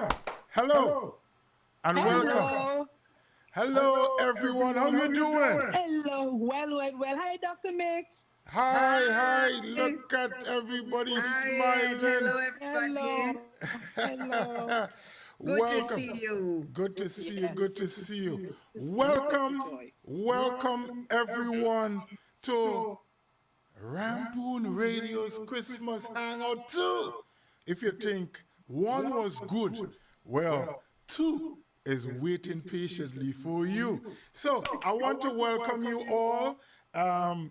Yeah. Hello and welcome. Hello. Hello everyone. How you doing? Hello. Well. Hi, Dr. Mix. Hi. Look at everybody Harriet, smiling. hello everybody. Hello. Hello. Good to Welcome. see you. Good to see you. Yes. Good to see you. This is a Welcome. joy. Welcome everyone to Rampoon Radio's Christmas Hangout 2. If you think one was good, well, two is waiting patiently for you. So I want to welcome you all.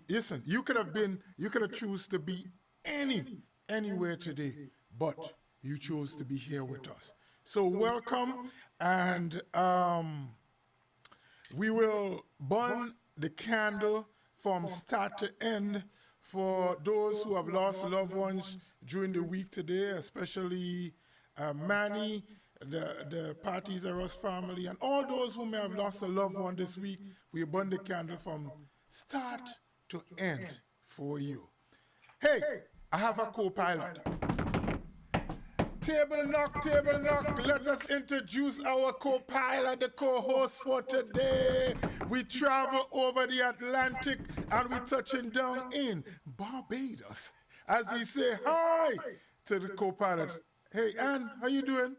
Listen, you could have choose to be anywhere today, but you chose to be here with us. So welcome, and we will burn the candle from start to end for those who have lost loved ones during the week today, especially Manny, the Parties Are Us family, and all those who may have lost a loved one this week. We burn the candle from start to end for you. Hey, I have a co-pilot. Table knock. Let us introduce our co-pilot, the co-host for today. We travel over the Atlantic and we're touching down in Barbados as we say hi to the co-pilot. Hey, Ann, how you doing?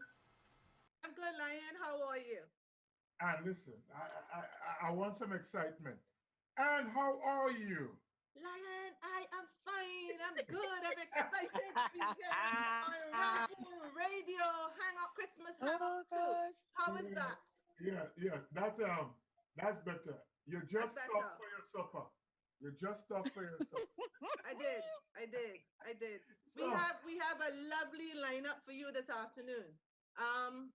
I'm good, Lion. How are you? Ann, listen, I want some excitement. Ann, how are you? Lion, I am fine. I'm good. I'm excited to be here on Rampoon Radio Hangout Christmas Oh, Hangout too. gosh. How is that? Yeah. That's better. You just That's better. stopped for your supper. You just stopped for your supper. I did. We So, have a lovely lineup for you this afternoon. Um,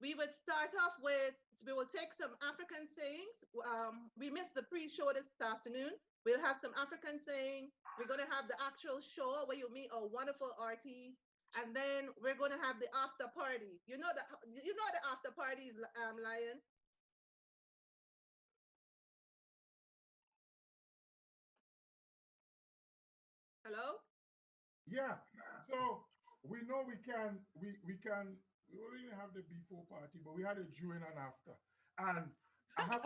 we would start off with we will take some African sayings. We missed the pre-show this afternoon. We'll have some African saying. We're going to have the actual show where you meet a wonderful artist, and then we're going to have the after party. You know the after parties, Lion. Hello. yeah. So we know we don't even have the before party, but we had a during and after. And I hope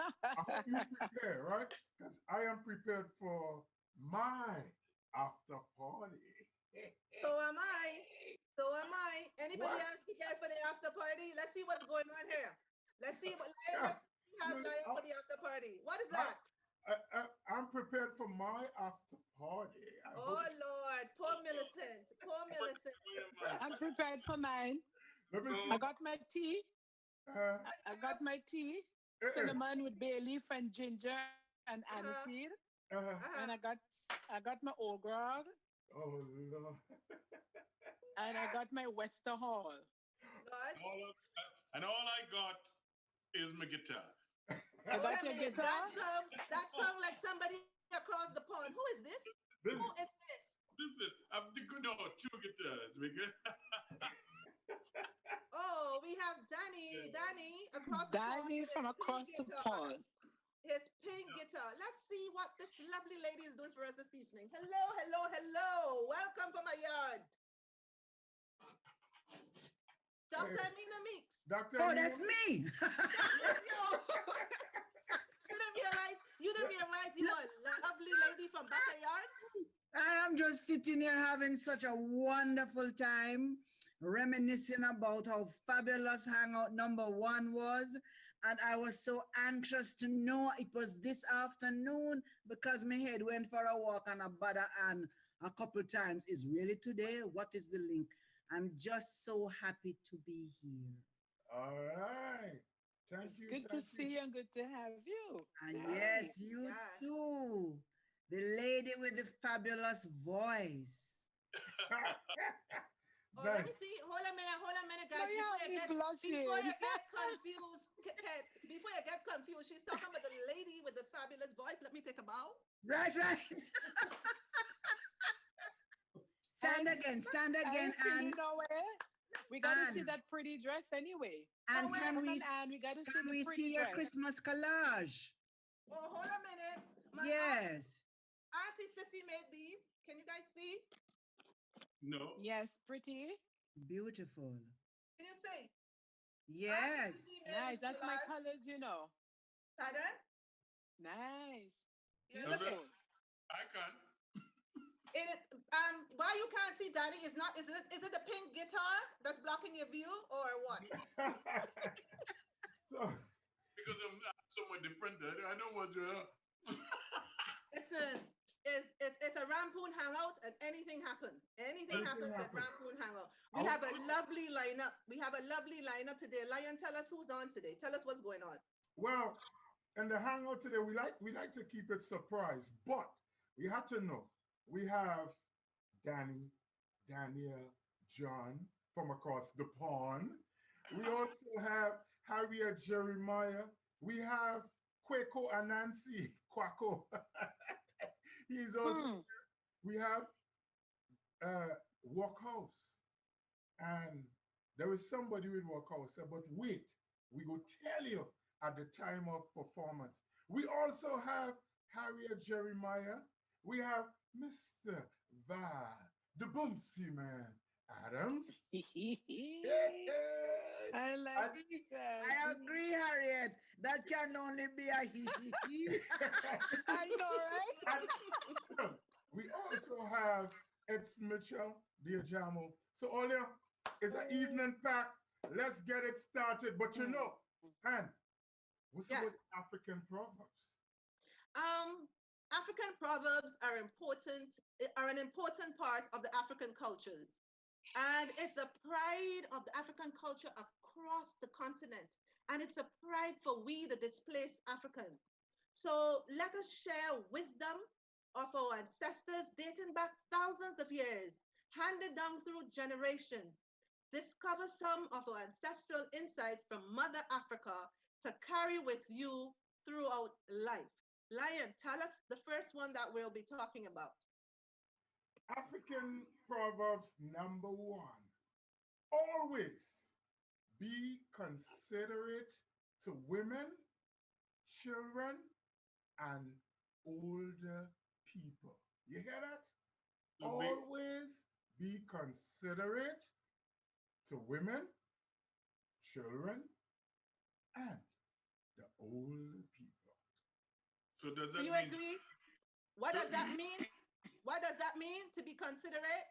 you prepare, right? Because I am prepared for my after party. So am I. So am I. Anybody What? else prepared for the after party? Let's see what's going on here. Let's see what Lion. Yeah. Let's see what we have Lion for the after party. What is I, that? I'm prepared for my after party. I Oh hope. Lord, poor Millicent. Poor Millicent. I'm prepared for mine. Let me I see. got my tea. Uh, I got my tea. uh, Cinnamon with bay leaf and ginger and Uh-huh. aniseed. uh, And Uh-huh. I got my old grog. oh Lord. And I got my Wester Hall. Lord. And all I got is my guitar. You Hold got a your minute. guitar? That sound like somebody across the pond. Who is this? Who This, is this? Listen, I'm the good no, two guitars, nigga. Oh, we have Danny. Danny across the pond Danny with his from pink across the guitar. pond. His pink guitar. Let's see what this lovely lady is doing for us this evening. Hello. Welcome from my yard. Dr. hey, Amina Meeks. Doctor Oh, Amina. that's me. Yes, yo. You don't realize you are a lovely lady from backyard? I am just sitting here having such a wonderful time, reminiscing about how fabulous Hangout number 1 was. And I was so anxious to know it was this afternoon because my head went for a walk on a bada and a couple times. Is really today? What is the link? I'm just so happy to be here. All right. Thank It's you. good to Thank you. see you and good to have you. And yes, Nice. you Yes. too. The lady with the fabulous voice. Oh, let Nice. me see. Hold a minute, Now guys. you have me Before blushing. you get confused, before you get confused, she's talking about the lady with the fabulous voice. Let me take a bow. Right. Stand And again, stand I again, feel and you know where? We got to see Anne. that pretty dress anyway. And Oh, wait. can Come we on, Anne. We got to see can the we pretty see your dress. Christmas collage? Oh, hold a minute. My Yes. auntie Sissy made these. Can you guys see? No. Yes, pretty. Beautiful. Can you see? Yes. Nice. That's my colors, you know. Pardon? Nice. You're That's looking. it. I can. Why you can't see Danny is not, is it the pink guitar that's blocking your view or what? So, Because I'm somewhere different. I know what you're. Listen, it's a Rampoon hangout and anything happens. Anything Anything happens at happens. Rampoon hangout. We I'll- have a lovely lineup. We have a lovely lineup today. Lion, tell us who's on today. Tell us what's going on. Well, in the hangout today, we like to keep it surprise, but we have to know we have Danny, Daniel, John from across the pond. We also have Harriet Jeremiah. We have Quaco and Nancy Quaco. He's also. We have Workhouse, and there is somebody with Workhouse. But wait, we will tell you at the time of performance. We also have Harriet Jeremiah. We have Mr. The Boomsy Man Adams. I like that. I agree, Harriet. That can only be a he. I know, right? And we also have Ed Mitchell, dear Jamo. So, Olia, it's an evening pack. Let's get it started. But you know, and what's Yeah. about African proverbs? African proverbs are an important part of the African cultures. And it's the pride of the African culture across the continent. And it's a pride for we, the displaced Africans. So let us share wisdom of our ancestors dating back thousands of years, handed down through generations. Discover some of our ancestral insights from Mother Africa to carry with you throughout life. Lion, tell us the first one that we'll be talking about. African proverbs number one. Always be considerate to women, children, and older people. You hear that? Always be considerate to women, children, and the older people. So does Do that you mean agree? What does that mean? What does that mean to be considerate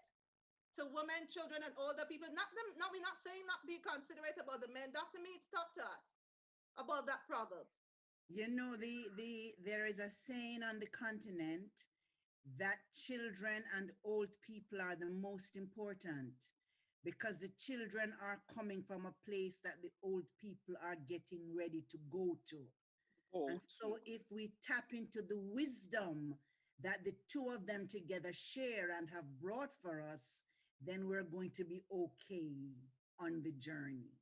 to women, children, and older people? Not them. No, we're not saying not be considerate about the men. Dr. Meads, talk to us about that proverb. You know, there is a saying on the continent that children and old people are the most important because the children are coming from a place that the old people are getting ready to go to. And so if we tap into the wisdom that the two of them together share and have brought for us, then we're going to be okay on the journey.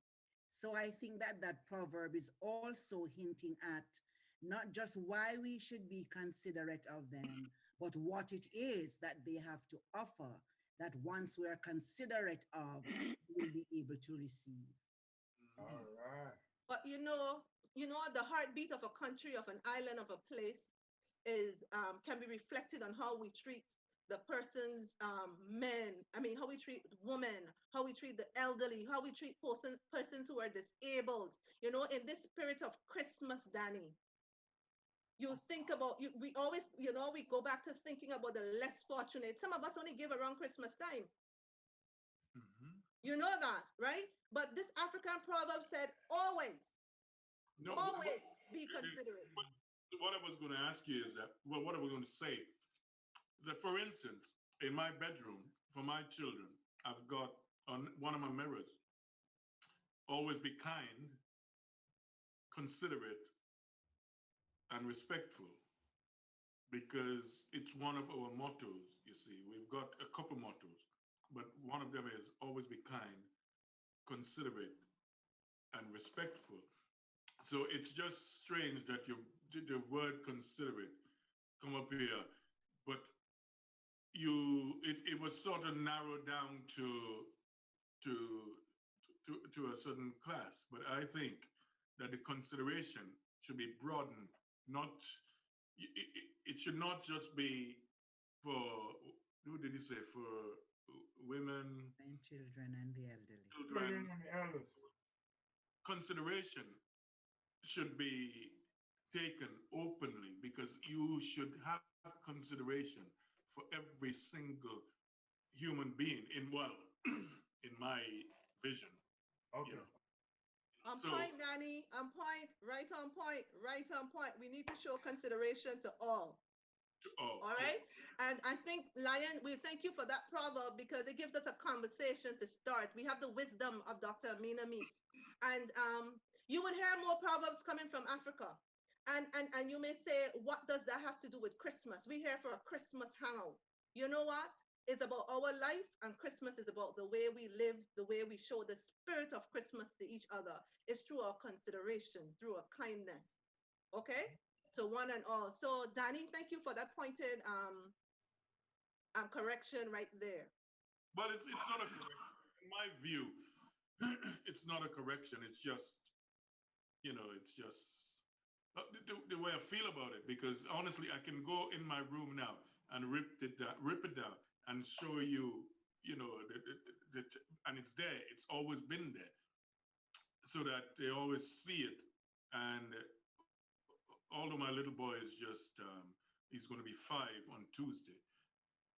So I think that that proverb is also hinting at not just why we should be considerate of them, but what it is that they have to offer that once we are considerate of, we'll be able to receive. All right. But the heartbeat of a country, of an island, of a place is can be reflected on how we treat the person's men. I mean, how we treat women, how we treat the elderly, how we treat persons who are disabled. In this spirit of Christmas, Danny, you think about we always, we go back to thinking about the less fortunate. Some of us only give around Christmas time. You know that, right? But this African proverb said, always no? always be considerate. What I was going to ask you is that, well, what are we going to say? Is that, for instance, in my bedroom for my children, I've got on one of my mirrors, always be kind, considerate, and respectful, because it's one of our mottos. You see, we've got a couple mottos, but one of them is always be kind, considerate, and respectful. So it's just strange that you did the word considerate come up here, but it was sort of narrowed down to to a certain class. But I think that the consideration should be broadened. Not it should not just be for, who did he say, for women, And children and the elderly. Children children, and elders. consideration should be taken openly, because you should have consideration for every single human being in, well, in my vision. Okay. You know. On So point, Danny. On point. Right on point. Right on point. We need to show consideration to all. oh, All right. And I think, Lion, we thank you for that proverb because it gives us a conversation to start. We have the wisdom of Dr. Amina Meese. And you would hear more proverbs coming from Africa. And you may say, what does that have to do with Christmas? We're here for a Christmas hangout. You know what? It's about our life, and Christmas is about the way we live, the way we show the spirit of Christmas to each other. It's through our consideration, through our kindness. Okay? So one and all. So Danny, thank you for that pointed correction right there. but it's not a correction. In my view, it's not a correction. It's just, it's just the way I feel about it. Because honestly, I can go in my room now and rip it down and show you, and it's there. It's always been there, so that they always see it. And although my little boy is just, he's going to be 5 on Tuesday,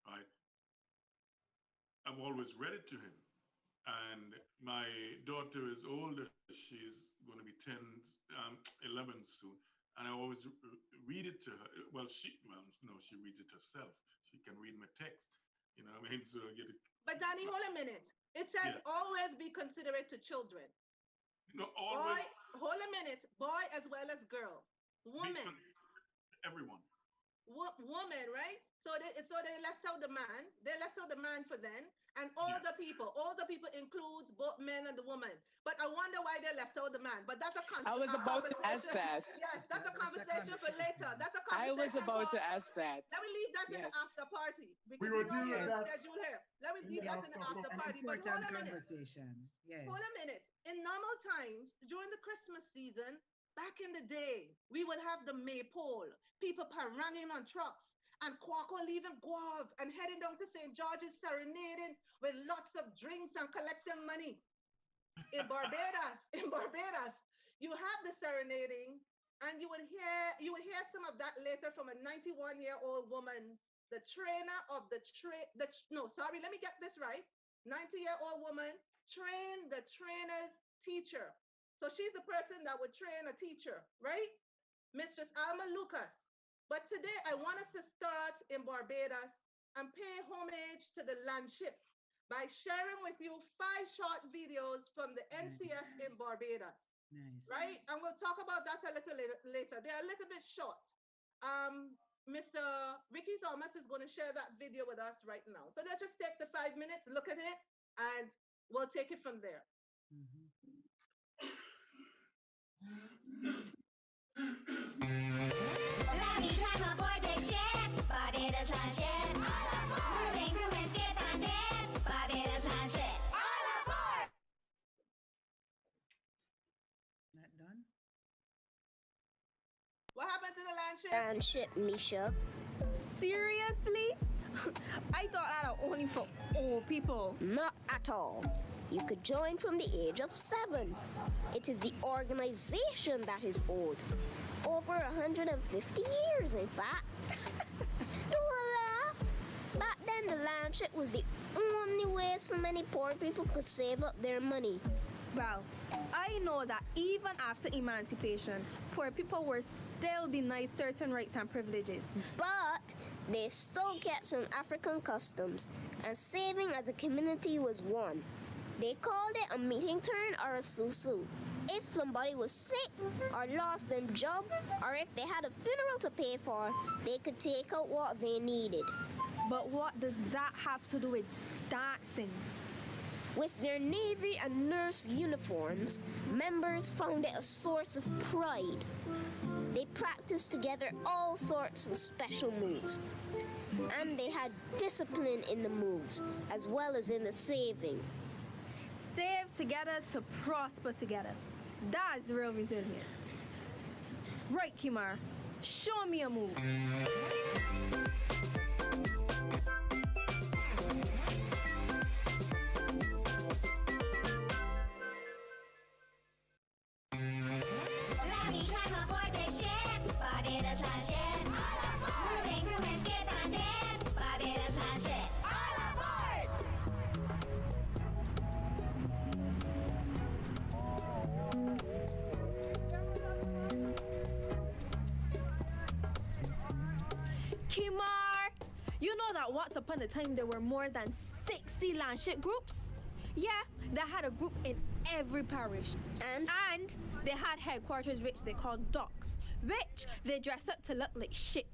right? I've always read it to him. And my daughter is older. She's going to be 11 soon. And I always read it to her. Well, no, she reads it herself. She can read my text. You know what I mean? So But Danny, hold a minute. It says always be considerate to children. No, always. Boy, hold a minute. Boy as well as girl. Woman. Everyone. Woman, right? So they left out the man. They left out the man for then. And all the people includes both men and the woman. But I wonder why they left out the man. But that's a conversation. I was about to ask that. Yes, that's a conversation for later. That's a conversation. I was about to ask that. Let me leave that in the after party. Because We will know deal with that. schedule here. Let me leave that in the after An party. But important hold a minute. conversation. Yes. Hold a minute. In normal times, during the Christmas season, back in the day, we would have the maypole, people parading on trucks, and Quaco leaving Guave and heading down to St. George's serenading with lots of drinks and collecting money. In Barbados, you have the serenading, and you would hear some of that later from a 91-year-old woman, the trainer of let me get this right. 90-year-old woman trained the trainer's teacher. So she's the person that would train a teacher, right? Mistress Alma Lucas. But today I want us to start in Barbados and pay homage to the landship by sharing with you 5 short videos from the NCF in Barbados. Nice. Right? And we'll talk about that a little later. They're a little bit short. Mr. Ricky Thomas is going to share that video with us right now. So let's just take the 5 minutes, look at it, and we'll take it from there. Let me climb aboard the ship, Barbados landship. Moving, grooving, skip and dip, Barbados landship. All aboard! Not done? What happened to the landship? Landship, Misha. Seriously? I thought that was only for old people. Not at all. You could join from the age of 7. It is the organization that is old. Over 150 years, in fact. Don't laugh. Back then, the landship was the only way so many poor people could save up their money. Well, I know that even after emancipation, poor people were still denied certain rights and privileges. But they still kept some African customs, and saving as a community was one. They called it a meeting turn or a susu. If somebody was sick or lost their job, or if they had a funeral to pay for, they could take out what they needed. But what does that have to do with dancing? With their Navy and nurse uniforms, members found it a source of pride. They practiced together all sorts of special moves. And they had discipline in the moves, as well as in the saving. Save together to prosper together. That's real resilience. Right, Kimar, show me a move. that once upon a time there were more than 60 landship groups? Yeah, they had a group in every parish. And they had headquarters which they called docks, which they dressed up to look like ships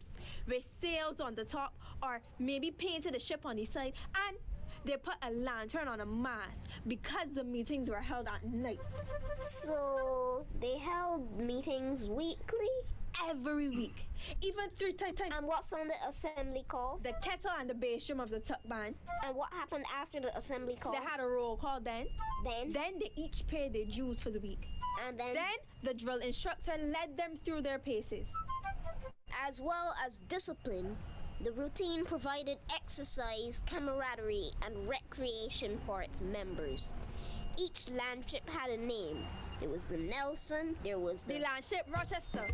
with sails on the top, or maybe painted a ship on the side, and they put a lantern on a mast because the meetings were held at night. so they held meetings weekly? Every week, even 3 times. And what's on the assembly call? The kettle and the bass drum of the tuck band. And what happened after the assembly call? They had a roll call then. Then Then they each paid their dues for the week. and then, Then the drill instructor led them through their paces. as well as discipline, the routine provided exercise, camaraderie, and recreation for its members. Each landship had a name. There was the Nelson, there was The the landship Rochester,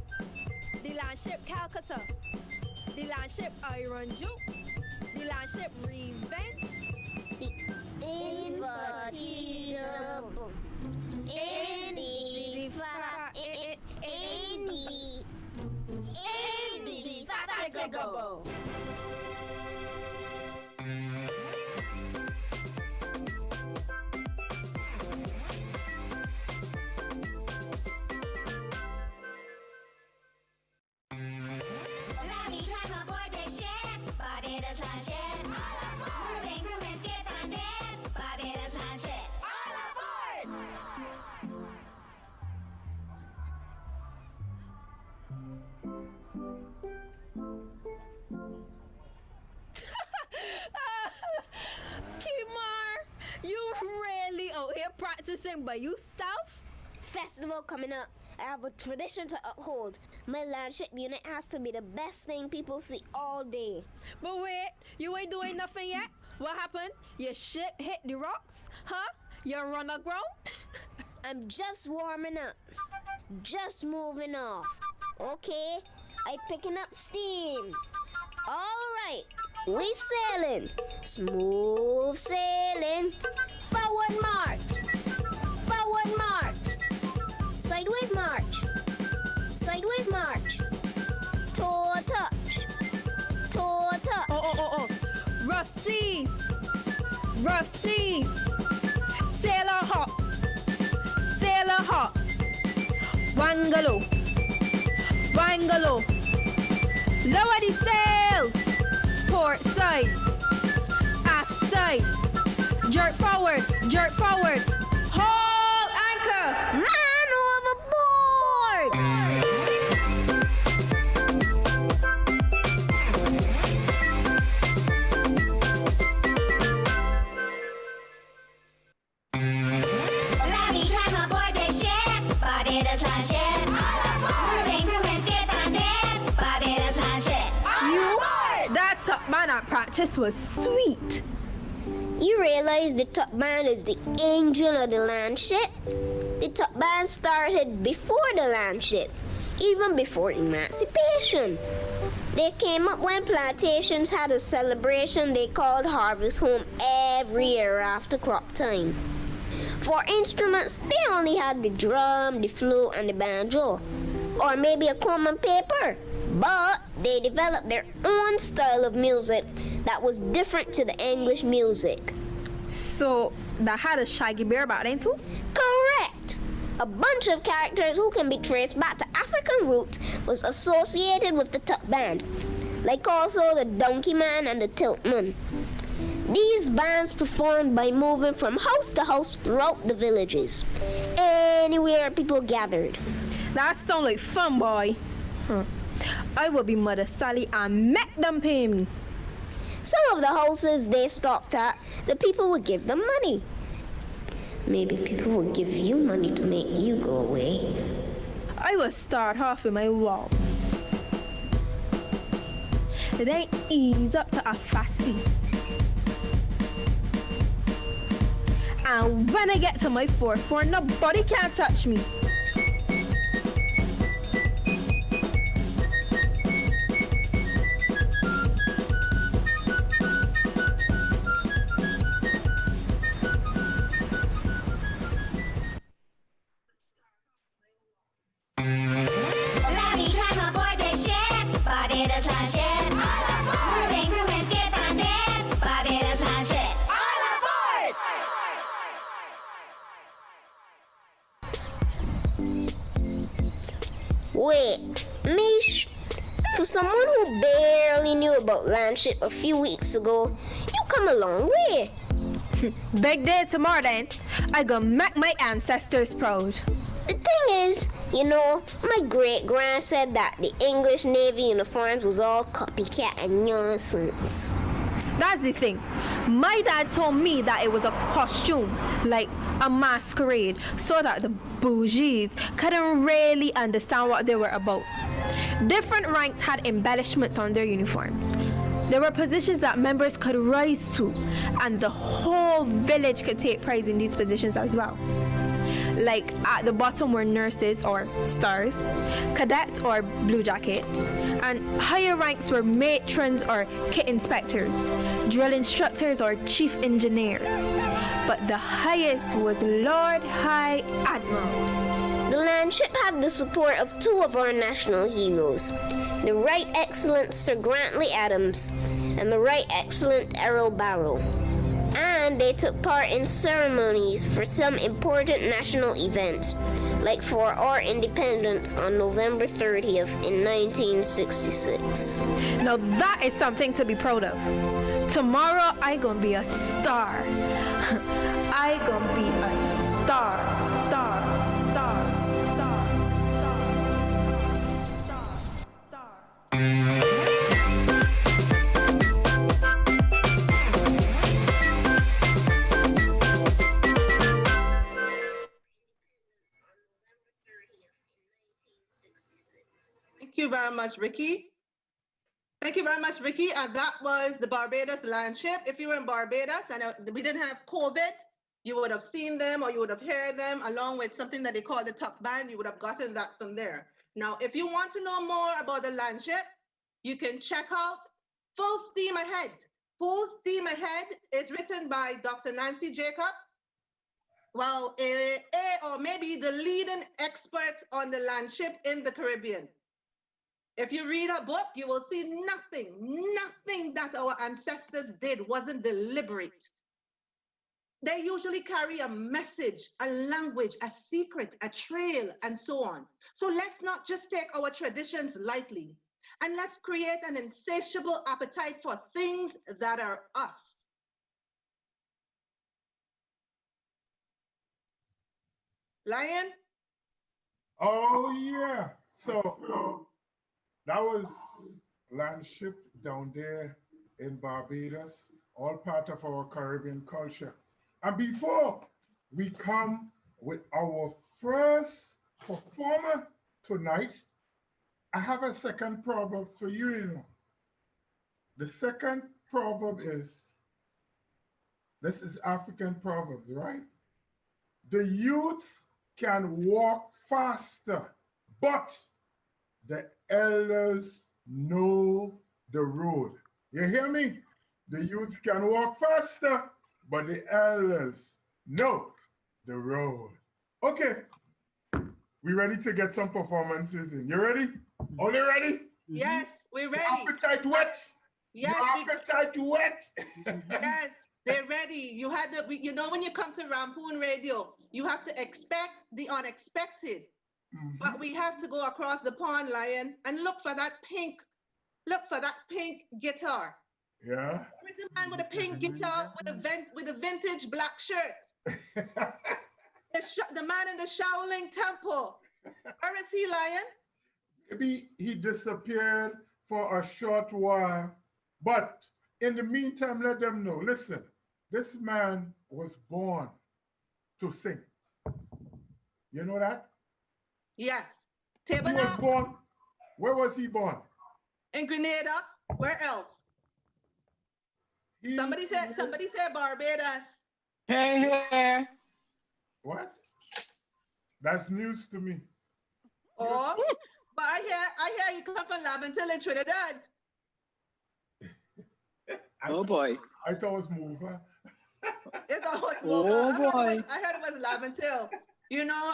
the landship Calcutta, the landship Iron Joe, the landship Revenge, indefatigable. Indefatigable. Let me climb aboard this ship, Barbados Landship. All aboard! Moving, grooving, skip and dip, Barbados Landship. All aboard! Kimar, you really out here practicing by yourself? Festival coming up. I have a tradition to uphold. My landship unit has to be the best thing people see all day. But wait, you ain't doing nothing yet? What happened? Your ship hit the rocks? Huh? You run aground? I'm just warming up. Just moving off. Okay, I picking up steam. All right, we sailing. Smooth sailing. Forward march. Forward march. Sideways march. Sideways march. Toe touch. Toe touch. Oh. Rough seas. Rough seas. Sailor hop. Sailor hop. Wangalo. Wangalo. Lower the sails. Port side. Aft side. Jerk forward. Jerk forward. Hold anchor. Man overboard! Let me climb aboard this ship, Barbados Landship. All aboard! Moving, grooving, skip and dip, Barbados Landship. All aboard! That top man at practice was sweet. You realize the top band is the angel of the landship? The top band started before the landship, even before emancipation. They came up when plantations had a celebration they called Harvest Home every year after crop time. For instruments, they only had the drum, the flute, and the banjo, or maybe a common paper. But they developed their own style of music that was different to the English music. So, that had a Shaggy Bear back then too? Correct! A bunch of characters who can be traced back to African roots was associated with the tuck band, like also the Donkey Man and the Tiltman. These bands performed by moving from house to house throughout the villages, anywhere people gathered. That sound like fun, boy. I will be Mother Sally and make them pay me. Some of the houses they stopped at, the people would give them money. Maybe people would give you money to make you go away. I will start off with my wall. Then ease up to a fasty. And when I get to my 4-4, nobody can touch me. Let me climb aboard this ship, Barbados Landship. All aboard! Moving, grooving, skip and Wait, Mish, for someone who barely knew about landship a few weeks ago, you come a long way. Big day tomorrow then. I gonna make my ancestors proud. The thing is, you know, my great-grand said that the English Navy uniforms was all copycat and nonsense. That's the thing. My dad told me that it was a costume, like a masquerade, so that the bougies couldn't really understand what they were about. Different ranks had embellishments on their uniforms. There were positions that members could rise to, and the whole village could take pride in these positions as well. Like at the bottom were nurses or stars, cadets or blue jackets, and higher ranks were matrons or kit inspectors, drill instructors or chief engineers. But the highest was Lord High Admiral. The landship had the support of two of our national heroes, the Right Excellent Sir Grantley Adams and the Right Excellent Errol Barrow. And they took part in ceremonies for some important national events, like for our independence on November 30th in 1966. Now that is something to be proud of. Tomorrow I gonna be a star. I gonna be a star. Star. Star. Star. Star. Star. Thank you very much, Ricky. Thank you very much, Ricky. And that was the Barbados Landship. If you were in Barbados and we didn't have COVID, you would have seen them or you would have heard them along with something that they call the tuck band. You would have gotten that from there. Now, if you want to know more about the landship, you can check out Full Steam Ahead. Full Steam Ahead is written by Dr. Nancy Jacob. Well, or maybe the leading expert on the landship in the Caribbean. If you read her book, you will see nothing that our ancestors did wasn't deliberate. They usually carry a message, a language, a secret, a trail, and so on. So let's not just take our traditions lightly, and let's create an insatiable appetite for things that are us. Lion? Oh, yeah. So that was landship down there in Barbados, all part of our Caribbean culture. And before we come with our first performer tonight, I have a second proverb for you, you know. The second proverb is, this is African proverbs, right? The youth can walk faster, but the elders know the road. You hear me? The youth can walk faster, but the elders know the road. Okay, we ready to get some performances in. You ready? Are you ready? Yes, we're ready. Your appetite wet? Yes, Your appetite wet? yes, they're ready. You had the, you know, when you come to Rampoon Radio, you have to expect the unexpected. But we have to go across the pond, Lion, and look for that pink guitar. Yeah. There is a man with a pink guitar with a vintage black shirt. The man in the Shaolin Temple. Where is he, Lion? Maybe he disappeared for a short while, but in the meantime, let them know, listen, this man was born to sing. You know that? Yes. He was born, where was he born? In Grenada. Where else? Somebody said Barbados. Hey. What? That's news to me. Oh, but I hear you come from Laventil in Trinidad. Oh boy. I thought it was Mova. It's always Oh boy. I heard it was Laventil. You know,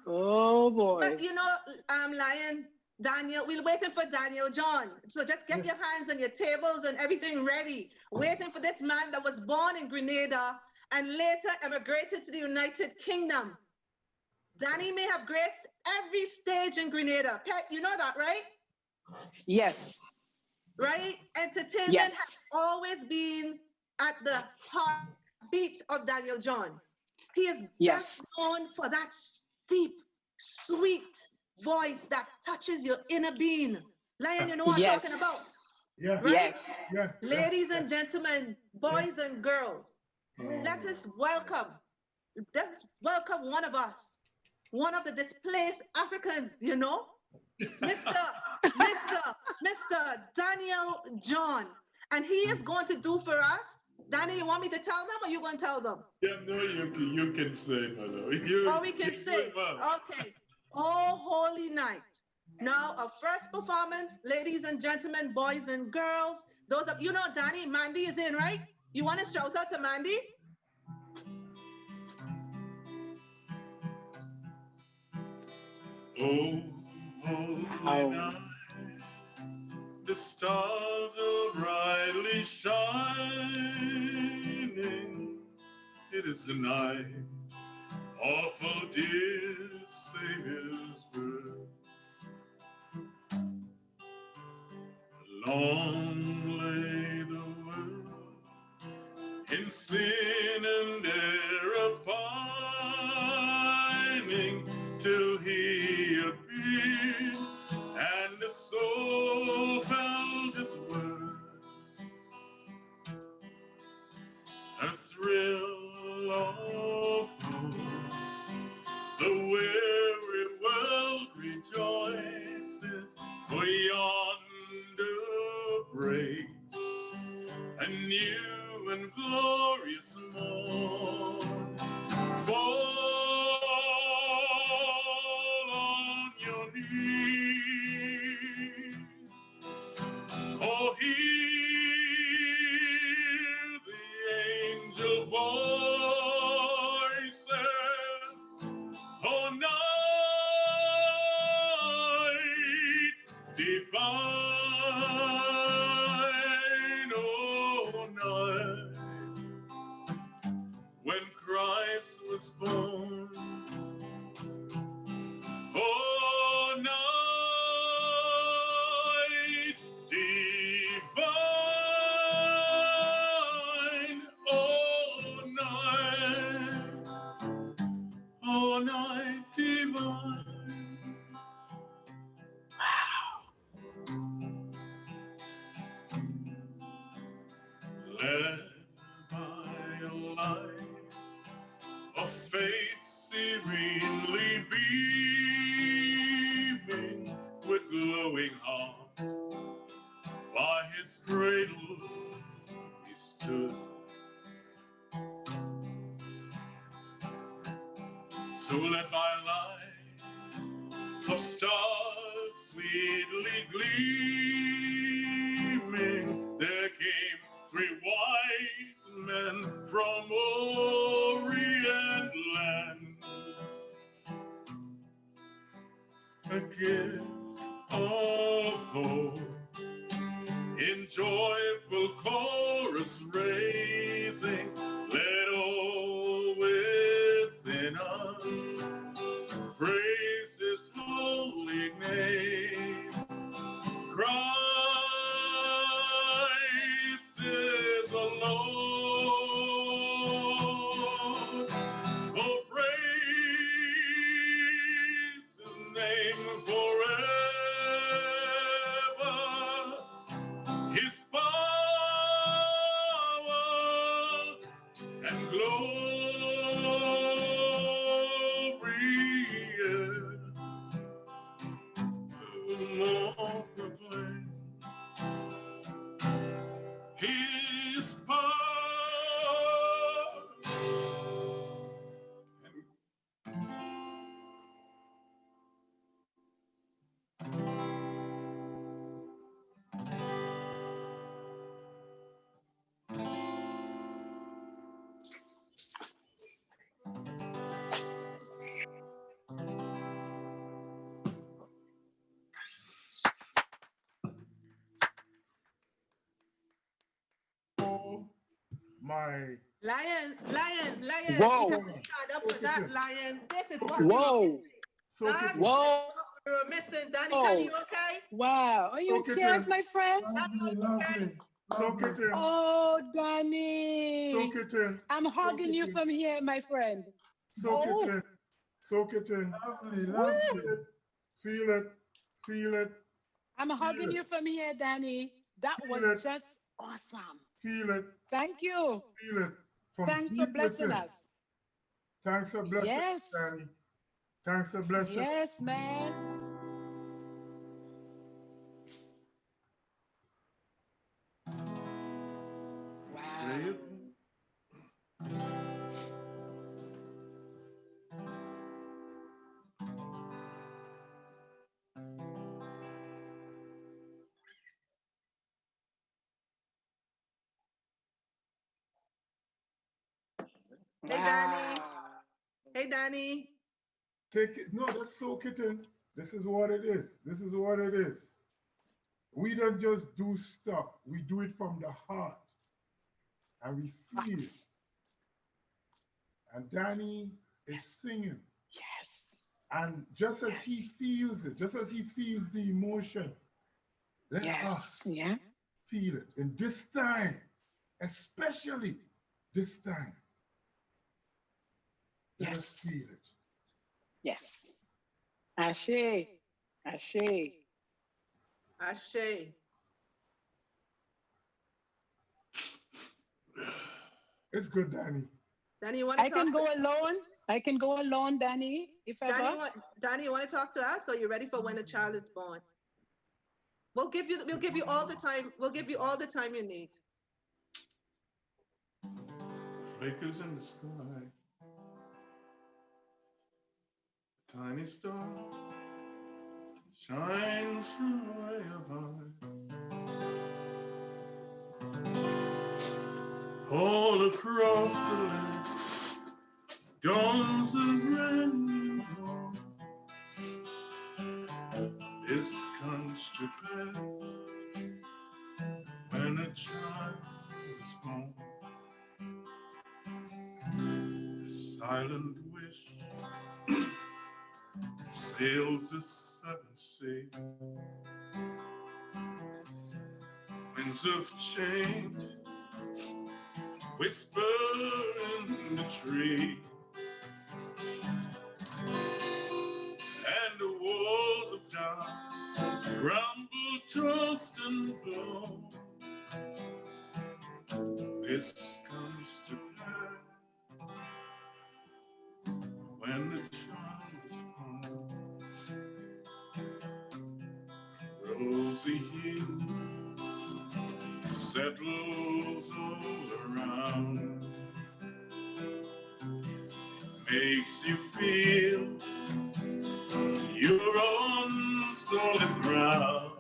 Oh boy. but you know, Lion, Daniel, we're waiting for Daniel John. So just get your hands on your tables and everything ready. Waiting for this man that was born in Grenada and later emigrated to the United Kingdom. Danny may have graced every stage in Grenada. Pet, you know that, right? Yes. Right? Entertainment Yes. has always been at the heartbeat of Daniel John. He is Yes. best known for that deep, sweet voice that touches your inner being. Lion, you know what I'm Yes. talking about, Yeah. right? Yes. Yeah. Ladies and gentlemen, boys and girls, let us welcome one of us, one of the displaced Africans, you know, Mr. Mr. Daniel John. And he is going to do for us. Danny, you want me to tell them or you going to tell them? Yeah, no, you can say, Mother. Oh, we can say. Okay. Oh, holy night. Now, a first performance, ladies and gentlemen, boys and girls. Those of you know, Danny, Mandy is in, right? You want to shout out to Mandy? Oh, holy night, the stars are brightly shining. It is the night of our dear Savior's birth. Long lay the world in sin and error pining till he appeared and the soul felt his word. A thrill of hope, the weary world rejoices, for yonder breaks a new and glorious morn. Fall on your knees, oh, hear the angel voices, oh, night divine, oh, night when Christ was born. Oh, night divine, oh, night divine. Led by a light of faith serenely beaming with glowing heart, by his cradle he stood. So let my light of stars sweetly gleaming, there came 3 wise men from Orient land, a gift of hope in joyful chorus raising, let all within us praise his holy name. Christ is alone. Oh, praise his name forever. His power and glory, more proclaim. His power and my Lion. Whoa. We have to stand up for that, Lion. This is what Whoa. soak That it in. Whoa. we were missing. Danny, Danny, you okay? Wow. Are you in Soak it tears, in. my friend? Soak it in. Oh, Danny. Soak it in. I'm hugging you from here, my friend. Soak Oh. it in. Soak it in. Woo. Feel it. Feel it. I'm hugging it. you from here, Danny. That Feel was it. just awesome. Feel it. Thank you. Feel it. From Thanks for deep blessing within. us. Thanks for blessing, Yes. Danny. Thanks for blessing. Yes, man. Wow. Hey, Danny. Hey, Danny. Take it. No, just soak it in. This is what it is. This is what it is. We don't just do stuff. We do it from the heart. And we feel it. And Danny is singing. Yes. And just as he feels it, just as he feels the emotion, let us feel it. And this time, especially this time, let us feel it. Yes. Ashe. Ashe. Ashe. It's good, Danny. Danny, you want to I can go alone. I can go alone, Danny, if ever. Danny, you want to talk to us, or you ready for when a child is born? We'll give you all the time. We'll give you all the time you need. Flickers in the sky. A tiny star shines from way up high. All across the land dawns a brand new dawn. This comes to pass when a child is born. A silent wish sails the seven sea. Winds of change whisper in the tree, and the walls of doubt crumble, toast and blow. This comes to pass when the child is born. Rosy hue settles all around, makes you feel you're on solid ground.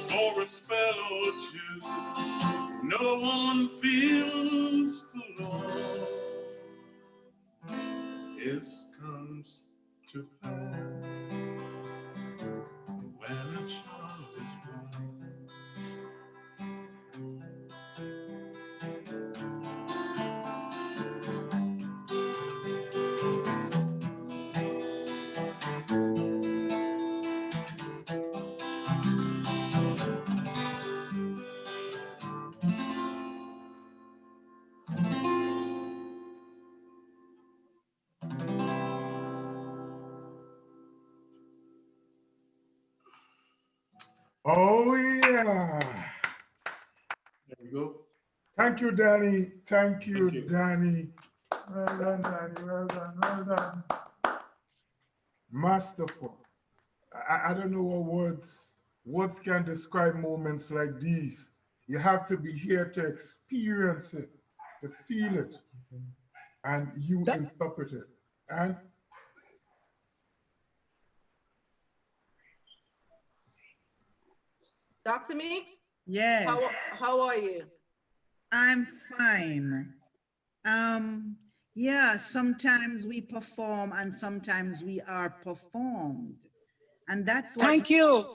For a spell or two, no one feels forlorn. This comes to pass when a child is born. Oh, yeah. There we go. Thank you, Danny. Thank you, Thank you. Danny. Well done, Danny. Well done. Well done. Masterful. I don't know what words can describe moments like these. You have to be here to experience it, to feel it, and you interpret it. And Dr. Meeks? Yes. How are you? I'm fine. Yeah, sometimes we perform and sometimes we are performed. And that's what Thank you.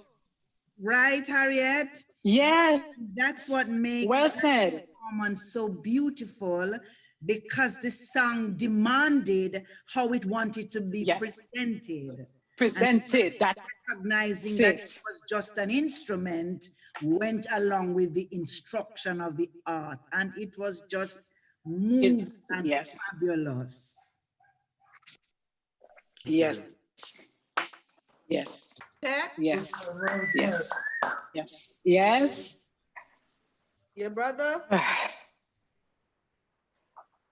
Right, Harriet? Yes. That's what makes Well that said. performance so beautiful, because the song demanded how it wanted to be Yes. presented. Presented. That's Recognizing that it it. was just an instrument went along with the instruction of the art, and it was just moving and Yes. fabulous. Yes. Yes. Pet, Yes. Well Yes. said. Yes. Yes. your brother,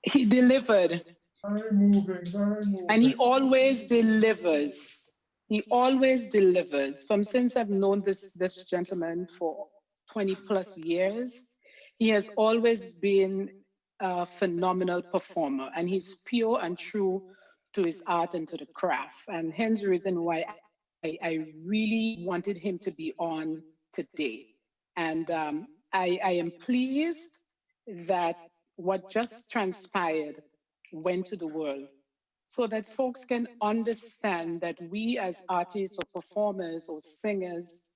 He delivered, Very moving, very and he moving. always delivers. He always delivers. From since I've known this gentleman for 20 plus years, he has always been a phenomenal performer, and he's pure and true to his art and to the craft. And hence the reason why I really wanted him to be on today. And I am pleased that what just transpired went to the world, so that folks can understand that we as artists or performers or singers,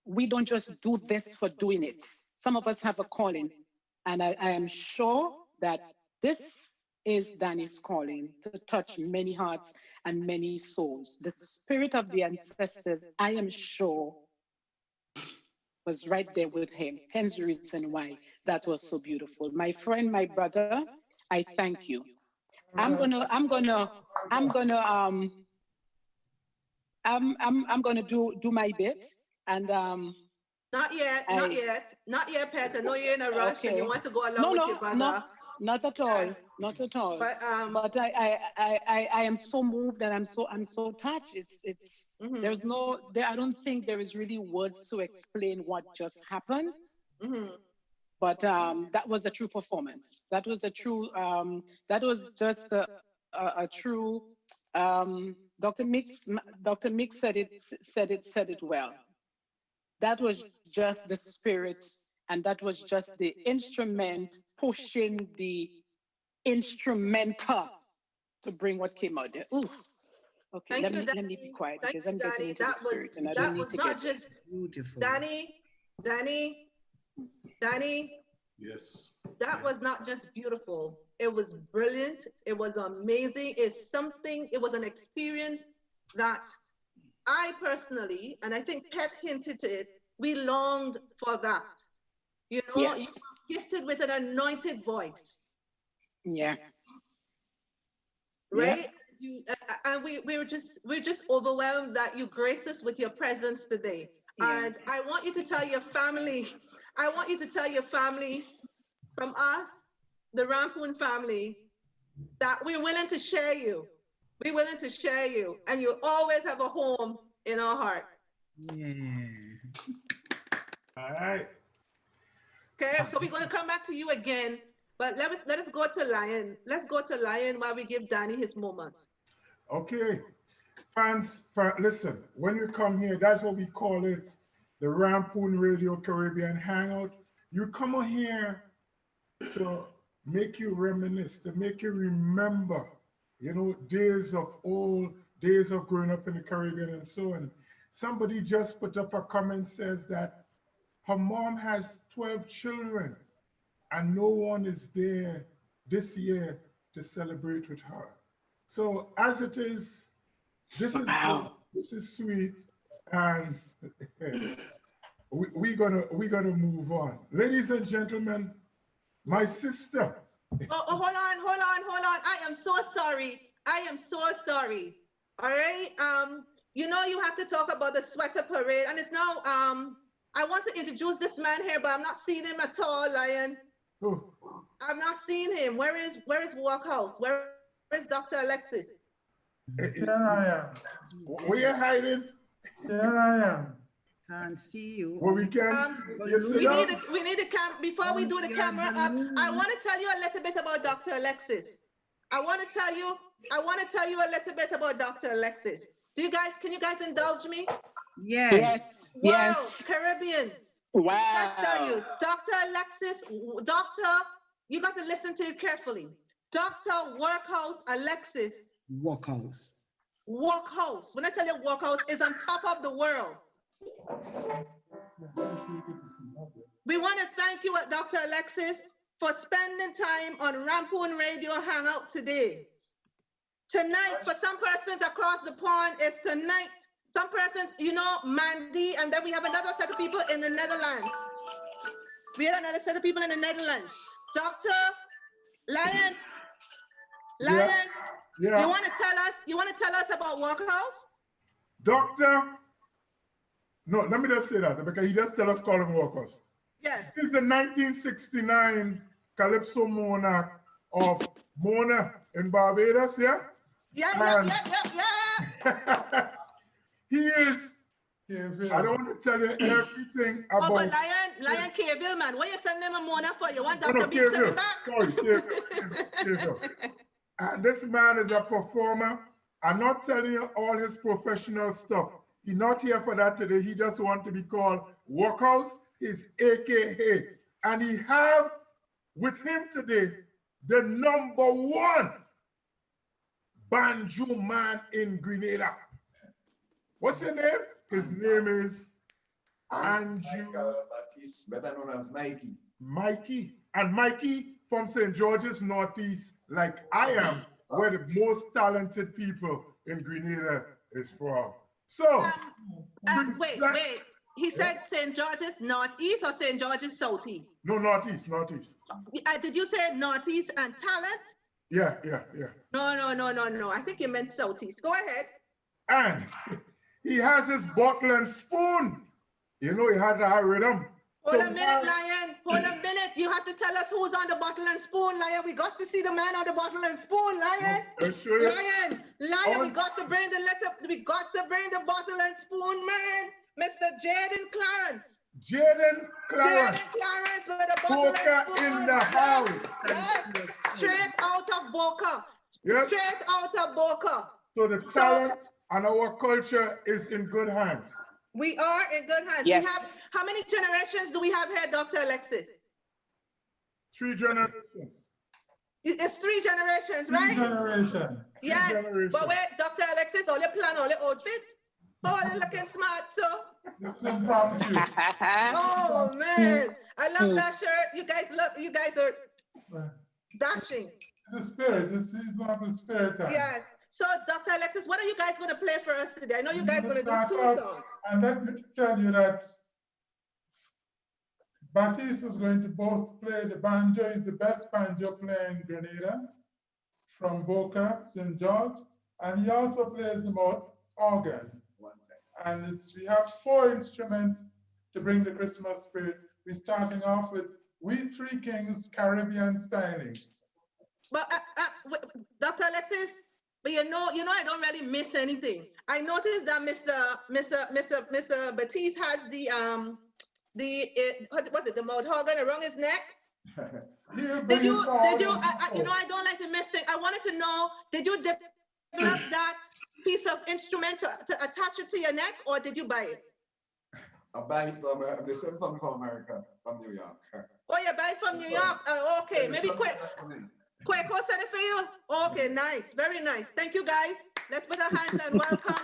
we don't just do this for doing it. Some of us have a calling, and I am sure that this is Danny's calling to touch many hearts and many souls. The spirit of the ancestors, I am sure, was right there with him. Hence the reason why that was so beautiful. My friend, my brother, I thank you. I'm gonna do my bit, and not yet, not yet, Pet. I know you're in a rush and you okay. want to go along No, with no, your no, brother. not at all, not at all. But But I am so moved, and I'm so touched. It's mhm, there's no there. I don't think there is really words to explain what just happened. mhm. But that was a true performance. That was a true. That was just a true. Dr. Mix said it well. That was just the spirit, and that was just the instrument pushing the instrumenta to bring what came out there. Ooh. Okay, Thank you, let me be Danny. quiet Thank because you, I'm getting Danny. into the spirit, and I don't need That was to not get there. just Beautiful. Danny. Yes. That was not just beautiful. It was brilliant. It was amazing. It was an experience that I personally, and I think Pet hinted to it, we longed for that. You know, you Yes. were gifted with an anointed voice, Yeah. Yeah. right? And we're just overwhelmed that you grace us with your presence today. Yeah. And I want you to tell your family, I want you to tell your family from us, the Rampoon family, that we're willing to share you. We're willing to share you, and you'll always have a home in our hearts. Yeah. All right. Okay, so we're going to come back to you again, but let us go to Lion. Let's go to Lion while we give Danny his moment. Okay. Fans, listen, when you come here, that's what we call it, the Rampoon Radio Caribbean Hangout. You come on here to make you reminisce, to make you remember, days of old, days of growing up in the Caribbean and so on. Somebody just put up a comment, says that her mom has 12 children and no one is there this year to celebrate with her. So as it is, this is good, Wow. this is sweet, and we're gonna move on. Ladies and gentlemen, my sister. Oh, hold on. I am so sorry. All right. You have to talk about the sweater parade, and it's now. I want to introduce this man here, but I'm not seeing him at all, Lion. Oh, I'm not seeing him. Where is WORKHOUSE? Where is Dr. Alexis? Here I am. Where you hiding? Here I am. Can't see you. Well, we can you sit We down. need the before we do the camera up. I want to tell you a little bit about Dr. Alexis. I want to tell you a little bit about Dr. Alexis. Can you guys indulge me? Yes. Yes. Caribbean. Wow. First tell you, Dr. Alexis, you got to listen to it carefully. Dr. WORKHOUSE Alexis. WORKHOUSE. WORKHOUSE. When I tell you WORKHOUSE is on top of the world. We want to thank you, Dr. Alexis, for spending time on Rampoon Radio Hangout today. Tonight, for some persons across the pond, it's tonight. Some persons, you know, Mandy, and then we have another set of people in the Netherlands. We have another set of people in the Netherlands. Dr. Lion, Yeah. you want to tell us about Workhouse? Doctor, no, let me just say that because he just tell us call him Workhouse. Yes. He's the 1969 Calypso monarch of Mona in Barbados, yeah? Yeah. He is, I don't want to tell you everything about... Oh, but Lion Cable, man, what you sending him a Mona for? You want Dr. No, B to send him back? Sorry, Cable. And this man is a performer. I'm not telling you all his professional stuff. He's not here for that today. He just wants to be called Workhouse, his AKA. And he have with him today the #1 banjo man in Grenada. What's your name? His name is Andrew Baptiste, better known as Mikey. Mikey. And Mikey from St. George's Northeast, like I am, where the most talented people in Grenada is from. So, wait. He said St. George's Northeast or St. George's Southeast? No, Northeast. Did you say Northeast and talent? Yeah. No. I think you meant Southeast. Go ahead. And he has his bottle and spoon. You know, he has a rhythm. Hold a minute, Lion. Hold a minute. You have to tell us who's on the bottle and spoon, Lion. We got to see the man on the bottle and spoon, Lion. Lion, we got to bring the bottle and spoon, man. Mr. Jaden Clarence. Jaden Clarence with a bottle Boca and spoon. in the house. Yes. Straight out of Boca. Yes. Straight out of Boca. So the talent and our culture is in good hands. We are in good hands. Yes. We have, how many generations do we have here, Dr. Alexis? 3 generations. It's 3 generations, right? 3 generations. Yeah. 3 generations. But wait, Dr. Alexis, all your plan, all your outfit. Oh, you're looking smart, so. It's impromptu. Oh man, I love that shirt. You guys are dashing. The spirit, this is not the spirit time. Yes. So, Dr. Alexis, what are you guys going to play for us today? I know you guys are going to do 2 songs. And let me tell you that Baptiste is going to both play the banjo. He's the best banjo player in Grenada from Boca, St. George. And he also plays the organ. And we have 4 instruments to bring the Christmas spirit. We're starting off with We Three Kings Caribbean styling. But Dr. Alexis, but you know, I don't really miss anything. I noticed that Mr. Baptiste has the mouth organ around his neck. Did you? I don't like to miss things. I wanted to know, did you develop that piece of instrument to attach it to your neck, or did you buy it? I buy it from America, from New York. Oh, you buy it from New York? Okay, maybe quick. Quick, who said it for you? Okay, nice, very nice. Thank you, guys. Let's put our hands and welcome.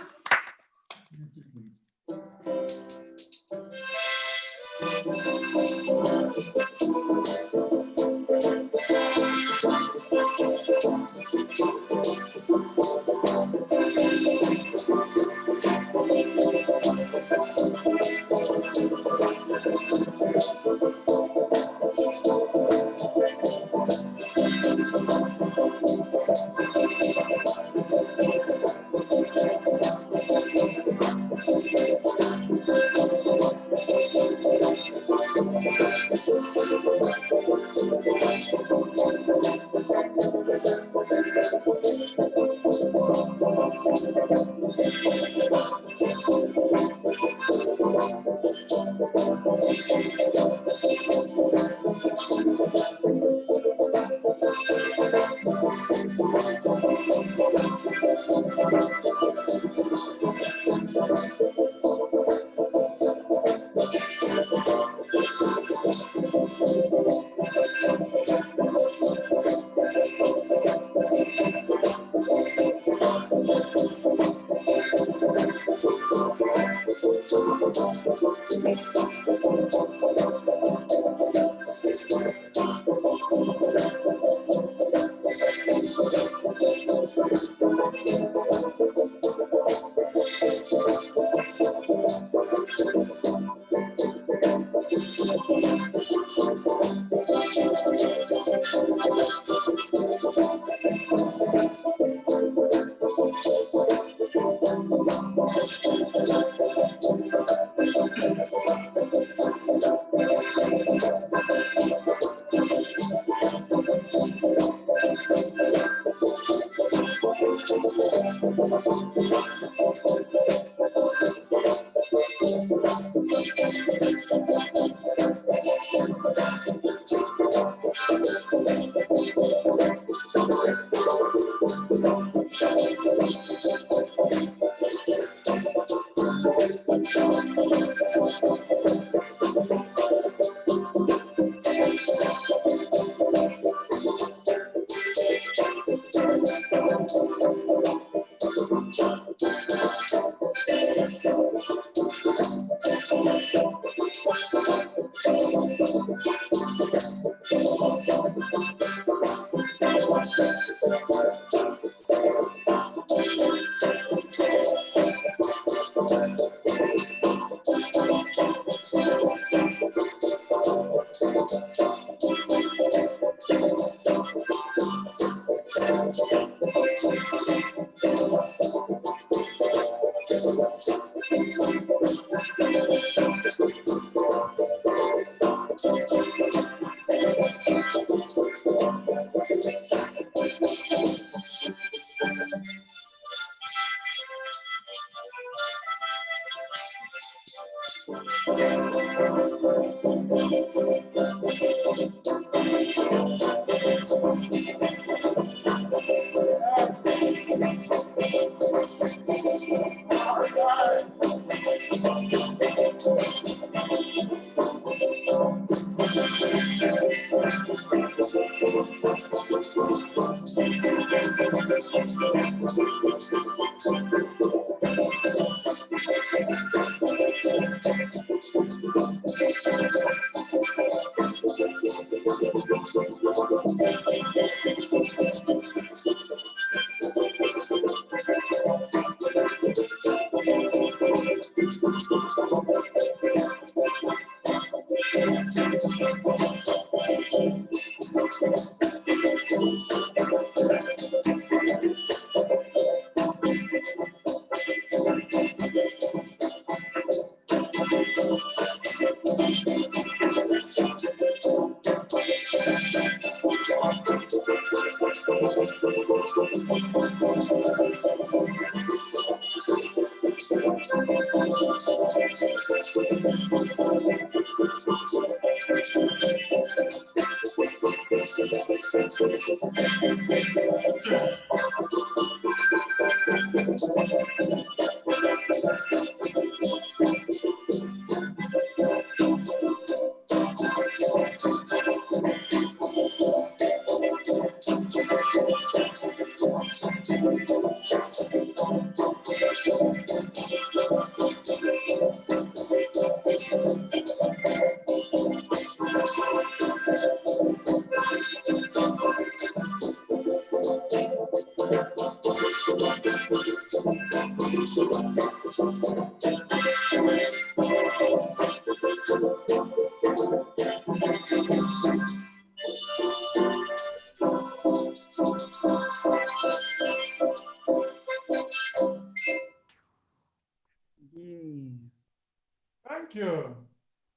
Thank you.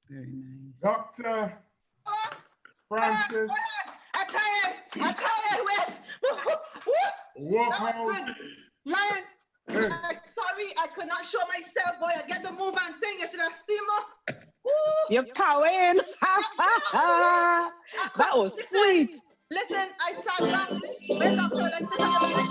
Very nice. Dr. Francis I'm tired, wait. Workhouse. Lion, Hey. I'm sorry I could not show myself, boy. I get the move and sing. You should have seen me. You're cowing. That was sweet. Listen, I sat down. Where's Dr. Alexis and everybody?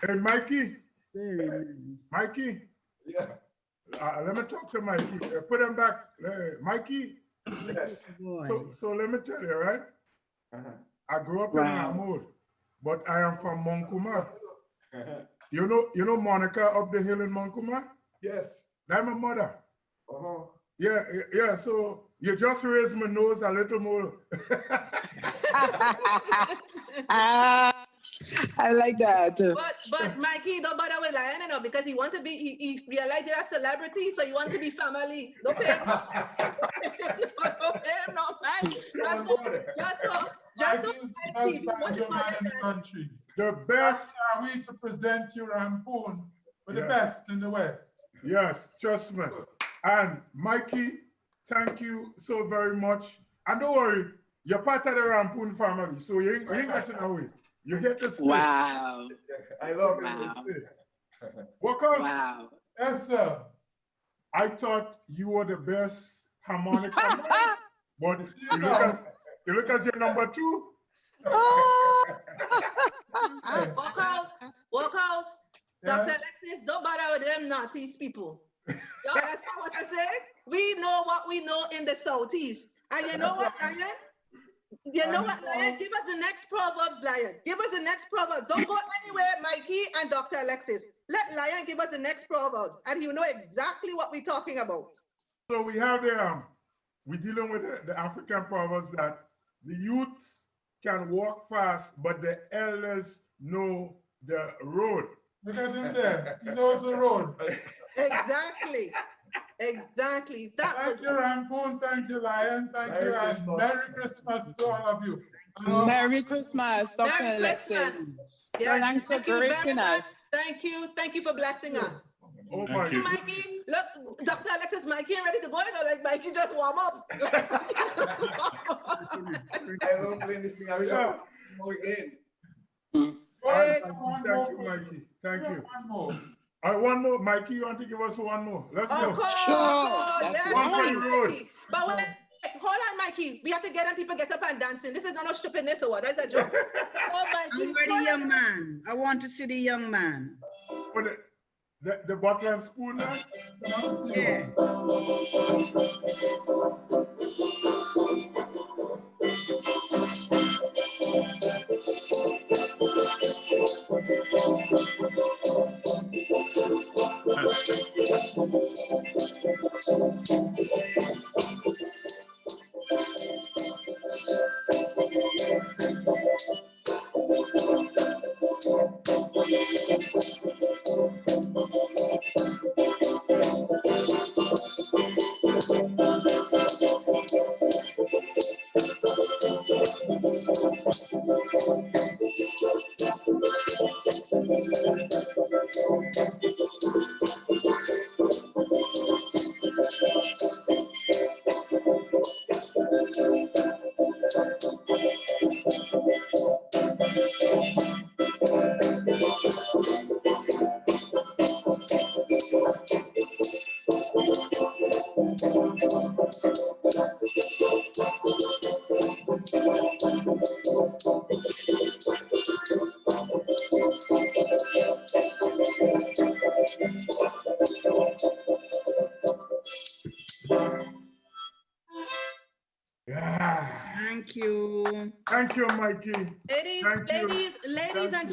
Hey, Mikey. Very nice. Mikey. Yeah. Let me talk to Mikey. Put him back. Mikey. Yes. Boy. So let me tell you, right? I grew up in Rampoon, but I am from Monkuma. You know Monica up the hill in Monkuma? Yes. That's my mother. Uh-huh. Yeah. So you just raised my nose a little more. I like that. But Mikey, don't bother with Lion, you know, because he wants to be. He realized he's a celebrity, so he wants to be family. Don't pay him. Don't pay him no man. Just so Mikey is the best banjo man in the country. The best. Are we to present you Rampoon with the best in the West? Yes, trust me. And Mikey, thank you so very much. And don't worry, you're part of the Rampoon family, so you ain't getting away. You're here to stay. Wow. I love it. Workhouse. Wow. Yes, sir. I thought you were the best harmonica man, but you look as your number 2. Workhouse. Dr. Alexis, don't bother with them naughty people. You understand what I say? We know what we know in the Southeast. And you know what, Lion? Lion? Give us the next Proverbs, Lion. Give us the next Proverbs. Don't go anywhere, Mikey and Dr. Alexis. Let Lion give us the next Proverbs, and you know exactly what we're talking about. So we have we're dealing with the African proverbs that the youths can walk fast, but the elders know the road. Look at him there. He knows the road. Exactly. Thank you, Rampoon. Thank you, Lion. Thank you, and Merry Christmas to all of you. Merry Christmas, Dr. Alexis. Yeah, thanks for gracing us. Thank you for blessing us. Oh Thank you. Mikey, look, Dr. Alexis, Mikey ain't ready to go, you know, like Mikey just warm up. I love playing this thing. I wish I could go again. Thank you, Mikey. Thank you. One more. All right, one more. Mikey, you want to give us one more? Let's go. Yes, one for the road. But wait, hold on, Mikey. We have to get them people get up and dancing. This is not no stupidness or what? That's a joke. Oh, Mikey. Where the young man? I want to see the young man. The bottle and spoon now? Yeah. Thank you. Thank you, Mikey. Ladies and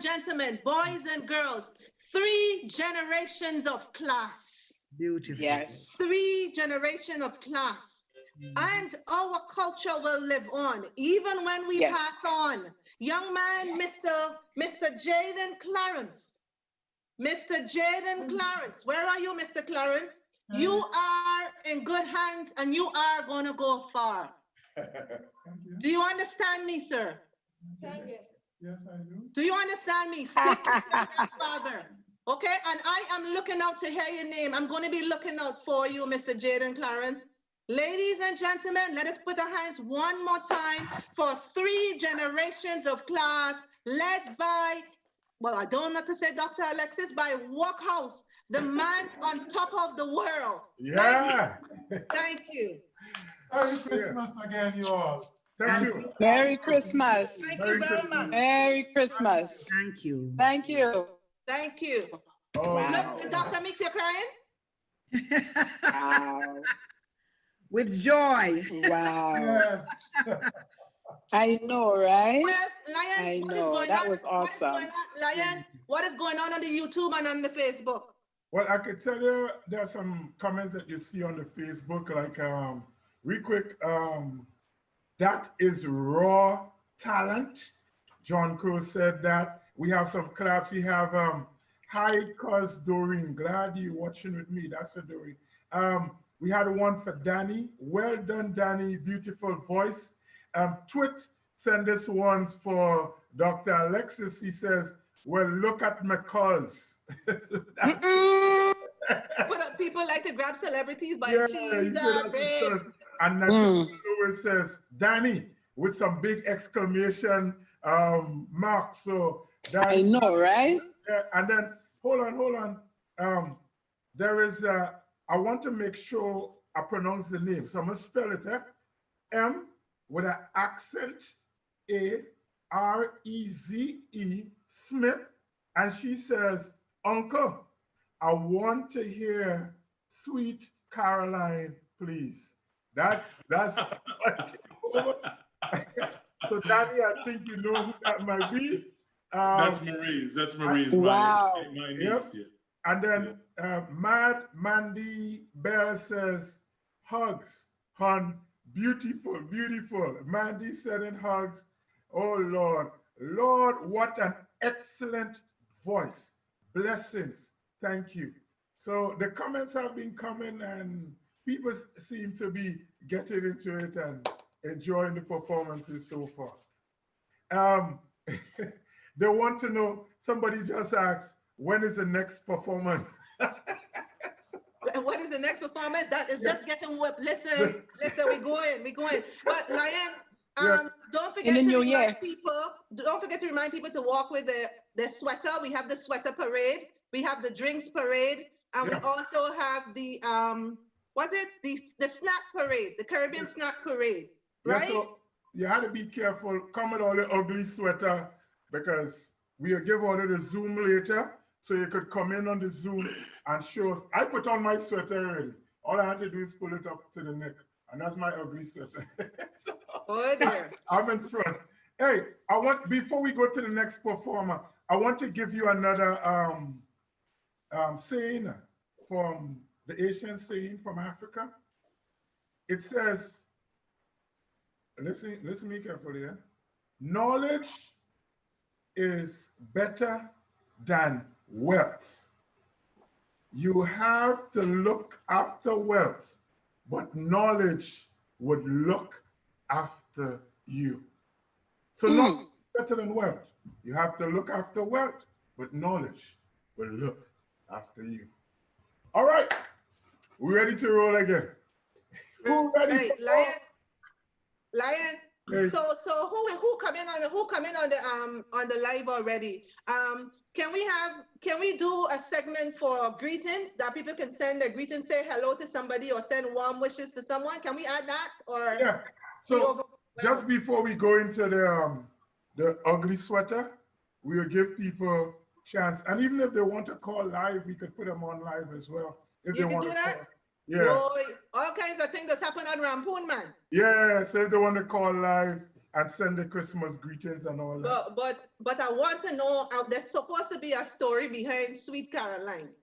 gentlemen, boys and girls, 3 generations of class. Beautiful. Yes. 3 generations of class. And our culture will live on, even when we pass on. Young man, Mr. Jaden Clarence. Mr. Jaden Clarence. Where are you, Mr. Clarence? You are in good hands and you are going to go far. Do you understand me, sir? Thank you. Yes, I do. Do you understand me? Stick to your father. Okay, and I am looking out to hear your name. I'm going to be looking out for you, Mr. Jaden Clarence. Ladies and gentlemen, let us put our hands one more time for 3 generations of class led by, well, I don't know to say Dr. Alexis, by WORKHOUSE, the man on top of the world. Yeah. Thank you. Merry Christmas again, you all. Thank you. Merry Christmas. Thank Merry you very Christmas. much. Merry Christmas. Thank you. Thank you. Thank you. Oh, Look, the doctor makes you crying. Wow. With joy. Wow. Yes. I know, right? Well, Lion, I what is know. going That on? was What is going awesome. on, Lion? What is going on the YouTube and on the Facebook? well, I could tell you there are some comments that you see on the Facebook, like real quick, that is raw talent. John Crow said that. We have some claps. We have hi, cuz Doreen. Glad you watching with me. That's for Doreen. We had one for Danny. Well done, Danny. Beautiful voice. Twit send this ones for Dr. Alexis. He says, well, look at my cuz. But people like to grab celebrities by Yeah, cheese he said or that's his bread. son. And Natasha Lewis says, Danny, with some big exclamation mark. So I Danny, know, right? yeah, and then hold on. There is I want to make sure I pronounce the name. So I'm gonna spell it, M with an accent, A-R-E-Z-E, Smith. And she says, Uncle, I want to hear Sweet Caroline, please. That's so Danny, I think you know who that might be. That's Marie's. That's Marie's. Wow. My Yep. niece. Yeah. And then Mad Mandy Bell says, hugs, hon, beautiful, beautiful. Mandy sending hugs. Oh, Lord. Lord, what an excellent voice. Blessings. Thank you. So the comments have been coming and people seem to be getting into it and enjoying the performances so far. They want to know, somebody just asked, when is the next performance? What is the next performance? That is just getting whipped. Listen, we're going. But Lion, don't forget to remind people. Don't forget to remind people to walk with the sweater. We have the sweater parade. We have the drinks parade, and we also have the the snack parade, the Caribbean snack parade, right? Yeah, so you had to be careful. Come with all the ugly sweater because we'll give all of the Zoom later. So you could come in on the Zoom and show us. I put on my sweater already. All I had to do is pull it up to the neck. And that's my ugly sweater. So, oh dear. I'm in front. Hey, before we go to the next performer, I want to give you another saying from the Asian saying from Africa. It says, listen me carefully, yeah? Knowledge is better than wealth. You have to look after wealth, but knowledge would look after you. So knowledge is better than wealth. You have to look after wealth, but knowledge will look after you. All right, we ready to roll again? Who ready? Hey, Lion. Hey. So who come in on the live already? Can we do a segment for greetings that people can send their greetings, say hello to somebody or send warm wishes to someone? Can we add that? Or yeah. So just before we go into the ugly sweater, we'll give people chance, and even if they want to call live, we could put them on live as well. If you they can want do to that. call. Yeah. Boy, all kinds of things that's happened on Rampoon, man. Yeah, so if they want to call live and send the Christmas greetings and all that. But I want to know, there's supposed to be a story behind Sweet Caroline.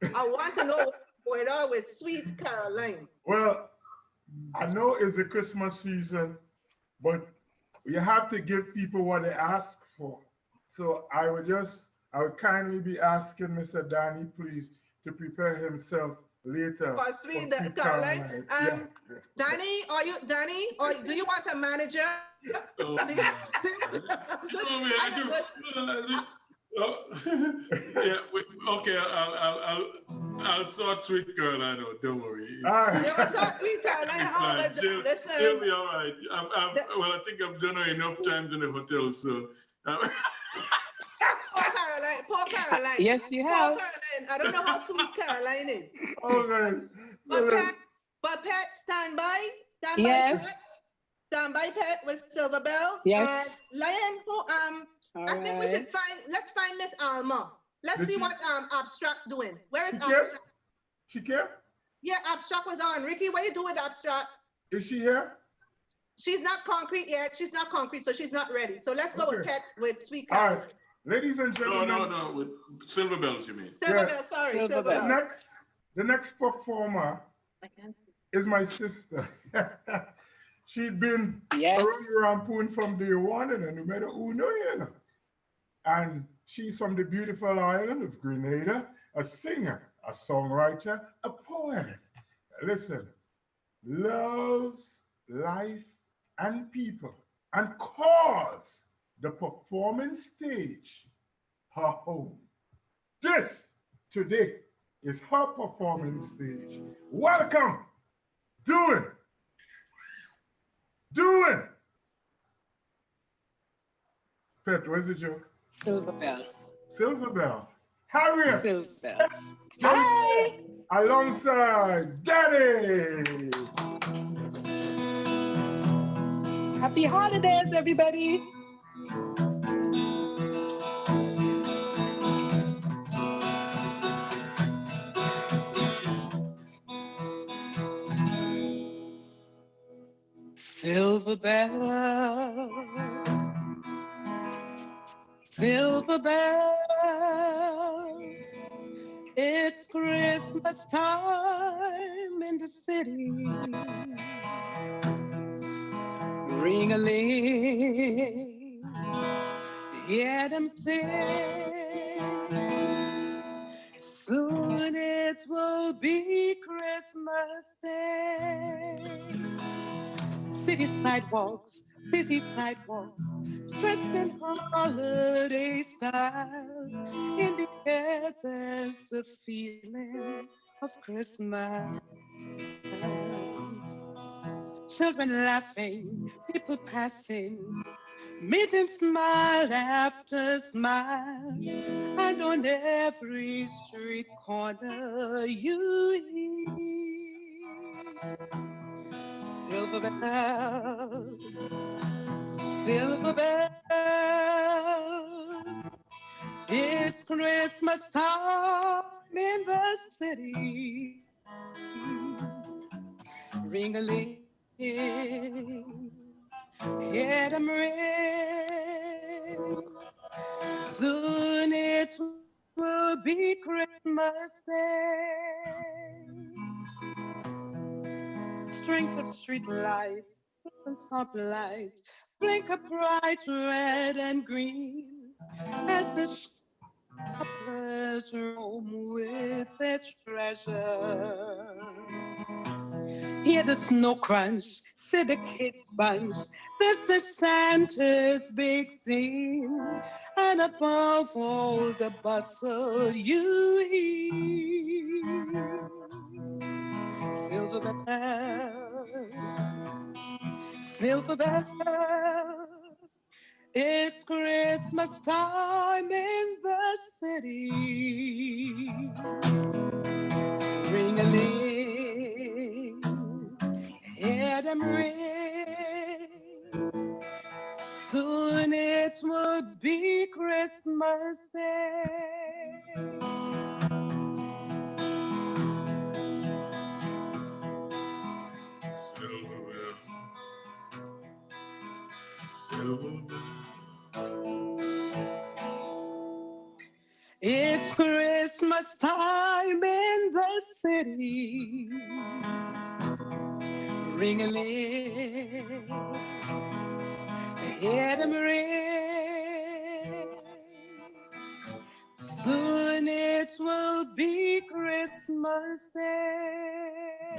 I want to know what's going on with Sweet Caroline. Well, I know it's the Christmas season, but you have to give people what they ask for. So I would kindly be asking Mr. Danny, please, to prepare himself later. For Sweet Caroline. Danny, or do you want a manager? Oh, yeah, okay, I'll sort Sweet Caroline out, don't worry. Sweet Caroline out, listen. She'll be all right. I think I've done her enough times in the hotel, so. Poor Caroline. Yes, you have. Poor Caroline. I don't know how Sweet Caroline is. Okay. But Pat, stand by. Yes. Stand by, Pet, with Silver Bell. Yes. And Lion, who I think we should let's find Miss Alma. Let's see what Abstract doing. Where is Abstract? She care? Yeah, Abstract was on. Ricky, what you do with Abstract? Is she here? She's not concrete yet. She's not concrete, so she's not ready. So let's go with Pet with Sweet All Carol. right, ladies and gentlemen. No, with Silver Bells, you mean? Silver Bells, sorry. Silver Bells. The next performer is my sister. She's been around Rampoon from day one, and no matter who know you. And she's from the beautiful island of Grenada, a singer, a songwriter, a poet. Listen, loves life and people, and calls the performance stage her home. This today is her performance stage. Welcome, doing. Pet, where's the joke? Silver Bells. Silver Bell. Harriet. Silver Bells. Hi. Alongside Daddy. Happy holidays, everybody. Silver bells, silver bells, it's Christmas time in the city. Ring-a-ling, hear them sing. Soon it will be Christmas Day. City sidewalks, busy sidewalks, dressed in holiday style. In the air there's a feeling of Christmas. Children laughing, people passing, meeting smile after smile. And on every street corner you hear silver bells, silver bells. It's Christmas time in the city. Ring-a-ling, hear them ring. Soon it will be Christmas Day. Strings of street lights, stop light, blink a bright red and green as the shoppers roam with their treasure. Hear the snow crunch, see the kids bunch. This is Santa's big scene, and above all the bustle you hear silver bells, silver bells. It's Christmas time in the city. Ring-a-ling, hear them ring. Soon it will be Christmas Day. Silver Bell, Silver Bell. It's Christmas time in the city. Ring-a-ling, hear them ring. Soon it will be Christmas Day.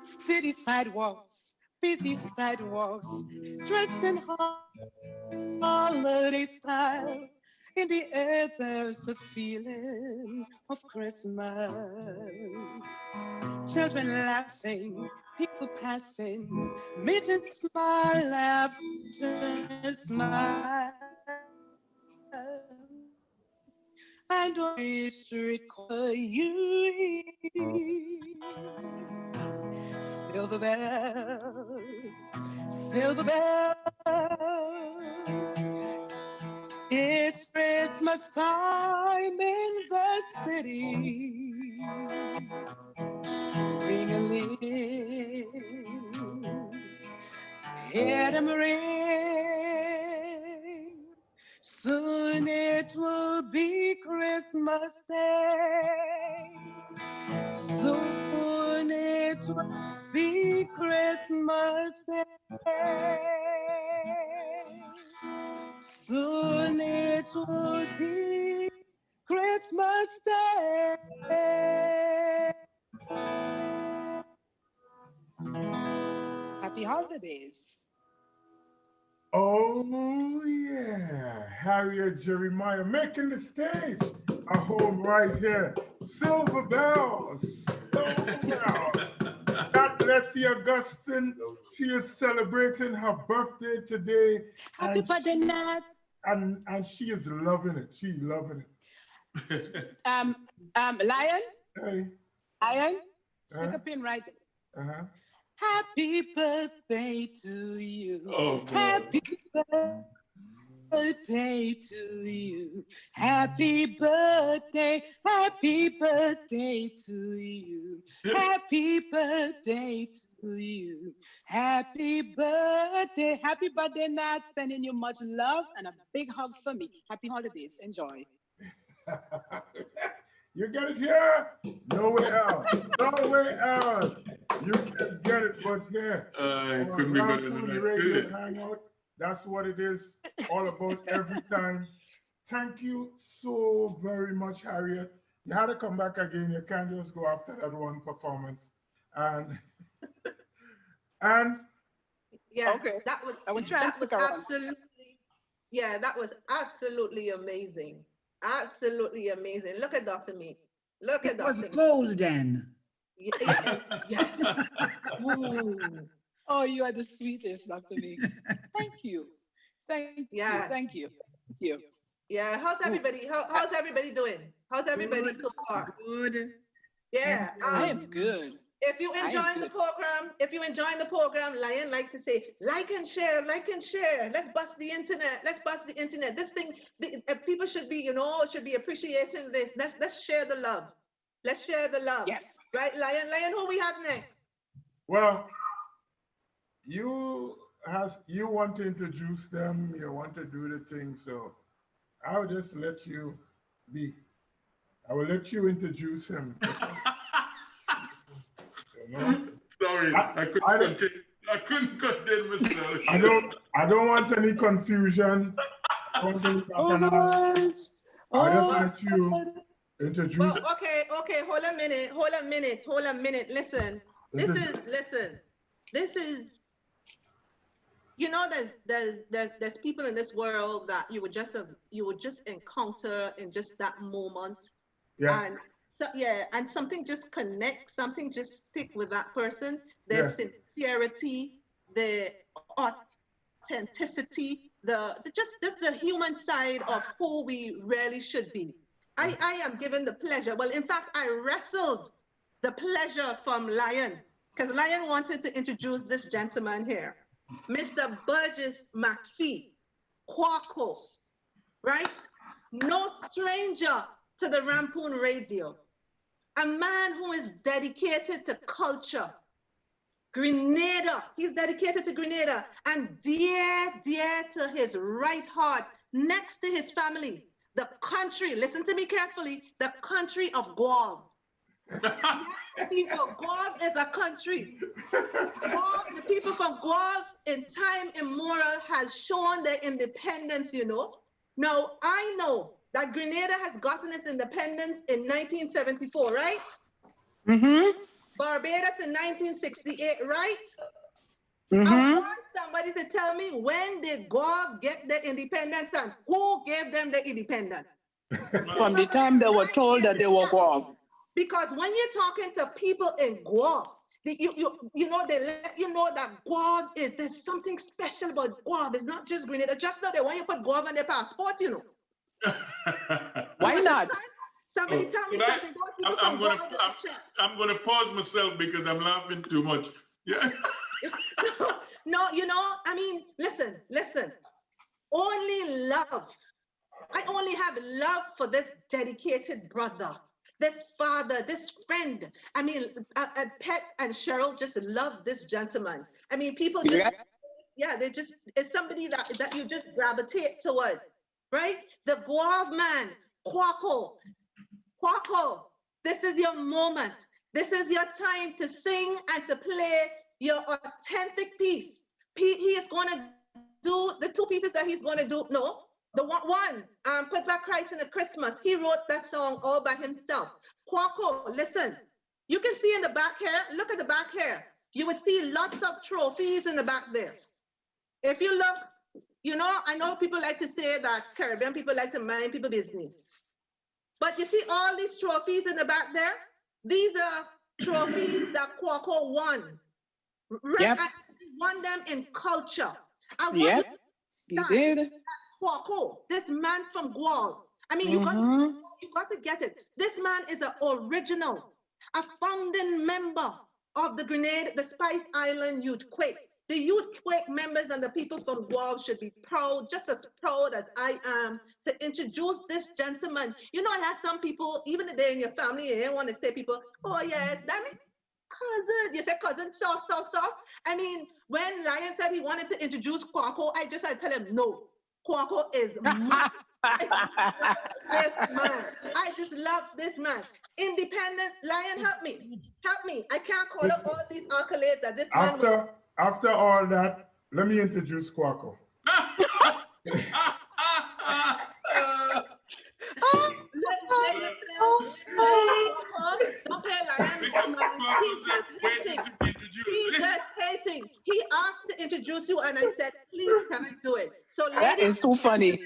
City sidewalks, busy sidewalks, dressed in holiday style. In the air there's a feeling of Christmas. Children laughing, people passing, meeting smile after smile. And on the street corner you hear silver bells, silver bells. It's Christmas time in the city. Ring-a-ling, hear them ring. Soon it will be Christmas Day. Soon it will be Christmas Day. Soon it will be Christmas Day. Happy holidays. Oh, yeah. Harriet Jeremiah making the stage. A home right here. Silver bells. Silver bells. God bless you, Augustine. She is celebrating her birthday today. Happy birthday, Nat. And she is loving it. She's loving it. Lion? Hey. Lion? Stick a pin right there. Uh-huh. Happy birthday to you. Oh, boy. Happy birthday to you. Happy birthday. Happy birthday to you. Happy birthday to you. Happy birthday. Happy birthday, Nat. Sending you much love and a big hug for me. Happy holidays. Enjoy. You get it here? Nowhere else. Nowhere else. You can get it but here. It couldn't be better than that, could it? Hangout. That's what it is all about every time. Thank you so very much, Harriet. You had to come back again. You can't just go after that one performance. And yeah, okay. that was absolutely, yeah, that was absolutely amazing. Absolutely amazing. Look at Dr. Meek. Look at It was Dr. Meek. golden. Yes. Ooh. Oh, you are the sweetest, Dr. Meeks. Thank you. Thank you. Yeah. Thank you. Thank you. Yeah. How's everybody? How's everybody doing? How's everybody Good, so far? Good. Yeah. I am good. If you enjoying the program, Lion like to say, like and share. Let's bust the internet. This thing, people should be, should be appreciating this. Let's share the love. Let's share the love. Yes. Right, Lion? Lion, who we have next? well, you want to introduce them, you want to do the thing, so I'll just let you be. I will let you introduce him. Sorry, I couldn't contain myself. I don't want any confusion. I just let you introduce. Well, okay, hold a minute. Listen, this is, there's people in this world that you would just encounter in just that moment. Yeah. And and something just connects, something just stick with that person. Their sincerity, the authenticity, just the human side of who we really should be. I am given the pleasure. Well, in fact, I wrestled the pleasure from Lion, because Lion wanted to introduce this gentleman here, Mr. Burgess McPhee, Quaco, right? No stranger to the Rampoon Radio. A man who is dedicated to culture. Grenada, he's dedicated to Grenada, and dear to his right heart, next to his family, the country, listen to me carefully, the country of Guam. People, Guam is a country. Guam, the people from Guam in time immemorial has shown their independence, Now, I know that Grenada has gotten its independence in 1974, right? Mm-hmm. Barbados in 1968, right? Mm-hmm. I want somebody to tell me, when did Guam get their independence and who gave them the independence? From the time they were told that they were Guam. Because when you're talking to people in Guam, they let you know that Guam there's something special about Guam. It's not just Grenada. Just now they want you to put Guam on their passport, Why not? Somebody tell me something. I'm going to pause myself because I'm laughing too much. Yeah. No, I mean, listen. Only love. I only have love for this dedicated brother, this father, this friend. I mean, Pet and Cheryl just love this gentleman. I mean, people just, it's somebody that you just gravitate towards, right? The Guav man, Kwako, this is your moment. This is your time to sing and to play your authentic piece. He is going to do the two pieces that he's going to do. No, the one, Put Back Christ in the Christmas. He wrote that song all by himself. Kwako, listen. You can see in the back here, look at the back here. You would see lots of trophies in the back there. If you look, I know people like to say that Caribbean people like to mind people's business. But you see all these trophies in the back there? These are trophies that Kwako won. Yep. He won them in culture. Yep, he did. Kwako, this man from Guam. I mean, you got to get it. This man is an original, a founding member of the Spice Island Youth Quake. The Youth Quake members and the people from Guam should be proud, just as proud as I am, to introduce this gentleman. I have some people, even if they're in your family, you don't want to say people, oh yeah, damn it, cousin. You say cousin, soft. I mean, when Lion said he wanted to introduce Kwako, I just had to tell him, no, Kwako is my this man. I just love this man. Independent, Lion, help me. I can't call up all these accolades that this man. After all that, let me introduce Kwako. Don't play Lion. He's just hating. He asked to introduce you, and I said, please, can I do it? So that is too funny.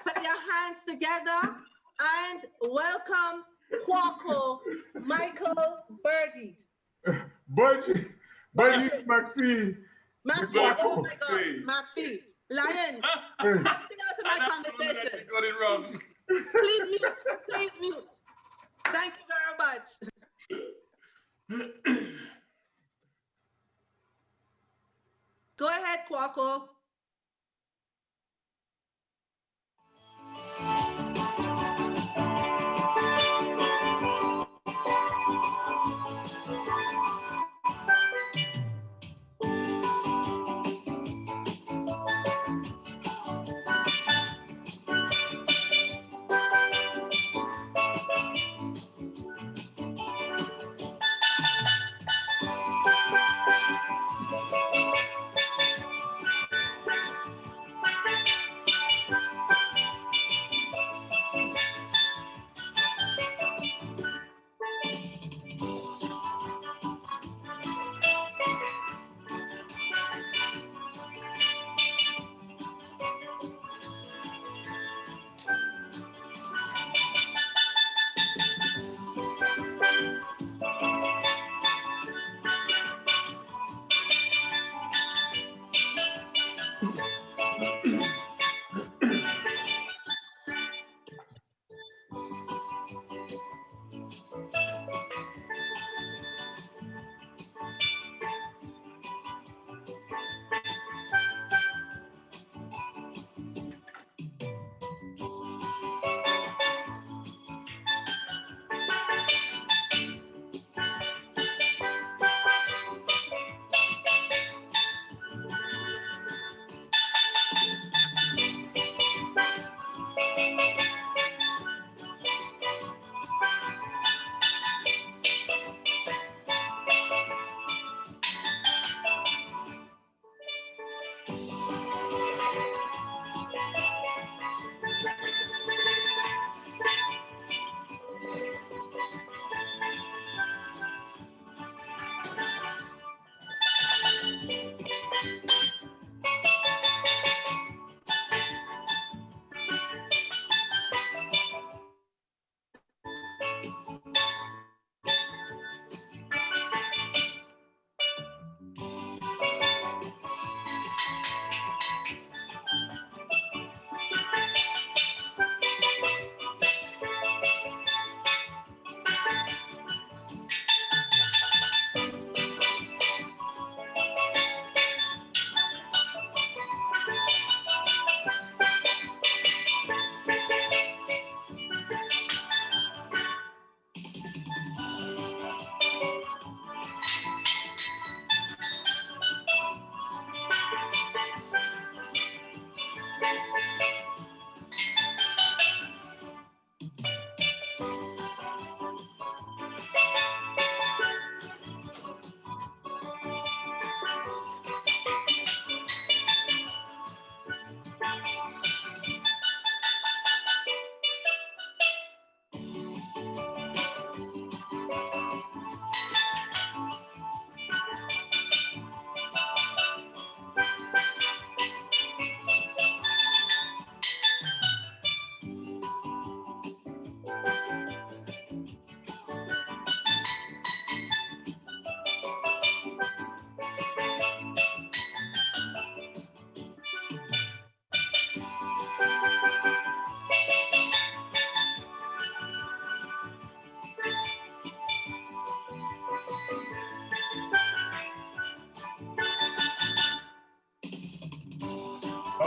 Put your hands together and welcome Kwako Michael Burgess. Burgess McPhee. McPhee, oh my God, McPhee. Lion, something out of my conversation. Got it wrong. Please mute. Thank you very much. Go ahead, Kwako.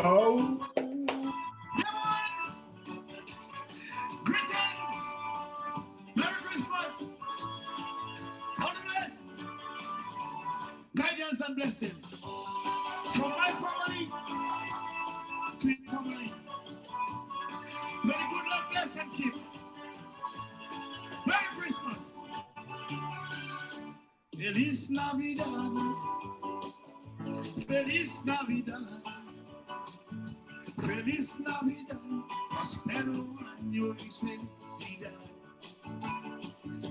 Oh. Greetings! Merry Christmas! God bless! Guidance and blessings from my family to your family. May the good Lord bless and keep. Merry Christmas! Feliz Navidad. Feliz Navidad. Feliz Navidad. Prospero año y felicidad.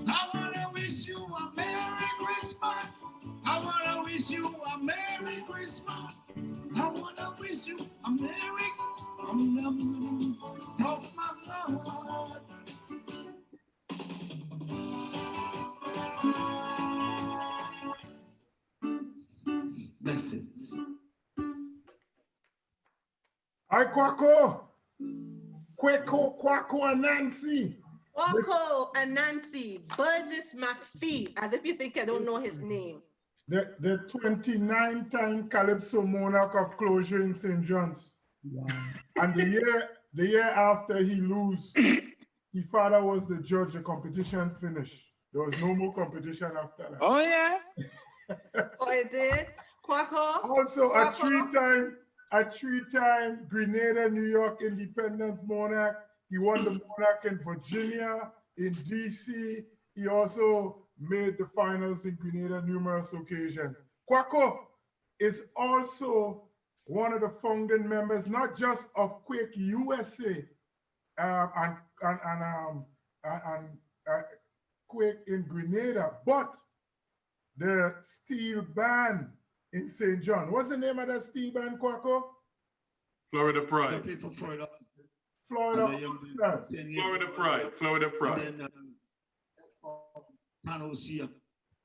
I wanna wish you a Merry Christmas. I wanna wish you a Merry Christmas. I wanna wish you a Merry from the bottom of my heart. Blessings. Hi, Quaco. Quaco, and Nancy. Quaco and Nancy, Burgess McPhee, as if you think I don't know his name. The 29-time Calypso monarch of closure in St. John's. Wow. And the year after he lose, his father was the judge, the competition finished. There was no more competition after that. Oh, yeah. Oh, it did? Quaco? Also, Quaco? a three-time Grenada, New York independent monarch. He won the monarch in Virginia, in DC. He also made the finals in Grenada numerous occasions. Quaco is also one of the founding members, not just of Quake USA and Quake in Grenada, but the steel band in St. John. What's the name of that steel band, Quaco? Florida Pride. Florida Pride. Florida Pride.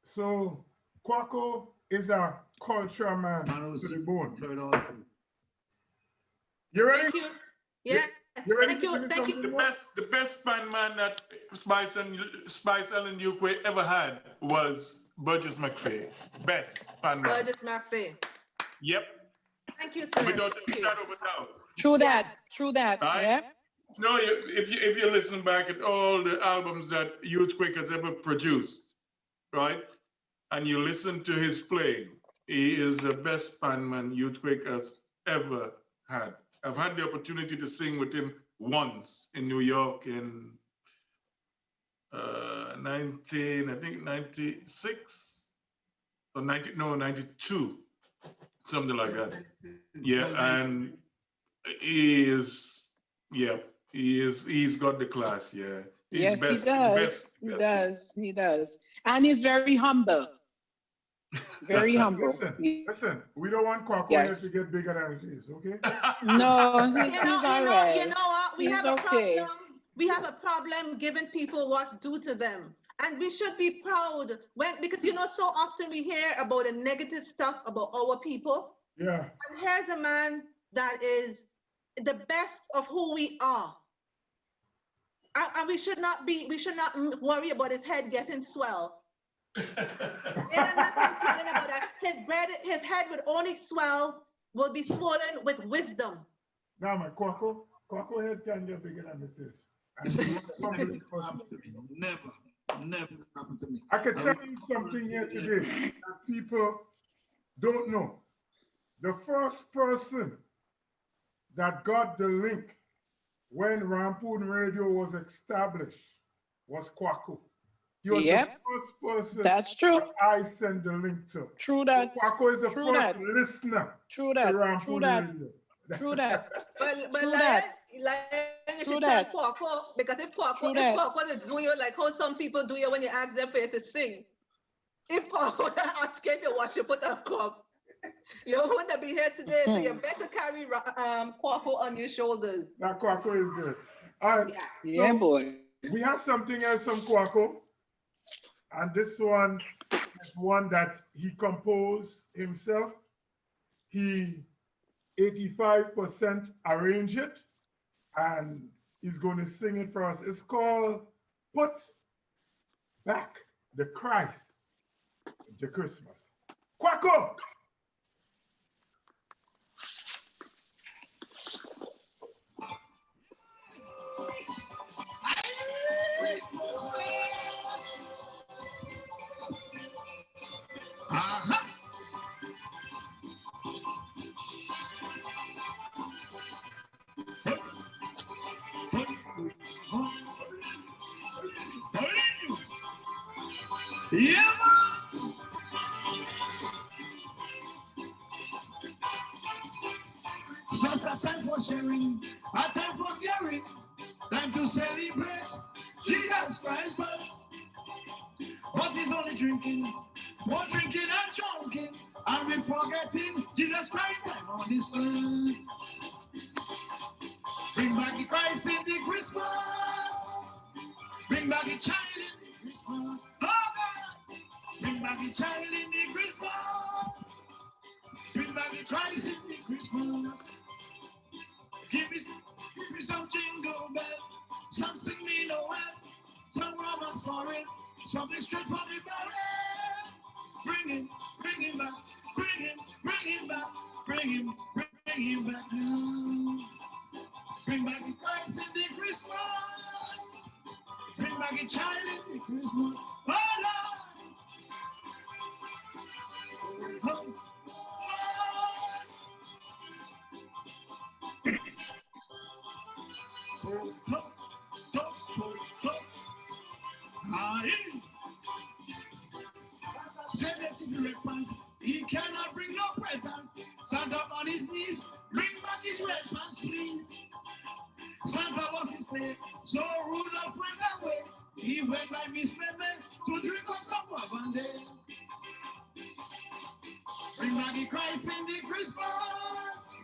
So Quaco is a culture man to the bone. You ready? Thank you. Yeah. You ready? Thank you. The best band man that Spice Ellen Ukwe ever had was Burgess McPhee. Best band man. Burgess McPhee. Yep. Thank you, sir. Without a shadow of a doubt. True that. Right? Yeah. No, if you listen back at all the albums that Youthquake has ever produced, right, and you listen to his playing, he is the best bandman Youthquake has ever had. I've had the opportunity to sing with him once in New York in 96 or 92, something like that. Yeah, and he's got the class. Yeah, Yes, he does. He does. And he's very humble. Very humble. Listen, we don't want Quaco here to get bigger than he is, okay? No, he's all right. You know what? We He's have a okay. problem. We have a problem giving people what's due to them. And we should be proud because so often we hear about the negative stuff about our people. Yeah. And here's a man that is the best of who we are. And we should not worry about his head getting swell. His head would only will be swollen with wisdom. Now, my Quaco head can get bigger than it is. Never happened to me. I can tell you something here today that people don't know. The first person that got the link when Rampoon Radio was established was Quaco. He was the first person that's true. that I sent the link to. True that. Quaco is the first listener True that. to Rampoon Radio. True that. True that. Quaco, because if Quaco is doing you like how some people do you when you ask them for you to sing. If Quaco ask you what you put on cup, you wouldn't be here today, so you better carry Quaco on your shoulders. That Quaco is good. All right. Yeah, so boy. We have something else from Quaco. And this one is one that he composed himself. He 85% arranged it, and he's going to sing it for us. It's called Put Back the Christ into Christmas. Quaco! Uh-huh. Yeah, man. Just a time for sharing, a time for caring, time to celebrate Jesus Christ, but what is only drinking, more drinking and drunking, and we forgetting Jesus Christ time on this earth. Bring back the Christ in the Christmas, bring back the child in the Christmas, oh God. Bring back the child in the Christmas, bring back the Christ in the Christmas. Give me some jingle bell, some sing me Noel, some Roman sorry, something straight from the barrel. Bring him back, bring him back, bring him back now. Bring back the Christ in the Christmas, bring back the child in the Christmas. Oh Lord, oh, he cannot bring no presents. Stand up on his knees, bring back his red pants, please. Santa was his name, so Rudolph went away. He went by Miss Pepe to drink up some Wabande. Bring back the Christ in the Christmas.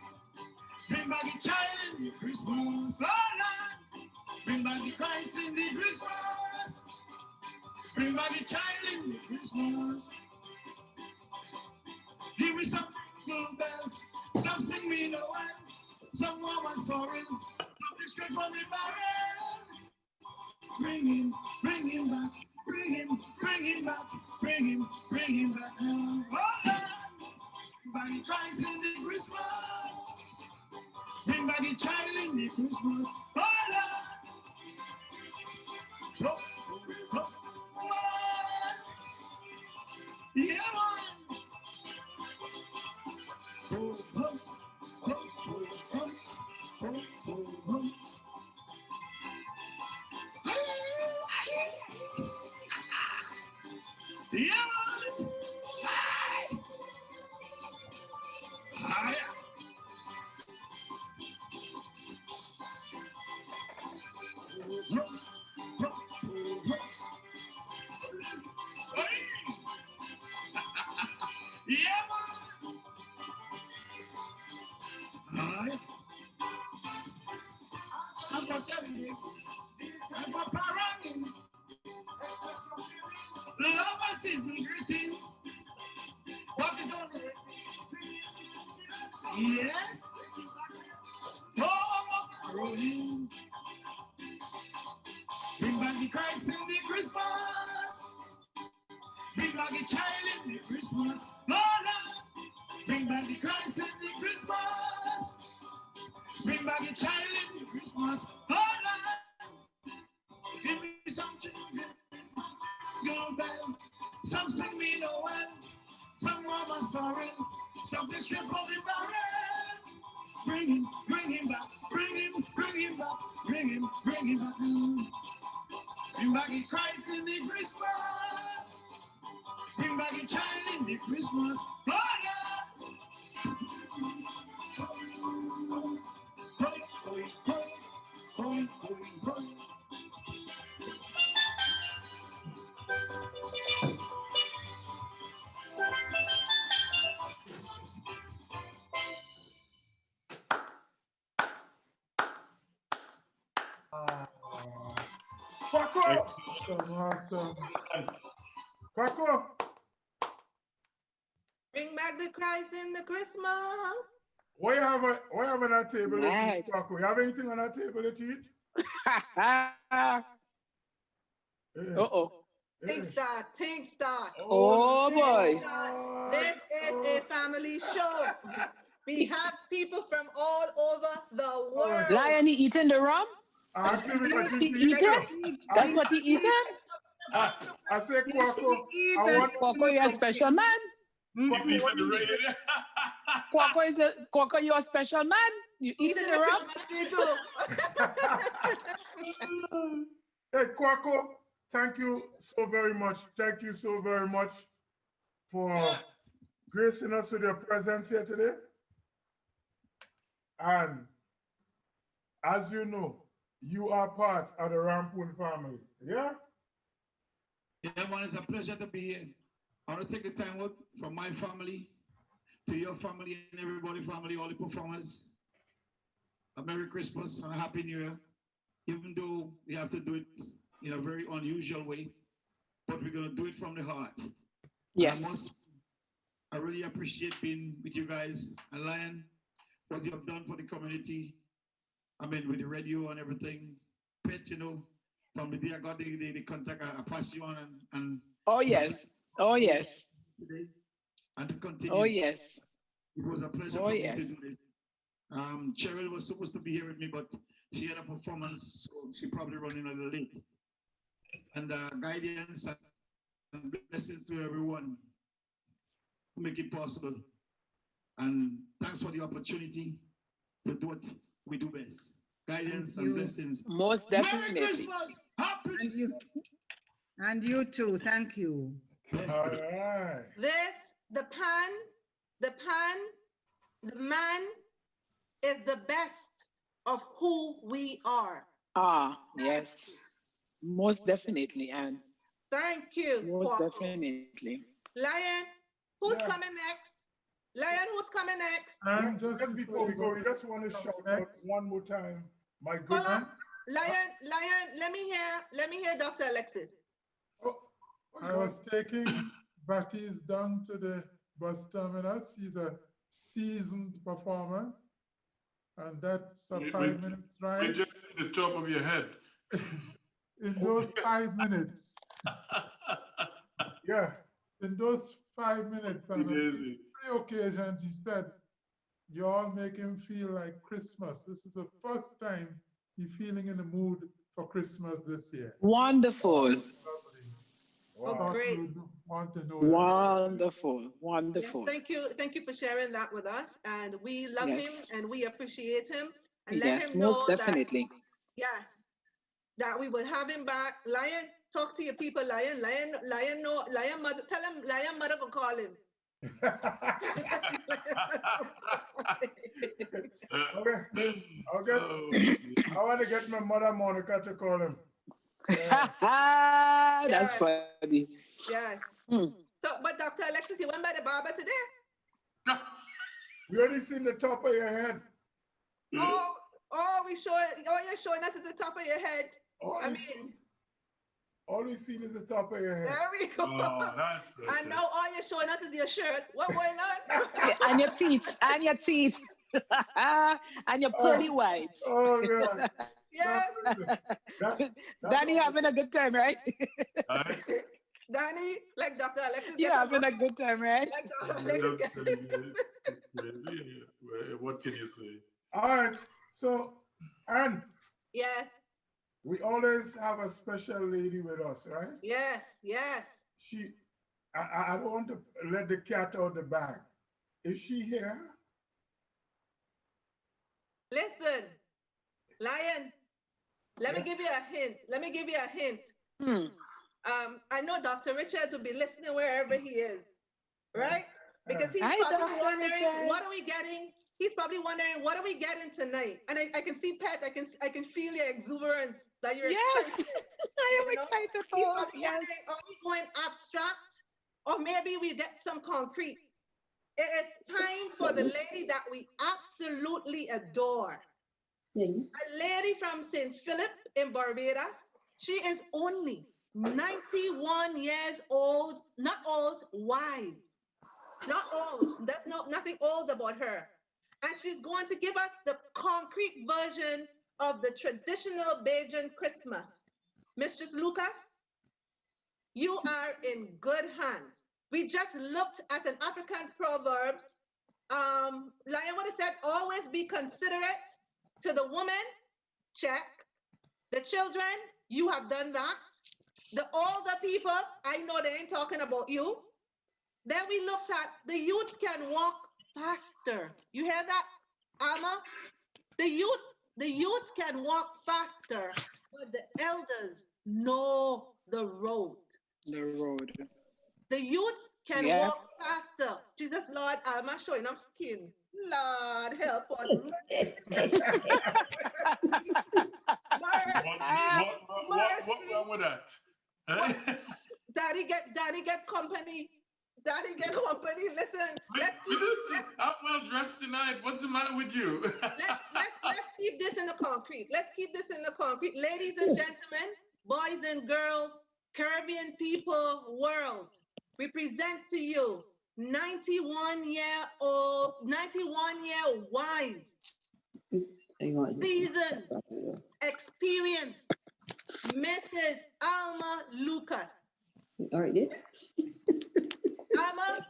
Bring back the child in the Christmas. Oh Lord. Bring back the Christ in the Christmas. Bring back the child in the Christmas. Give me some jingle bell, some sing me Noel, some woman sorry, something straight from the barrel. Bring him back, bring him back, bring him back now. Oh Lord, bring back the Christ in the Christmas. Bring back the child in the Christmas. Oh Lord. Yeah, man. Yeah, man. Yeah, man. I'm for telling you, I'm for paranging. Love season greetings. What is on it? Yes. Oh, rolling. Bring back the Christ in the Christmas. Bring back the child in the Christmas. Lord, bring back the Christ in the Christmas. Bring back the child in the Christmas. Lord, give me something. Go back. Some sing me Noel. Some woman sorry. Something straight from the barrel. Bring him back. Bring him back. Bring him back. Bring back the Christ in the Christmas. Bring back the child in the Christmas. Oh, Quaco! Awesome. Quaco! Bring back the Christ in the Christmas. What you have on that table? Right. Quaco, you have anything on that table to eat? Uh-oh. Think start. Oh, boy. This is a family show. We have people from all over the world. Lion, he eating the rum? He eat it? That's what he eating? I say, Quaco, I want Quaco, you're a special man. He's eating the radio. Quaco, you're a special man. You eating the rum? Hey, Quaco, thank you so very much. Thank you so very much for gracing us with your presence here today. And as you know, you are part of the Rampoon family. Yeah? Yeah, man, it's a pleasure to be here. I want to take the time out from my family to your family and everybody family, all the performers. A Merry Christmas and a Happy New Year. Even though we have to do it in a very unusual way, but we're going to do it from the heart. Yes. I really appreciate being with you guys. And Lion, what you have done for the community, I mean, with the radio and everything. Pet, you know, from the day I got the contact, I passed you on and Oh, yes. Oh, yes. And to continue. Oh, yes. It was a pleasure for me to do this. Cheryl was supposed to be here with me, but she had a performance, so she probably running a little late. And guidance and blessings to everyone who make it possible. And thanks for the opportunity to do what we do best. Guidance and blessings. Most definitely. Merry Christmas! Happy And you too. Thank you. All right. The man is the best of who we are. Ah, yes. Most definitely, Anne. Thank you. Most Quaco. definitely. Lion, who's coming next? Lion, who's coming next? And just before we go, we just want to shout out one more time. My good Hold on. Lion, let me hear Dr. Alexis. I was taking Batty's down to the bus terminus. He's a seasoned performer. And that's a 5 minutes ride. We're just at the top of your head. In those 5 minutes. Yeah. In those 5 minutes, on 3 occasions, he said, you all make him feel like Christmas. This is the first time he's feeling in the mood for Christmas this year. Wonderful. Oh, great. Want to know Wonderful. Wonderful. Yes, thank you for sharing that with us. And we love him and we appreciate him. And let Yes, him know most definitely. that we will have him back. Lion, talk to your people, Lion. Lion, mother, tell him, Lion mother will call him. Okay. I want to get my mother Monica to call him. That's funny. Yes. So, but Dr. Alexis, you went by the barber today? We already seen the top of your head. Oh, you're showing us at the top of your head. All we seen is the top of your head. There we go. Oh, that's good. And now all you're showing us is your shirt. What going on? And your teeth. And your teeth. And your pearly whites. Oh, God. Yeah. Danny having a good time, right? Danny, like Dr. Alexis. You're having a good time, right? What can you say? All right. So, Anne. Yes. We always have a special lady with us, right? Yes. I don't want to let the cat out of the bag. Is she here? Listen, Lion, let me give you a hint. I know Dr. Richards will be listening wherever he is, right? Because he's probably wondering, what are we getting? He's probably wondering, what are we getting tonight? And I can see Pat, I can feel your exuberance that you're excited. I am excited for are we going abstract? Or maybe we get some concrete. It is time for the lady that we absolutely adore. A lady from St. Philip in Barbados. She is only 91 years old, not old, wise. Not old. There's nothing old about her. And she's going to give us the concrete version of the traditional Bajan Christmas. Mistress Lucas, you are in good hands. We just looked at an African proverbs. Lion would have said, always be considerate to the woman. Check. The children, you have done that. The older people, I know they ain't talking about you. Then we looked at the youths can walk faster. You hear that, Alma? The youths can walk faster, but the elders know the road. The road. The youths can Yeah. walk faster. Jesus, Lord, Alma showing up skin. Lord, help us. What wrong with that? Huh? Daddy get company. Daddy get company. Listen, I'm well dressed tonight. What's the matter with you? let's keep this in the concrete. Let's keep this in the concrete. Ladies and gentlemen, boys and girls, Caribbean people, world, we present to you 91-year-old, 91-year wise, seasoned, experienced Mrs. Alma Lucas. All right, Alma,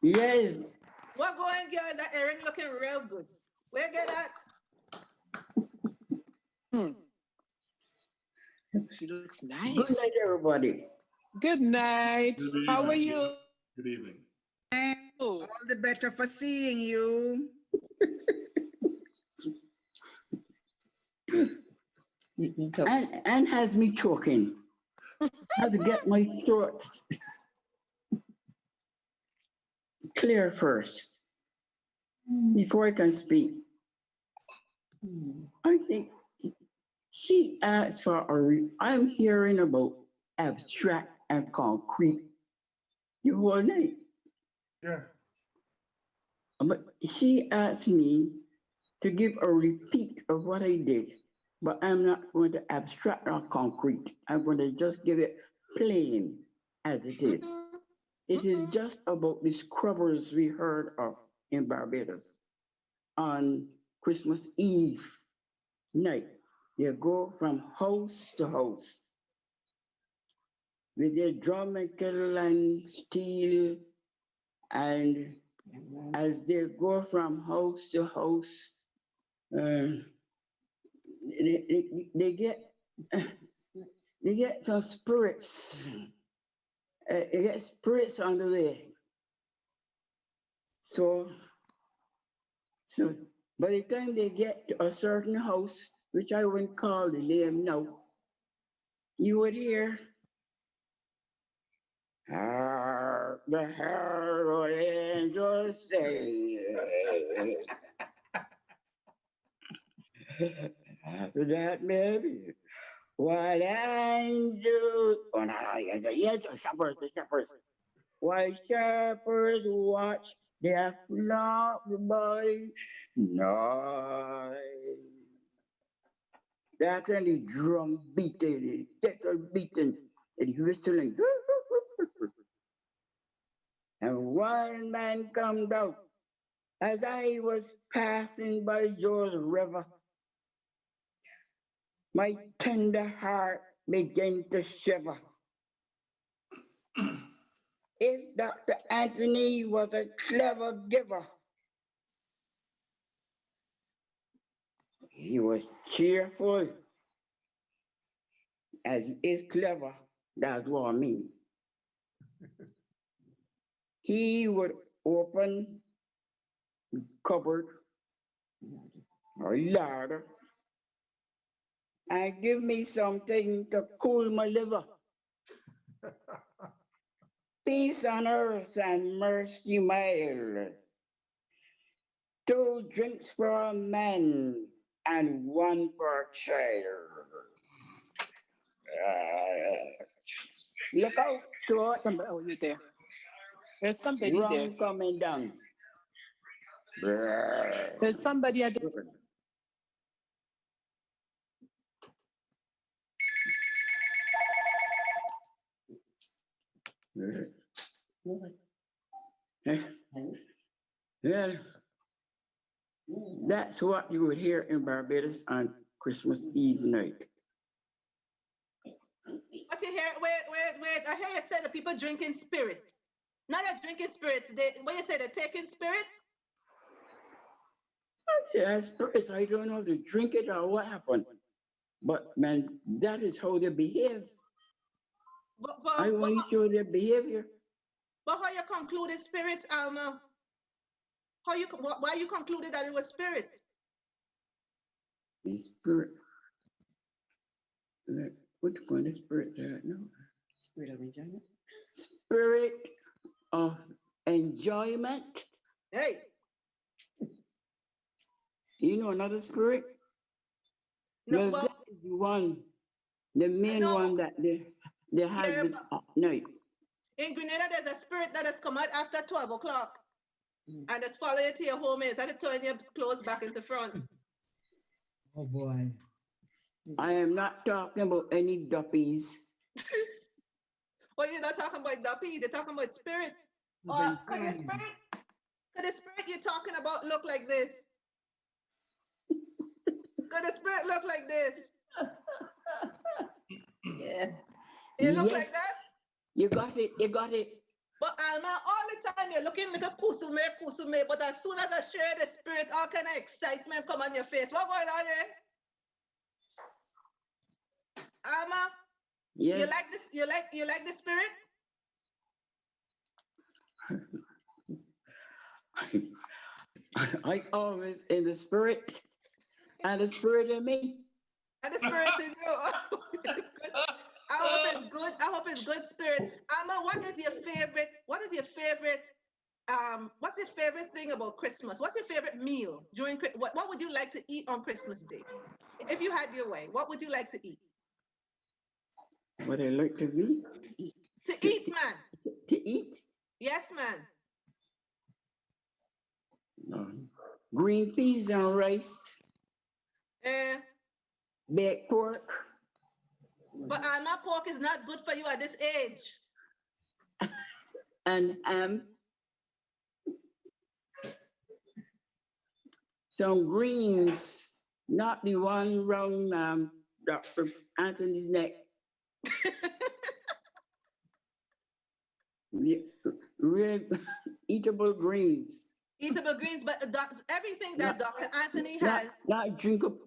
yes. what going girl? That Erin looking real good. Where get that? She looks nice. Good night, everybody. Good night. Good How are evening. you? Good evening. All the better for seeing you. And has me choking. I have to get my throat clear first before I can speak. I think she asked for I'm hearing about abstract and concrete the whole night. Yeah. But she asked me to give a repeat of what I did, but I'm not going to abstract or concrete. I'm going to just give it plain as it is. It is just about the scrubbers we heard of in Barbados on Christmas Eve night. They go from house to house with their drum and kettle and steel, and as they go from house to house, they get some spirits. They get spirits on the way. So by the time they get to a certain house, which I wouldn't call the name now, you would hear, "Hark the herald angels say." After that, maybe, while angels, oh no, yeah, the shepherds. While shepherds watch their flock by night. That's when the drum beating, the kettle beating, and whistling. And one man come out as I was passing by Joe's river. My tender heart began to shiver. If Dr. Anthony was a clever giver, he was cheerful as he is clever. That's what I mean. He would open the cupboard or larder and give me something to cool my liver. Peace on earth and mercy mild. 2 drinks for a man and 1 for a child. Look out, short. Somebody, oh, you're there. There's somebody Rum there. coming down. There's somebody at the... Yeah, that's what you would hear in Barbados on Christmas Eve night. What you hear? Wait. I hear you say the people drinking spirits. Not that drinking spirits. What you say? They're taking spirits? I spirits, I don't know if they drink it or what happened. But man, that is how they behave. I want to show their behavior. But how you concluded spirits, Alma? Why you concluded that it was spirits? The spirit. What kind of spirit there? No. Spirit of enjoyment. Spirit of enjoyment. Hey. You know another spirit? No, well, that is the one, the main one that they have Yeah, it at night. In Grenada, there's a spirit that has come out after 12 o'clock and it's follow you to your home is and turn your clothes back into front. Oh boy. I am not talking about any duppies. Well, you're not talking about duppy, they're talking about spirits. Could the spirit you're talking about look like this? Could the spirit look like this? Yeah. It look like that? You got it, you got it. But Alma, all the time you're looking like a kusume, but as soon as I share the spirit, all kind of excitement come on your face. What going on here? Alma? Yes. You like this? You like the spirit? I always in the spirit, and the spirit in me. And the spirit in you. I hope it's good. I hope it's good spirit. Alma, what is your favorite? What's your favorite thing about Christmas? What's your favorite meal during what would you like to eat on Christmas Day? If you had your way, what would you like to eat? What I like to eat? To eat, man. To eat? Yes, man. Green peas and rice. Baked pork. But Alma, pork is not good for you at this age. And some greens, not the one round Dr. Anthony's neck. Real eatable greens. Eatable greens, but everything that Dr. Anthony has. Not drinkable.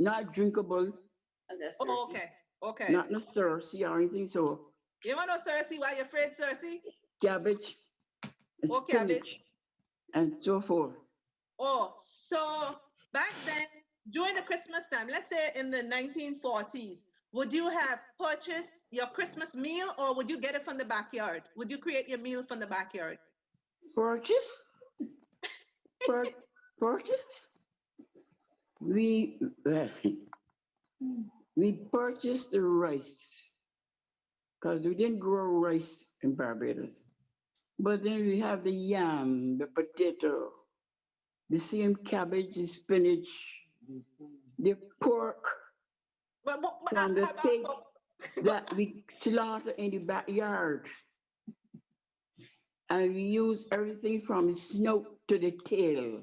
Oh, okay. Okay. Not no Cersei or anything so. You want no Cersei? Why you afraid, Cersei? Cabbage, spinach, cabbage. and so forth. Oh, so back then, during the Christmas time, let's say in the 1940s, would you have purchased your Christmas meal or would you get it from the backyard? Would you create your meal from the backyard? Purchase? Purchase? We purchased the rice because we didn't grow rice in Barbados. But then we have the yam, the potato, the same cabbage, the spinach, the pork from the pig that we slaughter in the backyard. And we use everything from the snout to the tail.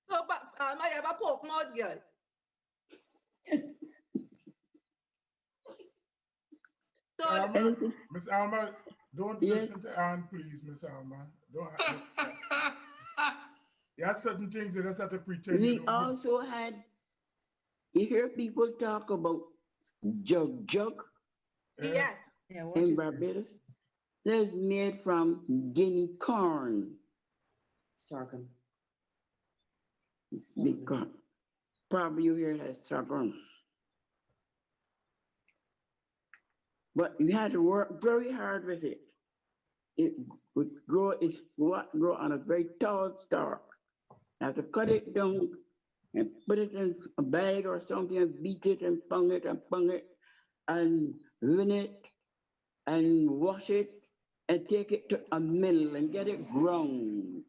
So, but I have a pork mouth, girl. So, Miss Alma, don't listen to Anne, please, Miss Alma. Don't. There are certain things that just have to pretend. We also had, you hear people talk about jug. Yes. In Barbados. That's made from guinea corn. Sorghum. Because probably you hear that sorghum. But you had to work very hard with it. It would grow, grow on a very tall stalk. You have to cut it down and put it in a bag or something and beat it and pung it and win it and wash it and take it to a mill and get it ground.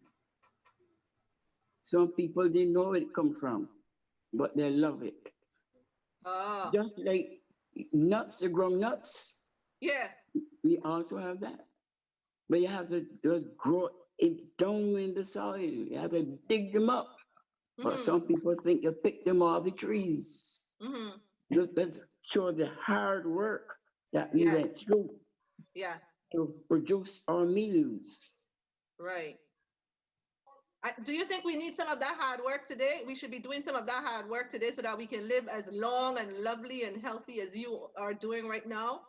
Some people didn't know where it come from, but they love it. Oh. Just like nuts, the ground nuts. Yeah. We also have that. But you have to just grow it down in the soil. You have to dig them up. But some people think you pick them off the trees. Let's show the hard work that we went through. Yeah. To produce our meals. Right. Do you think we need some of that hard work today? We should be doing some of that hard work today so that we can live as long and lovely and healthy as you are doing right now?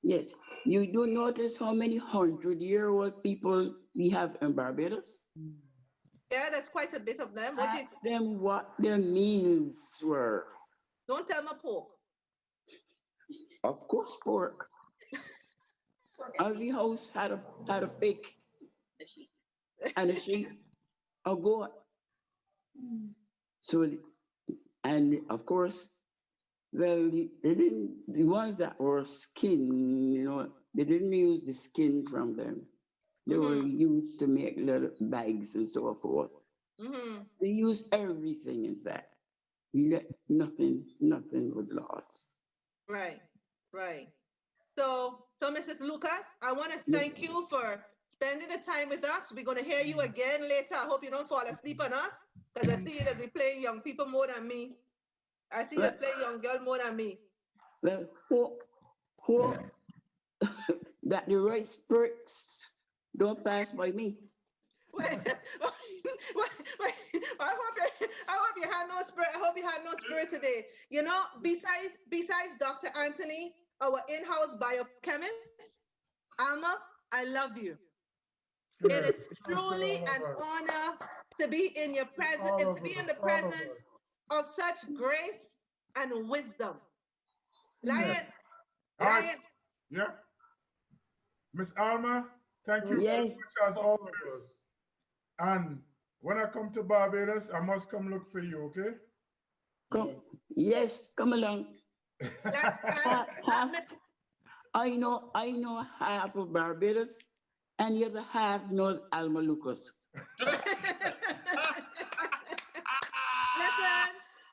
Yes. You do notice how many 100-year-old people we have in Barbados? Yeah, that's quite a bit of them. What did, Ask them what their means were. don't tell me pork. Of course, pork. Every house had a pig and a sheep, a goat. So, and of course, well, they didn't, the ones that were skin, they didn't use the skin from them. They were used to make little bags and so forth. They used everything in fact. We let nothing was lost. Right, right. So Mrs. Lucas, I want to thank you for spending the time with us. We're going to hear you again later. I hope you don't fall asleep on us, because I see that we're playing young people more than me. I see us playing young girl more than me. Well, hope that the right spirits don't pass by me. Wait, I hope you had no spirit. I hope you had no spirit today. You know, besides Dr. Anthony, our in-house biochemist, Alma, I love you. It is truly an honor to be in your presence and to be in the presence of such grace and wisdom. Lion. Yeah. Miss Alma, thank you very Yes. much as always. And when I come to Barbados, I must come look for you, okay? Come, yes, come along. I know half of Barbados, and the other half knows Alma Lucas.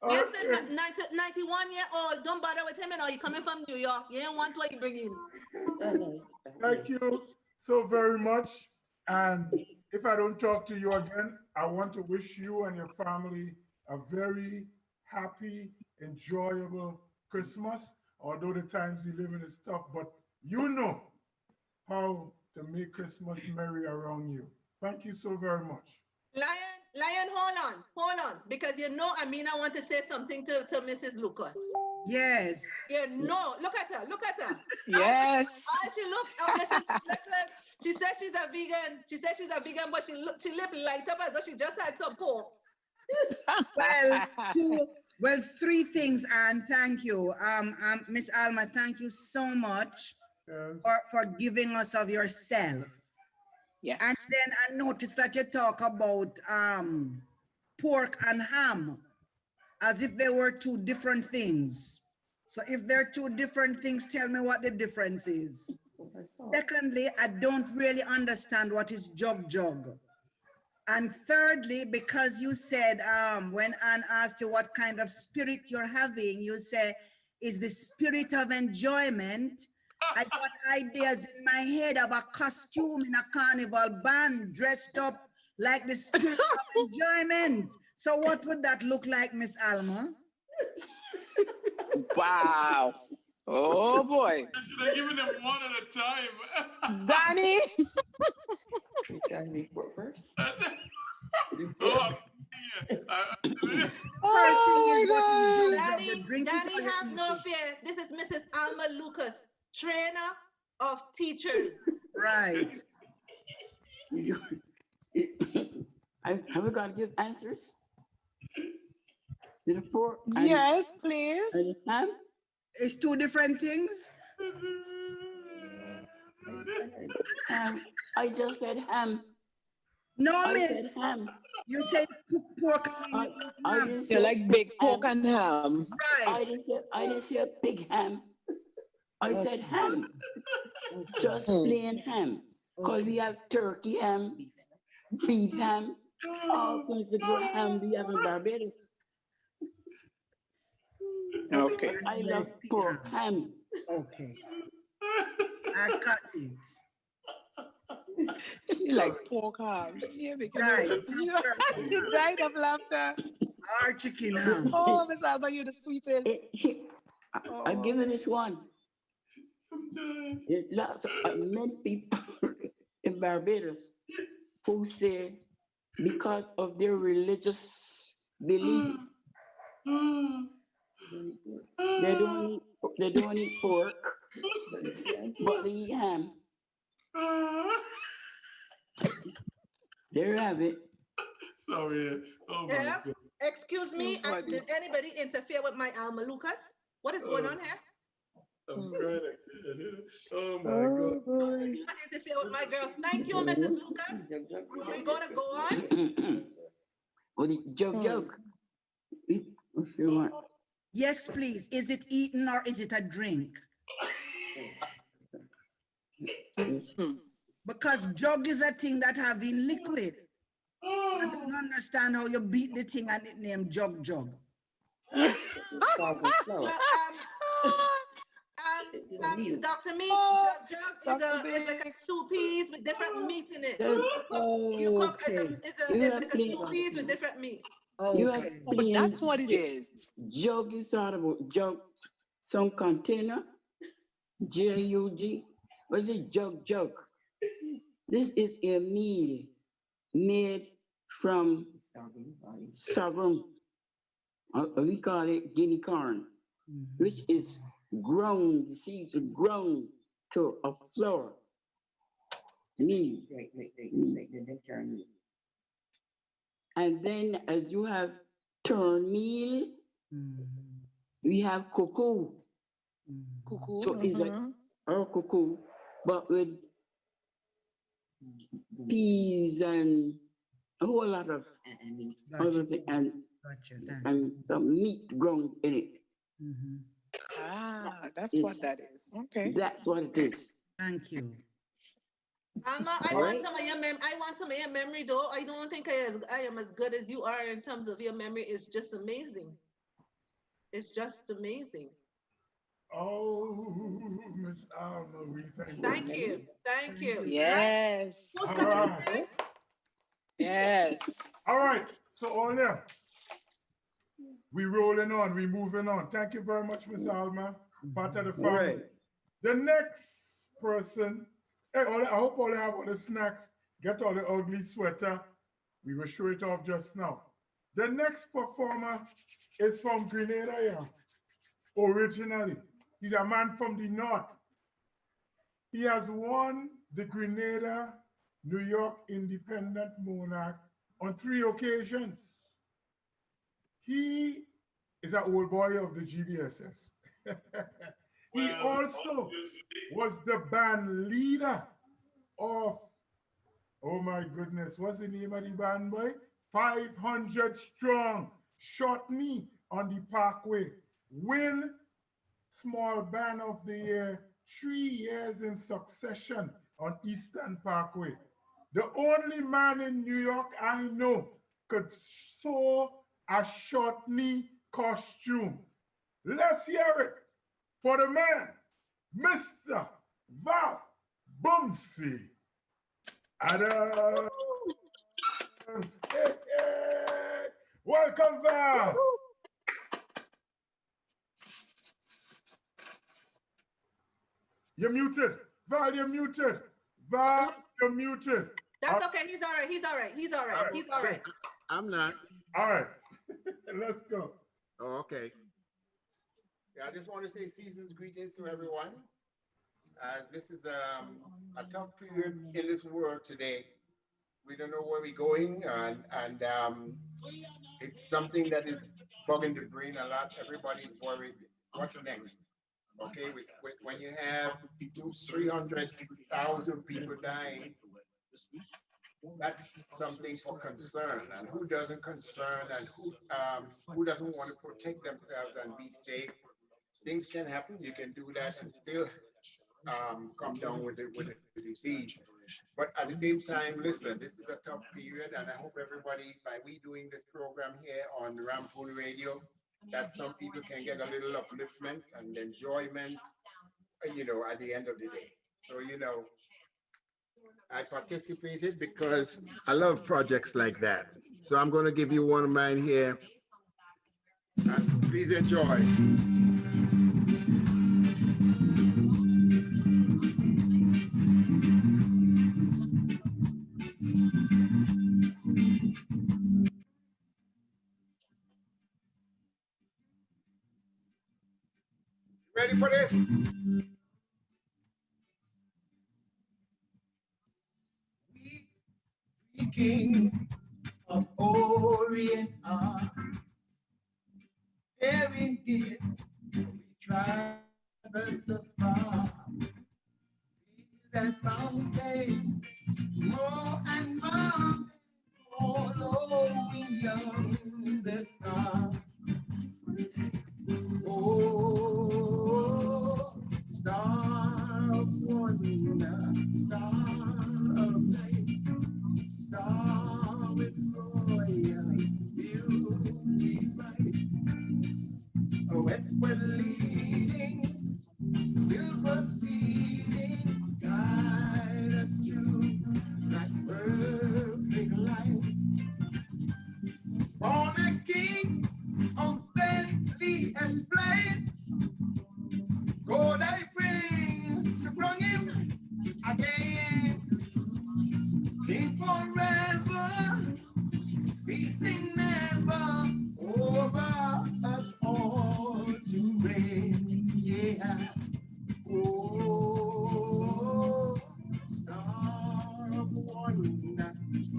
Listen, 91-year-old, don't bother with him, you coming from New York. You ain't want what you bring in. Thank you so very much. And if I don't talk to you again, I want to wish you and your family a very happy, enjoyable Christmas. Although the times you live in is tough, but you know how to make Christmas merry around you. Thank you so very much. Lion, hold on, because you know Amina want to say something to Mrs. Lucas. Yes. You know, look at her. Yes. She look, listen. She said she's a vegan. But she lip light up as though she just had some pork. Well, three things, and thank you. Miss Alma, thank you so much for giving us of yourself. Yes. And then I noticed that you talk about pork and ham as if they were two different things. So if they're two different things, tell me what the difference is. Secondly, I don't really understand what is jug. And thirdly, because you said, when Anne asked you what kind of spirit you're having, you say, is the spirit of enjoyment. I got ideas in my head of a costume in a carnival band dressed up like the spirit of enjoyment. So what would that look like, Miss Alma? Wow. Oh boy. I should have given them one at a time. Danny. Danny, what first? First thing is what is Danny, have no fear. This is Mrs. Alma Lucas, trainer of teachers. Right. Have we got to give answers? To the pork? Yes, please. And the ham? It's two different things. I just said ham. No, miss. Said ham. You said pork. You're like big pork and ham. Right. I didn't say a pig ham. I said ham. Just plain ham. Because we have turkey ham, beef ham, all kinds of good ham we have in Barbados. Okay. I love pork ham. Okay. I got it. She like pork ham. She Right. She died of laughter. Our chicken ham. Oh, Miss Alba, you're the sweetest. I'll give it this one. There's lots of many people in Barbados who say because of their religious beliefs, they don't eat pork. But they eat ham. There you have it. Sorry. Oh my Yeah. God. Excuse me, did anybody interfere with my Alma Lucas? What is going on here? I'm crying again. Oh my God. Not interfere with my girl. Thank you, Mrs. Lucas. We're gonna go on. What the joke? What's the one? Yes, please. Is it eaten or is it a drink? Because jug is a thing that have in liquid. I don't understand how you beat the thing and it named jug. Dr. Meat, jug is like a stew peas with different meat in it. You cook it's like a stew peas with different meat. Okay. But that's what it is. Jug is out of jug, some container, J-U-G. What is it? Jug. This is a meal made from sorghum. We call it guinea corn, which is ground, the seeds are ground to a flour. Meal. And then as you have turn meal, we have cocoa. So it's like our cocoa, but with peas and a whole lot of other things and some meat ground in it. That's what that is. Okay. That's what it is. Thank you. Alma, I want some of your memory though. I don't think I am as good as you are in terms of your memory. It's just amazing. It's just amazing. Oh, Miss Alma, we thank you. Thank you. Yes. Who's All coming right. next? Yes. All right. So, Olia, we rolling on. We moving on. Thank you very much, Miss Alma. Part of the family. Right. The next person, hey, Olia, I hope Olia have all the snacks. Get all the ugly sweater. We will show it off just now. The next performer is from Grenada, yeah. Originally. He's a man from the north. He has won the Grenada New York Independent Monarch on 3 occasions. He is an old boy of the GBSS. He also was the band leader of, oh my goodness, what's the name of the band, boy? 500 Strong, Shot Me on the Parkway. Win Small Band of the Year 3 years in succession on Eastern Parkway. The only man in New York I know could sew a Shot Me costume. Let's hear it for the man, Mr. Val Boomsy Adams. Hey, hey. Welcome, Val. You're muted. Val, you're muted. Val, you're muted. That's okay. He's all right. He's all right. He's all right. He's all right. I'm not. All right. Let's go. Oh, okay. Yeah, I just want to say season's greetings to everyone. This is a tough period in this world today. We don't know where we're going, and it's something that is bugging the brain a lot. Everybody's worried. What's next? Okay, when you have 300,000 people dying, that's something for concern. And who doesn't concern, and who doesn't want to protect themselves and be safe? Things can happen. You can do that and still come down with the disease. But at the same time, listen, this is a tough period, and I hope everybody, by we doing this program here on Rampoon Radio, that some people can get a little upliftment and enjoyment, at the end of the day. So, I participated because I love projects like that. So I'm going to give you one of mine here. And please enjoy. Ready for this? kings of Orient are bearing gifts. We traverse afar. That mountain, more and more, following yonder star. Oh, star of wonder, star of light, star with royal beauty bright. Oh, westward leading, still proceeding, guide us through that perfect light. Born a king of Bethlehem's place, God I bring to bring him again. King forever, ceasing never, over us all to reign. Yeah. Oh, star of wonder,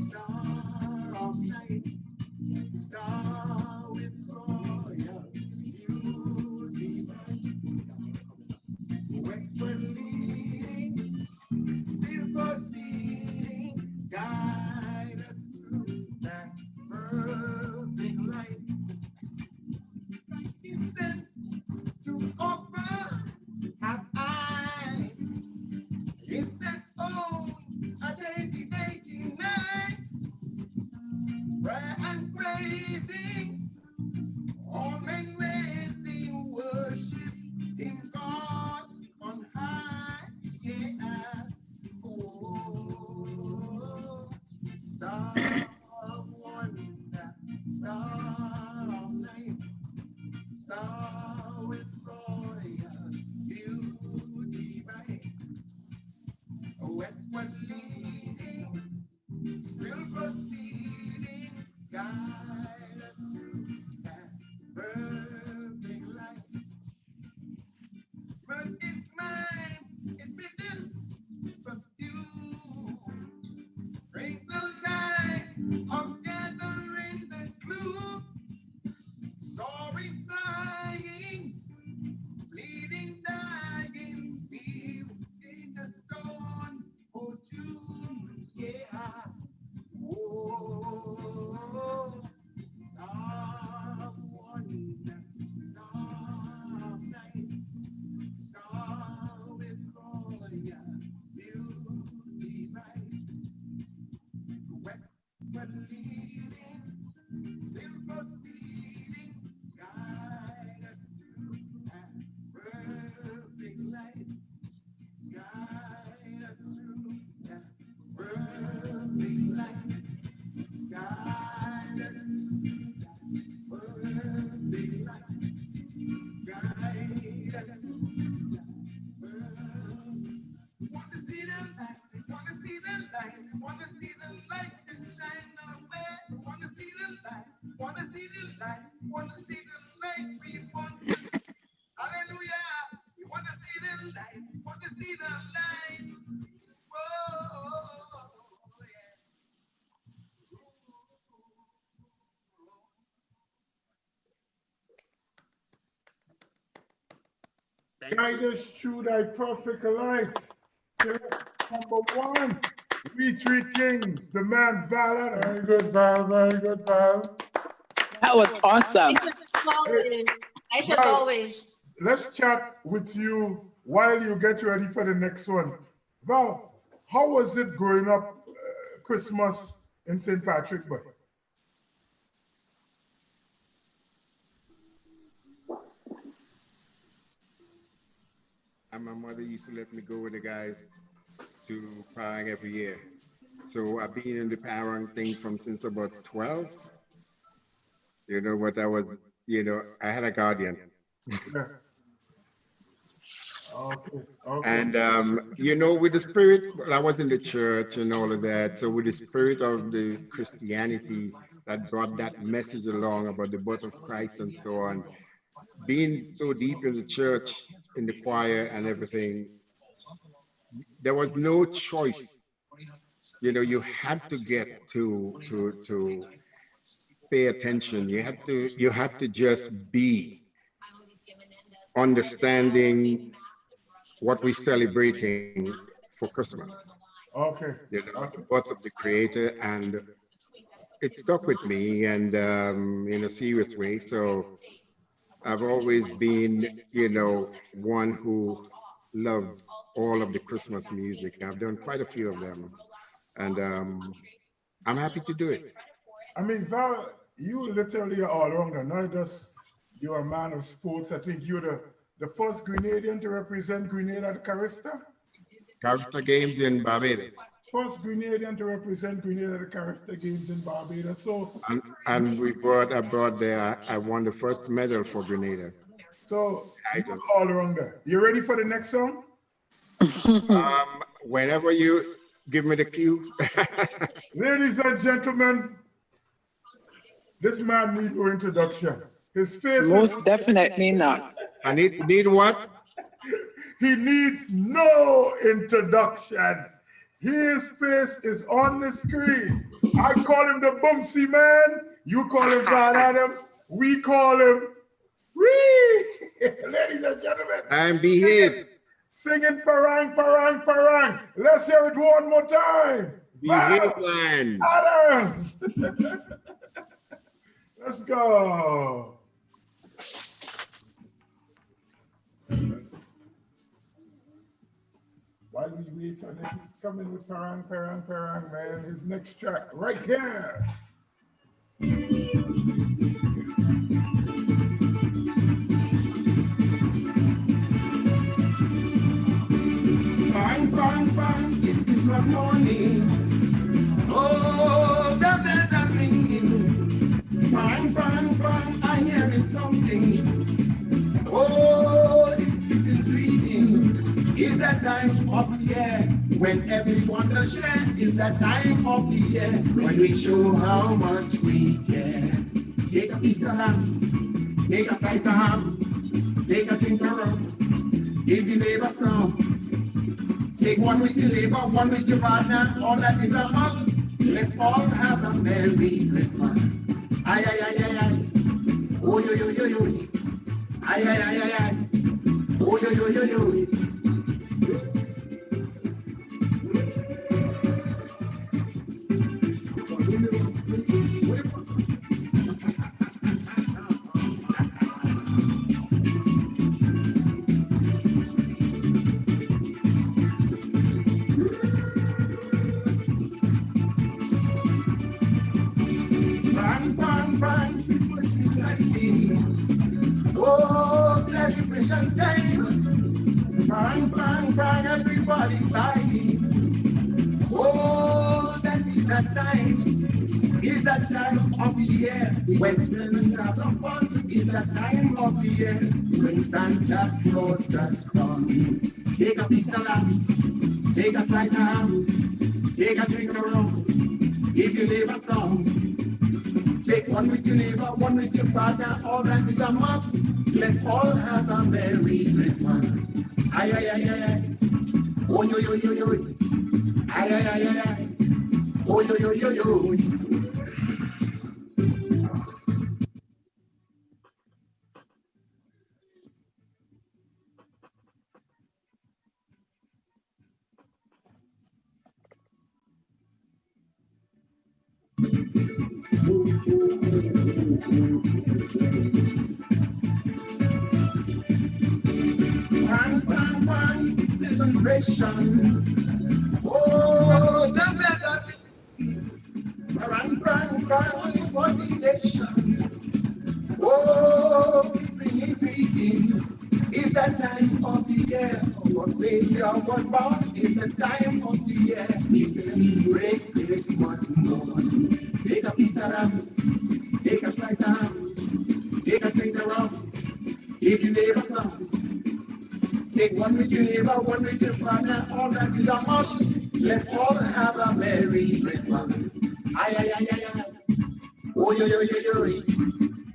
star of light, star with royal beauty bright. Westward leading, still proceeding, guide us through that perfect light. Incense to offer as I, incense on a dainty night, prayer and praising, all men raising worship in God on high. Yeah. Oh, star of wonder, star of light, star with royal beauty bright. Westward leading, still proceeding, guide us through that perfect light. But it's mine, it's missing from you. Bring the light of gathering the clue. Soaring, flying, bleeding, dying, still in the storm. Oh, June, yeah. Oh, star of wonder, star of night, star with royal beauty bright. Westward leading, still proceeding, guide us through that perfect light. Guide us through that perfect light. Guide us through that perfect light. Guide us through that perfect. Want to see the light, want to see the light, want to see the light to shine our way. Want to see the light, want to see the light, want to see the light. We want to, hallelujah. We want to see the light, want to see the light. Whoa, yeah. Guide us through thy perfect light. Number one, we three kings, the man Val. Very good, Val. Very good, Val. That was awesome. Nice as always. Let's chat with you while you get ready for the next one. Val, how was it growing up Christmas in St. Patrick's? And my mother used to let me go with the guys to Prague every year. So I've been in the parent thing from since about 12. You know what I was, I had a guardian. Yeah. Okay. And, with the spirit, I was in the church and all of that. So with the spirit of the Christianity that brought that message along about the birth of Christ and so on, being so deep in the church, in the choir and everything, there was no choice you know, you had to get to pay attention. You had to just be understanding what we're celebrating for Christmas. Okay. You know, the Okay. birth of the Creator, and it stuck with me, and in a serious way. So I've always been, you know, one who loved all of the Christmas music. I've done quite a few of them, and I'm happy to do it. I mean, Val, you literally are all rounder, not just you're a man of sports. I think you're the first Grenadian to represent Grenada at Carifta. Carifta Games in Barbados. First Grenadian to represent Grenada at the Carifta Games in Barbados. So, And I brought there, I won the first medal for Grenada. So, you're all rounder. You ready for the next song? Whenever you give me the cue. Ladies and gentlemen, this man needs no introduction. His face Most definitely not. I need what? He needs no introduction. His face is on the screen. I call him the Bumsy Man. You call him John Adams. We call him ladies and gentlemen. And behave. Singing parang, parang, parang. Let's hear it one more time. Behave, man. Adams. Let's go. While we wait on him, coming with parang, parang, parang, man. His next track right here. Bang, bang, bang, it's Christmas morning. Oh, the bells are ringing. Bang, bang, bang, I hear it something. Oh, it's reading. It's that time of the year when everyone does share. It's that time of the year when we show how much we care. Take a piece of lamb, take a slice of ham, take a drink of rum, give your neighbor some. Take one with your neighbor, one with your partner, all that is a must. Let's all have a Merry Christmas. Ay, ay, ay, ay, ay. Oh, yo, yo, yo, yo. Ay, ay, ay, ay, ay. Oh, yo, yo, yo, yo. Bang, bang, bang, Christmas is lighting. Oh, celebration time. Bang, bang, bang, everybody buying. Oh, that is that time. Is that time of the year when parents have some fun? Is that time of the year when Santa Claus does come? Take a piece of lamb, take a slice of ham, take a drink of rum, give your neighbor some. Take one with your neighbor, one with your partner, all that is a must. Let's all have a Merry Christmas. Ay, ay, ay, ay, ay. Oh, yo, yo, yo, yo. Ay, ay, ay, ay, ay. Oh, yo, yo, yo, yo. Bang, bang, bang, celebration. Oh, the better. Bang, bang, bang, for the nation. Oh, we bring greetings. It's that time of the year. What Savior was born is the time of the year. We celebrate Christmas morning. Take a piece of lamb, take a slice of ham, take a drink of rum, give your neighbor some. Take one with your neighbor, one with your partner, all that is a must. Let's all have a Merry Christmas. Ay, ay, ay, ay, ay. Oh, yo, yo, yo, yo.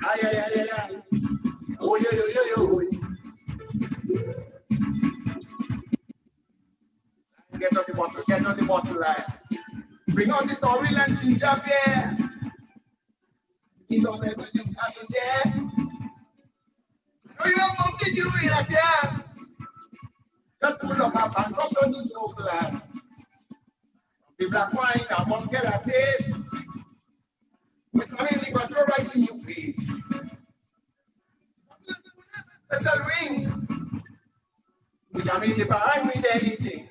Ay, ay, ay, ay, ay. Oh, yo, yo, yo, yo. Get on the bottle, line. Bring on the sorrel and ginger beer. You don't let me have it there. No, you don't want to do it like that. Just pull up a pan, come down into the glass. The black wine, I must get a taste. But I mean, you got to right in your face. Special ring. Which I mean, if I with anything.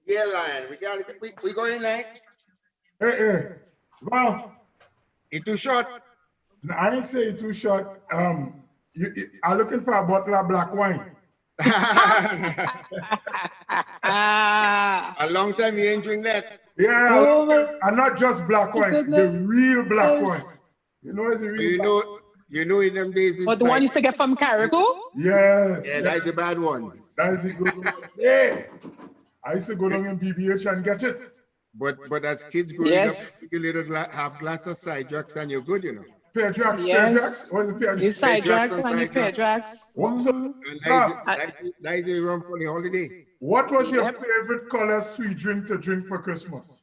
Yeah, Lion, we going next. Hey. Well, it's too short. No, I ain't say too short. I'm looking for a bottle of black wine. A long time you ain't drink that. Yeah, and not just black wine, the real black wine. You know, it's a real. You know, in them days. But the one you used to get from Caribou? Yes. Yeah, that's a bad one. That's a good one. Yeah. I used to go down in BBH and get it. But as kids growing up, you little half glass of Cidrax and you're good, you know. Pedrax, yes. What is it, Pedrax? You Cidrax and you Pedrax. What's and that is a rum for the holiday. What was your favorite color sweet drink to drink for Christmas?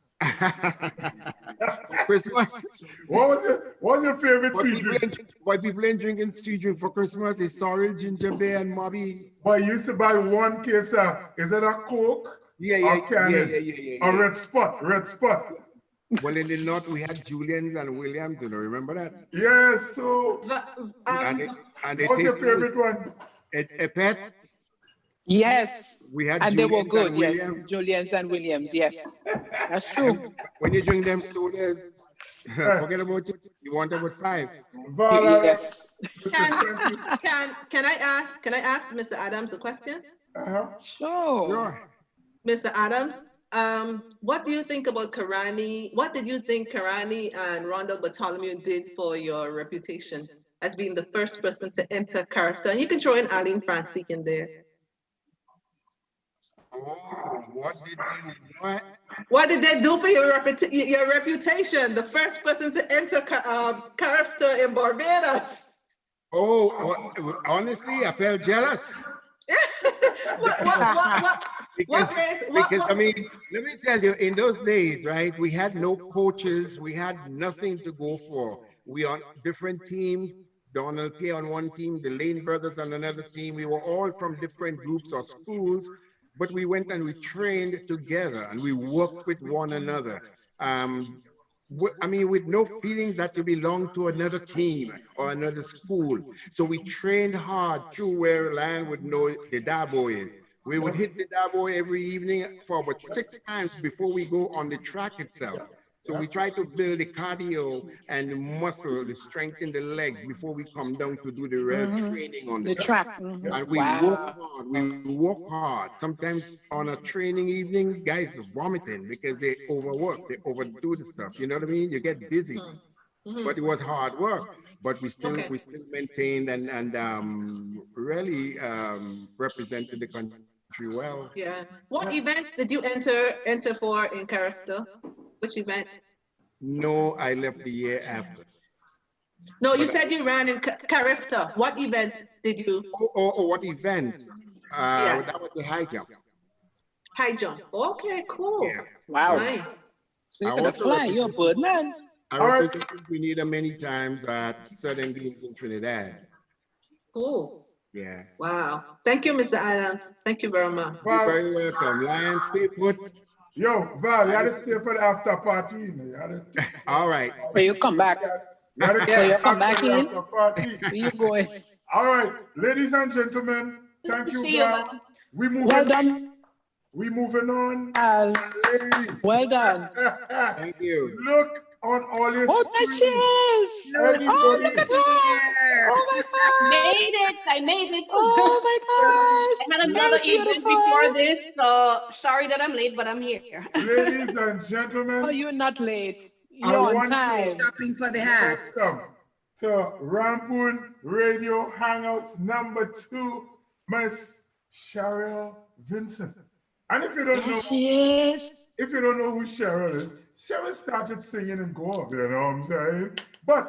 Christmas. What was your favorite sweet drink? Why people ain't drinking sweet drink for Christmas is sorrel, ginger beer, and mobby. But you used to buy one case of, is it a Coke? Yeah. A red spot. Well, in the north, we had Julian's and Williams, you know, remember that? Yes, so. What's your favorite one? A pet? Yes. We had and Julian's they were good, and yes. Williams. Julian's and Williams, yes. That's true. When you drink them sodas, forget about it. You want about 5. Yes. Can I ask Mr. Adams a question? Sure. Mr. Adams, what do you think about Karani? What did you think Karani and Rondell Bartholomew did for your reputation as being the first person to enter character? And you can throw in Aline Francique in there. What did they do for your reputation? The first person to enter character in Barbados. Oh, honestly, I felt jealous. Because I mean, let me tell you, in those days, right, we had no coaches, we had nothing to go for. We on different teams, Donald K on one team, the Lane brothers on another team. We were all from different groups or schools, but we went and we trained together and we worked with one another. I mean, with no feelings that you belong to another team or another school. So we trained hard through where Lion would know the Dabo is. We would hit the Dabo every evening for about 6 times before we go on the track itself. So we try to build the cardio and the muscle, the strength in the legs before we come down to do the real training on the track. And we work hard. Sometimes on a training evening, guys are vomiting because they overwork, they overdo the stuff. You know what I mean? You get dizzy. But it was hard work. But we still maintained and really represented the country well. Yeah. What events did you enter for in character? Which event? No, I left the year after. No, you said you ran in character. What event did you? Oh, what event? That was the high jump. High jump. Okay, cool. Yeah. Wow. Nice. So you're gonna fly, you're a bird man. I represented Trinidad many times at certain games in Trinidad. Cool. Yeah. Wow. Thank you, Mr. Adams. Thank you very much. You're very welcome. Lion, stay put. Yo, Val, you had to stay for the after party. You know, all right. So you come back. You come back in. Where you going? All right, ladies and gentlemen, thank you, Val. Well done. We moving on. Well done. Thank you. Look on all your screens. Oh, look at her. Oh my God. I made it. Oh my gosh. I had another event before this, so sorry that I'm late, but I'm here. Ladies and gentlemen. Oh, you're not late. You're on time. Shopping for the hat. Welcome to Rampoon Radio Hangouts number 2, Miss Cheryl Vincent. And if you don't know, she is. if you don't know who Cheryl is, Cheryl started singing in Goa, you know what I'm saying? But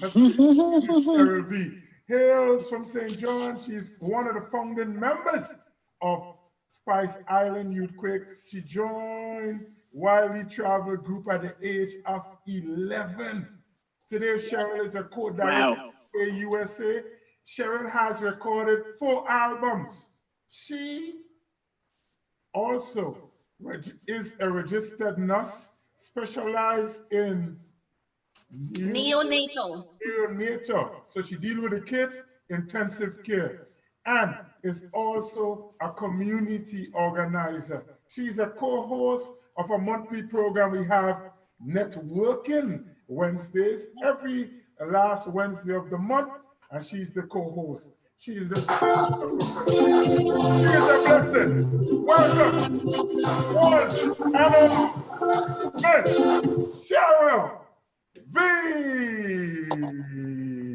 her Cheryl V hails from St. John. She's one of the founding members of Spice Island Youthquake. She joined Wiley Travel Group at the age of 11. Today, Cheryl is a co-director at USA. Cheryl has recorded 4 albums. She also is a registered nurse, specialized in neonatal. So she deals with the kids, intensive care, and is also a community organizer. She's a co-host of a monthly program we have, Networking Wednesdays, every last Wednesday of the month, and she's the co-host. She is a blessing. Welcome, one and only Miss Cheryl V.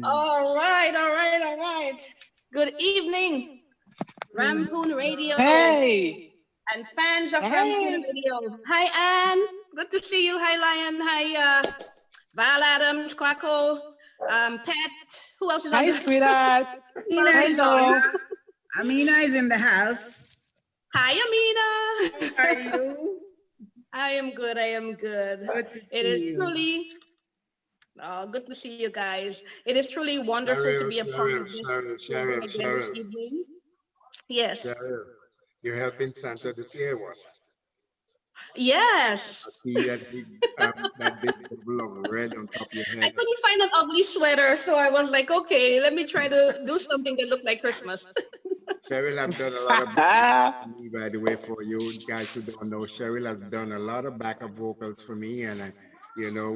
All right. Good evening, Rampoon Radio. Hey. And fans of Rampoon Radio. Hi, Anne. Good to see you. Hi, Lion. Hi, Val Adams, Quacko, Pet. Who else is on Hi, this? sweetheart. Hello. Amina is in the house. Hi, Amina. How are you? I am good. Good to see It is you. truly good to see you guys. It is truly wonderful to be a part of this program again this evening. Yes. Cheryl, you're helping Santa this year, what? Yes. I see that big bubble of red on top of your I head. couldn't find an ugly sweater, so I was like, okay, let me try to do something that looked like Christmas. Cheryl has done a lot of backup for me, by the way, for you guys who don't know. Cheryl has done a lot of backup vocals for me, and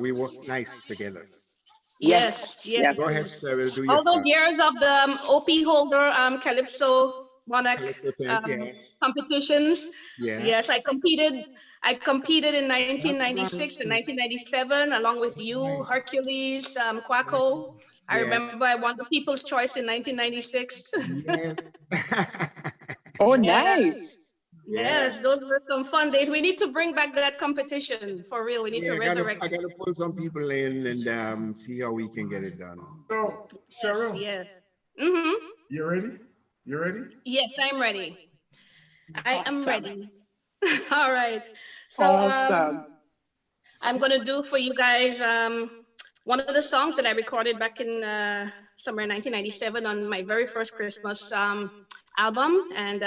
we work nice together. Yes. Go ahead, Cheryl, do your All those part. years of the OP holder, Calypso Monarch competitions. Yeah. Yes, I competed in 1996 and 1997 along with you, Hercules, Quacko. I remember I won the People's Choice in 1996. Yes. Oh, nice. Yes, those were some fun days. We need to bring back that competition for real. We need to resurrect I gotta pull some people in and see how we can get it done. So, Cheryl, yes. You ready? You ready? Yes, I'm ready. I am ready. All right. So Awesome. I'm gonna do for you guys one of the songs that I recorded back in somewhere 1997 on my very first Christmas album, and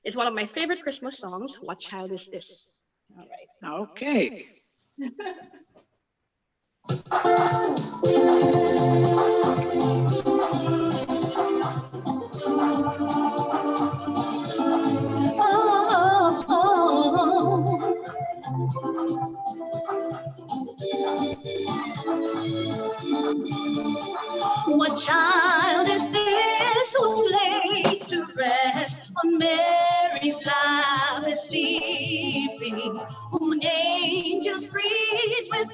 it's one of my favorite Christmas songs. What Child Is This? All right. Okay. What child is this who lays to rest on Mary's lap is sleeping, whom angels greet with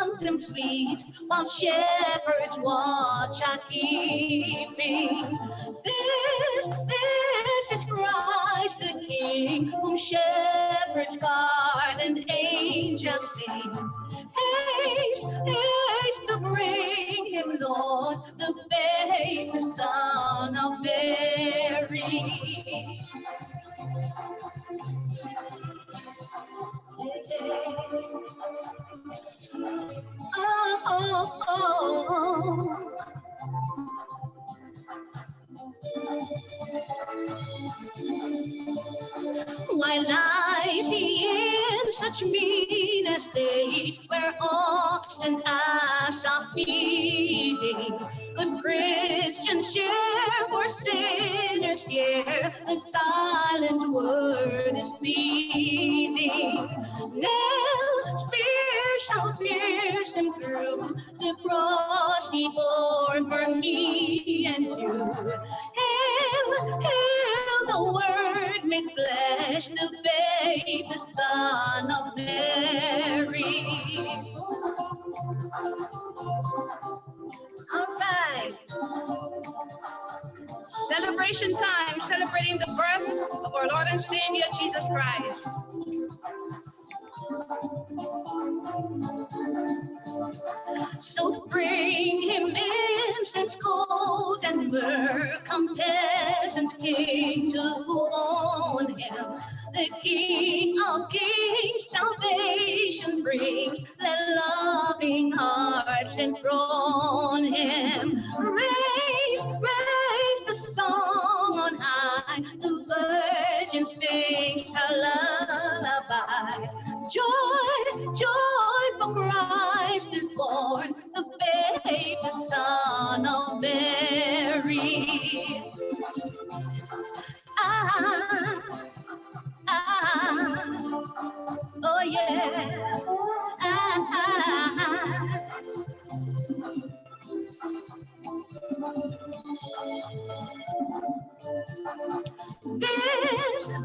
anthem sweet, while shepherds watch are keeping? This is Christ the King, whom shepherds guard and angels sing. Haste to bring him, Lord, the babe, the Son of Mary. Why lies he in such mean estate, where ox and ass are feeding? Good Christians share, for sinners hear, the silent word is pleading. Nail, spear shall pierce him through, the cross he bore for me and you. Hail, hail, the word made flesh, the babe, the Son of Mary. All right. Celebration time, celebrating the birth of our Lord and Savior, Jesus Christ. King salvation brings. Let loving hearts enthrone him. Raise, raise the song on high. The virgin sings a lullaby. Joy, joy, for Christ is born, the baby son of Mary. Oh yeah.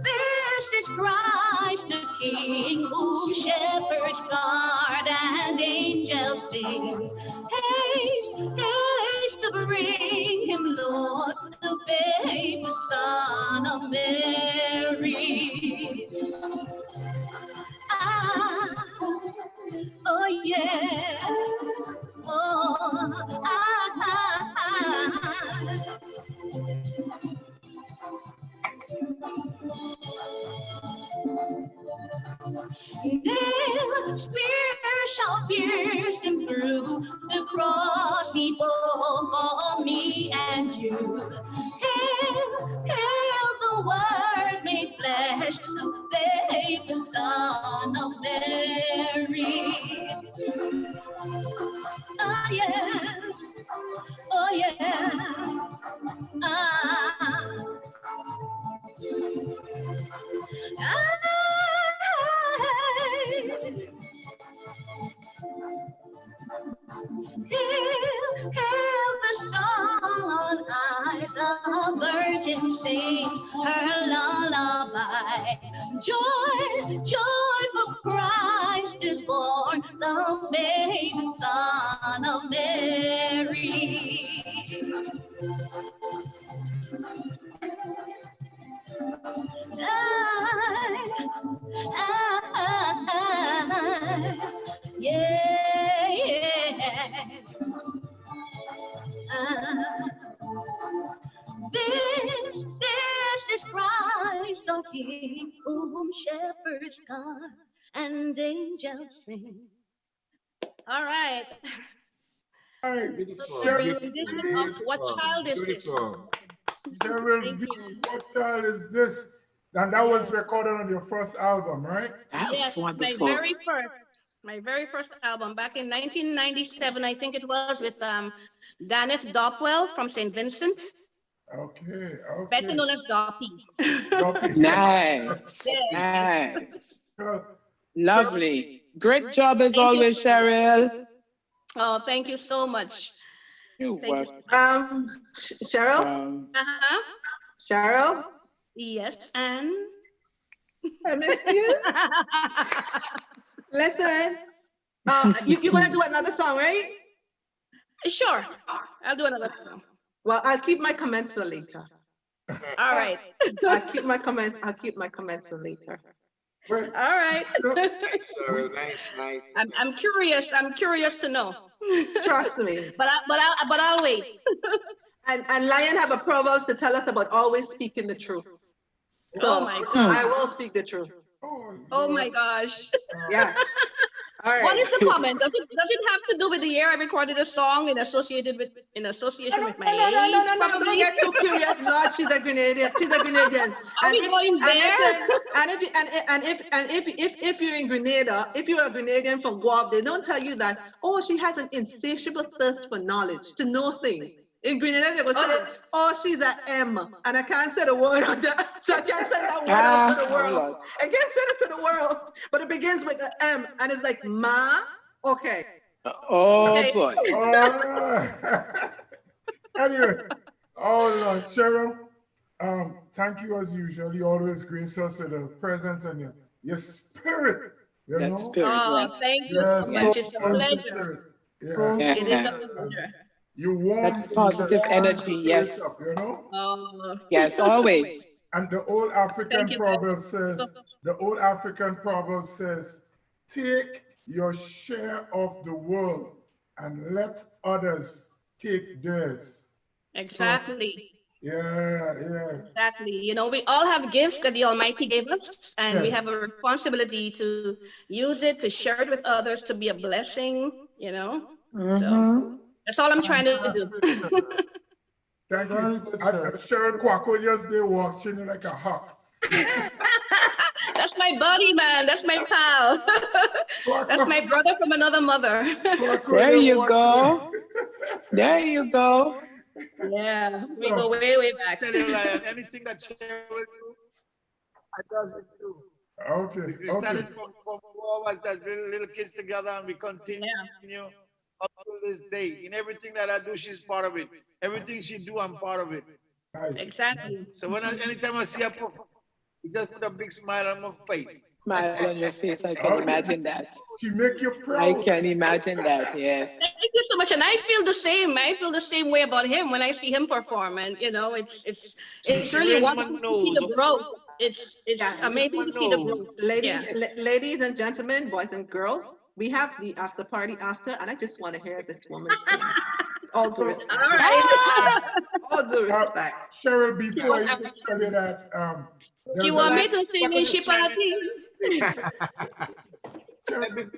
This is Christ the King, whom shepherds guard and angels sing. Haste, haste to bring him, Lord, the baby son of Mary. Oh yeah. Oh, Nail, spear shall pierce him through the cross he bore for me and you. Hail, hail the Word made flesh, the baby Son of Mary. Oh yeah, oh yeah. Hail the song on high, the virgin sings her lullaby. Joy, joy, for Christ is born, the baby son of Mary. This is Christ the King, whom shepherds guard and angels sing. All right. What child is this? Cheryl, what child is this? And that was recorded on your first album, right? Yes, my very first album back in 1997, I think it was, with Gannet Doppwell from St. Vincent. Okay, okay. Better known as Doppy. Nice, nice. Lovely. Great job as always, Cheryl. Oh, thank you so much. You're welcome. Cheryl? Cheryl? Yes, and? I miss you. Listen, you want to do another song, right? Sure, I'll do another song. Well, I'll keep my comments for later. All right. I'll keep my comments for later. All right. Nice. I'm curious to know. Trust me. But I'll wait. And Lion have a proverb to tell us about always speaking the truth. So oh my God. I will speak the truth. Oh my gosh. Yeah. All right. What is the comment? Does it have to do with the year I recorded a song in association with my age? No, don't get too curious. Lord, she's a Grenadian. She's a Grenadian. Are we going there? If you're in Grenada, if you're a Grenadian from Guam, they don't tell you that, oh, she has an insatiable thirst for knowledge, to know things. In Grenada, they will say, oh, she's an M. And I can't say the word on that. So I can't send that word out to the world. I can't send it to the world. But it begins with an M. And it's like, ma, okay. Oh, okay. Boy. Anyway, Lord, Cheryl, thank you as usual. You always grace us with a presence and your spirit. You know? Spirit, thank you so much. It's a pleasure. Yeah. It is a pleasure. You want that positive energy, yes. Up, you know? Yes, always. And the old African proverb says, take your share of the world and let others take theirs. Exactly. So, Yeah. Exactly. You know, we all have gifts that the Almighty gave us, and we have a responsibility to use it, to share it with others, to be a blessing, you know. So that's all I'm trying to do. Thank you. Cheryl Quacko just there watching like a hawk. That's my buddy, man. That's my pal. That's my brother from another mother. There you go. There you go. Yeah, we go way, way back. Tell you, Lion, anything that Cheryl will do, I does it too. Okay. We started from all of us as little kids together, and we continue up to this day. In everything that I do, she's part of it. Everything she do, I'm part of it. Nice. Exactly. So anytime I see her perform, you just put a big smile on my face. Smile on your face. I can imagine that. She make you proud. I can imagine that. Yes. Thank you so much, and I feel the same. I feel the same way about him when I see him perform, and you know, it's really wonderful to see the growth. It's amazing to see the growth. Ladies and gentlemen, boys and girls, we have the after party after, and I just want to hear this woman sing. All due respect. All right. All due respect. Cheryl, before you tell you that, you want me to sing in Shipati?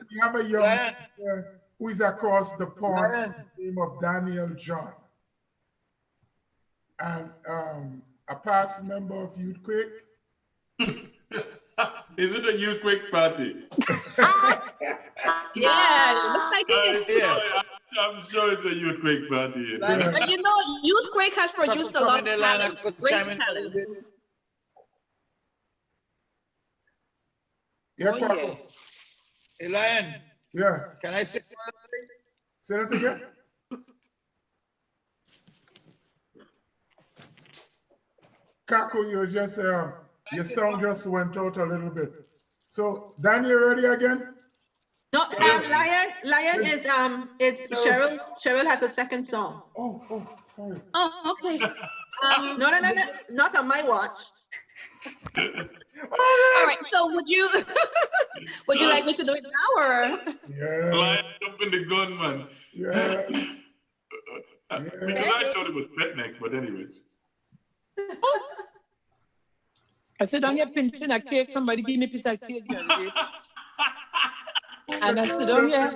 We have a young who is across the pond, name of Daniel John, and a past member of Youth Quick. Is it a Youth Quick party? Yeah, looks like it. Yeah. I'm sure it's a Youth Quick party. But you know, Youth Quick has produced a lot of talent, great talent. Yeah, Oh, yeah. Hey, Lion. Yeah. Can I say something? Say that again. Kako, you just your sound just went out a little bit. So, Danny, you ready again? No, Lion is it's Cheryl. Cheryl has a second song. Oh, sorry. Oh, okay. No, not on my watch. All right. So, would you like me to do it now, or? Yeah. Lion jumping the gun, man. Yeah. Because I thought it was pet next, but anyways. I said, don't get pinching a cake. Somebody give me a piece of cake. And I said, don't get.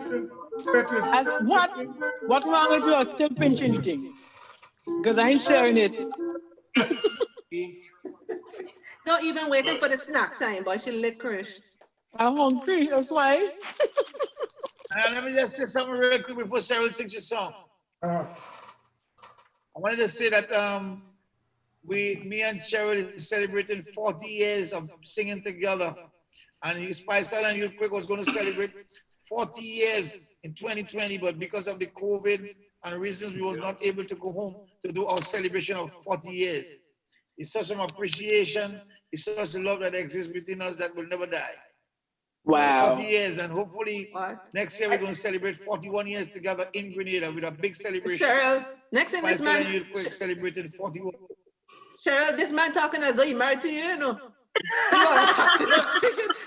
What's wrong with you? I'm still pinching the thing. Because I ain't sharing it. Not even waiting for the snack time, but she licorice. I'm hungry, that's why. Let me just say something real quick before Cheryl sings your song. I wanted to say that me and Cheryl is celebrating 40 years of singing together. And Spice Island Youth Quick was going to celebrate 40 years in 2020, but because of the COVID and reasons, we was not able to go home to do our celebration of 40 years. It's such an appreciation, it's such a love that exists between us that will never die. Wow. 40 years, and hopefully next year we're going to celebrate 41 years together in Grenada with a big celebration. Cheryl, next thing this man celebrated 41. Cheryl, this man talking as though he married to you, you know.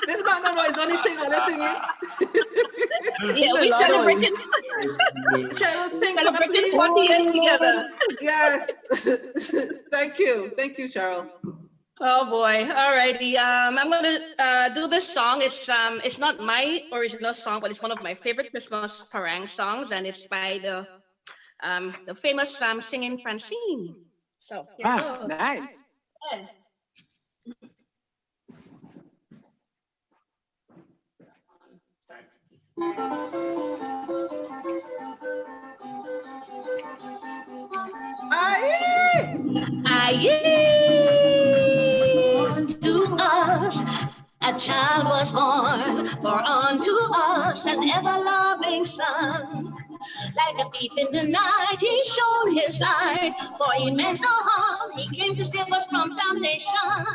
This man know he's only singing, let's sing it. Yeah, we celebrated. Cheryl, sing celebrated 40 years together. Yes. Thank you, Cheryl. Oh boy! Alrighty, I'm gonna do this song. It's not my original song, but it's one of my favorite Christmas parang songs, and it's by the famous singing Francine. So wow, nice. Yeah. Unto us a child was born, for unto us an ever-loving son. Like a thief in the night, he shone his light, for he meant no harm. He came to save us from damnation.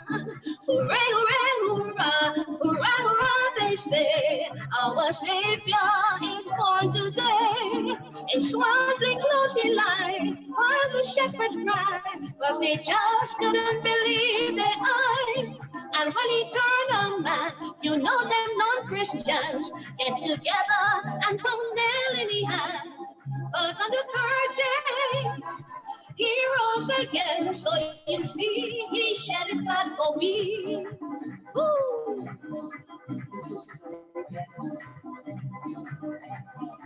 Hooray, hooray, hurrah, hurrah, hurrah, they say. Our Savior is born today. In swaddling clothes he lied, while the shepherds cried, 'cause they just couldn't believe their eyes. And when he turned on man, you know them non-Christians get together and hung nail in the hand. But on the third day, he rose again. So you see, he shed his blood for me. Ooh.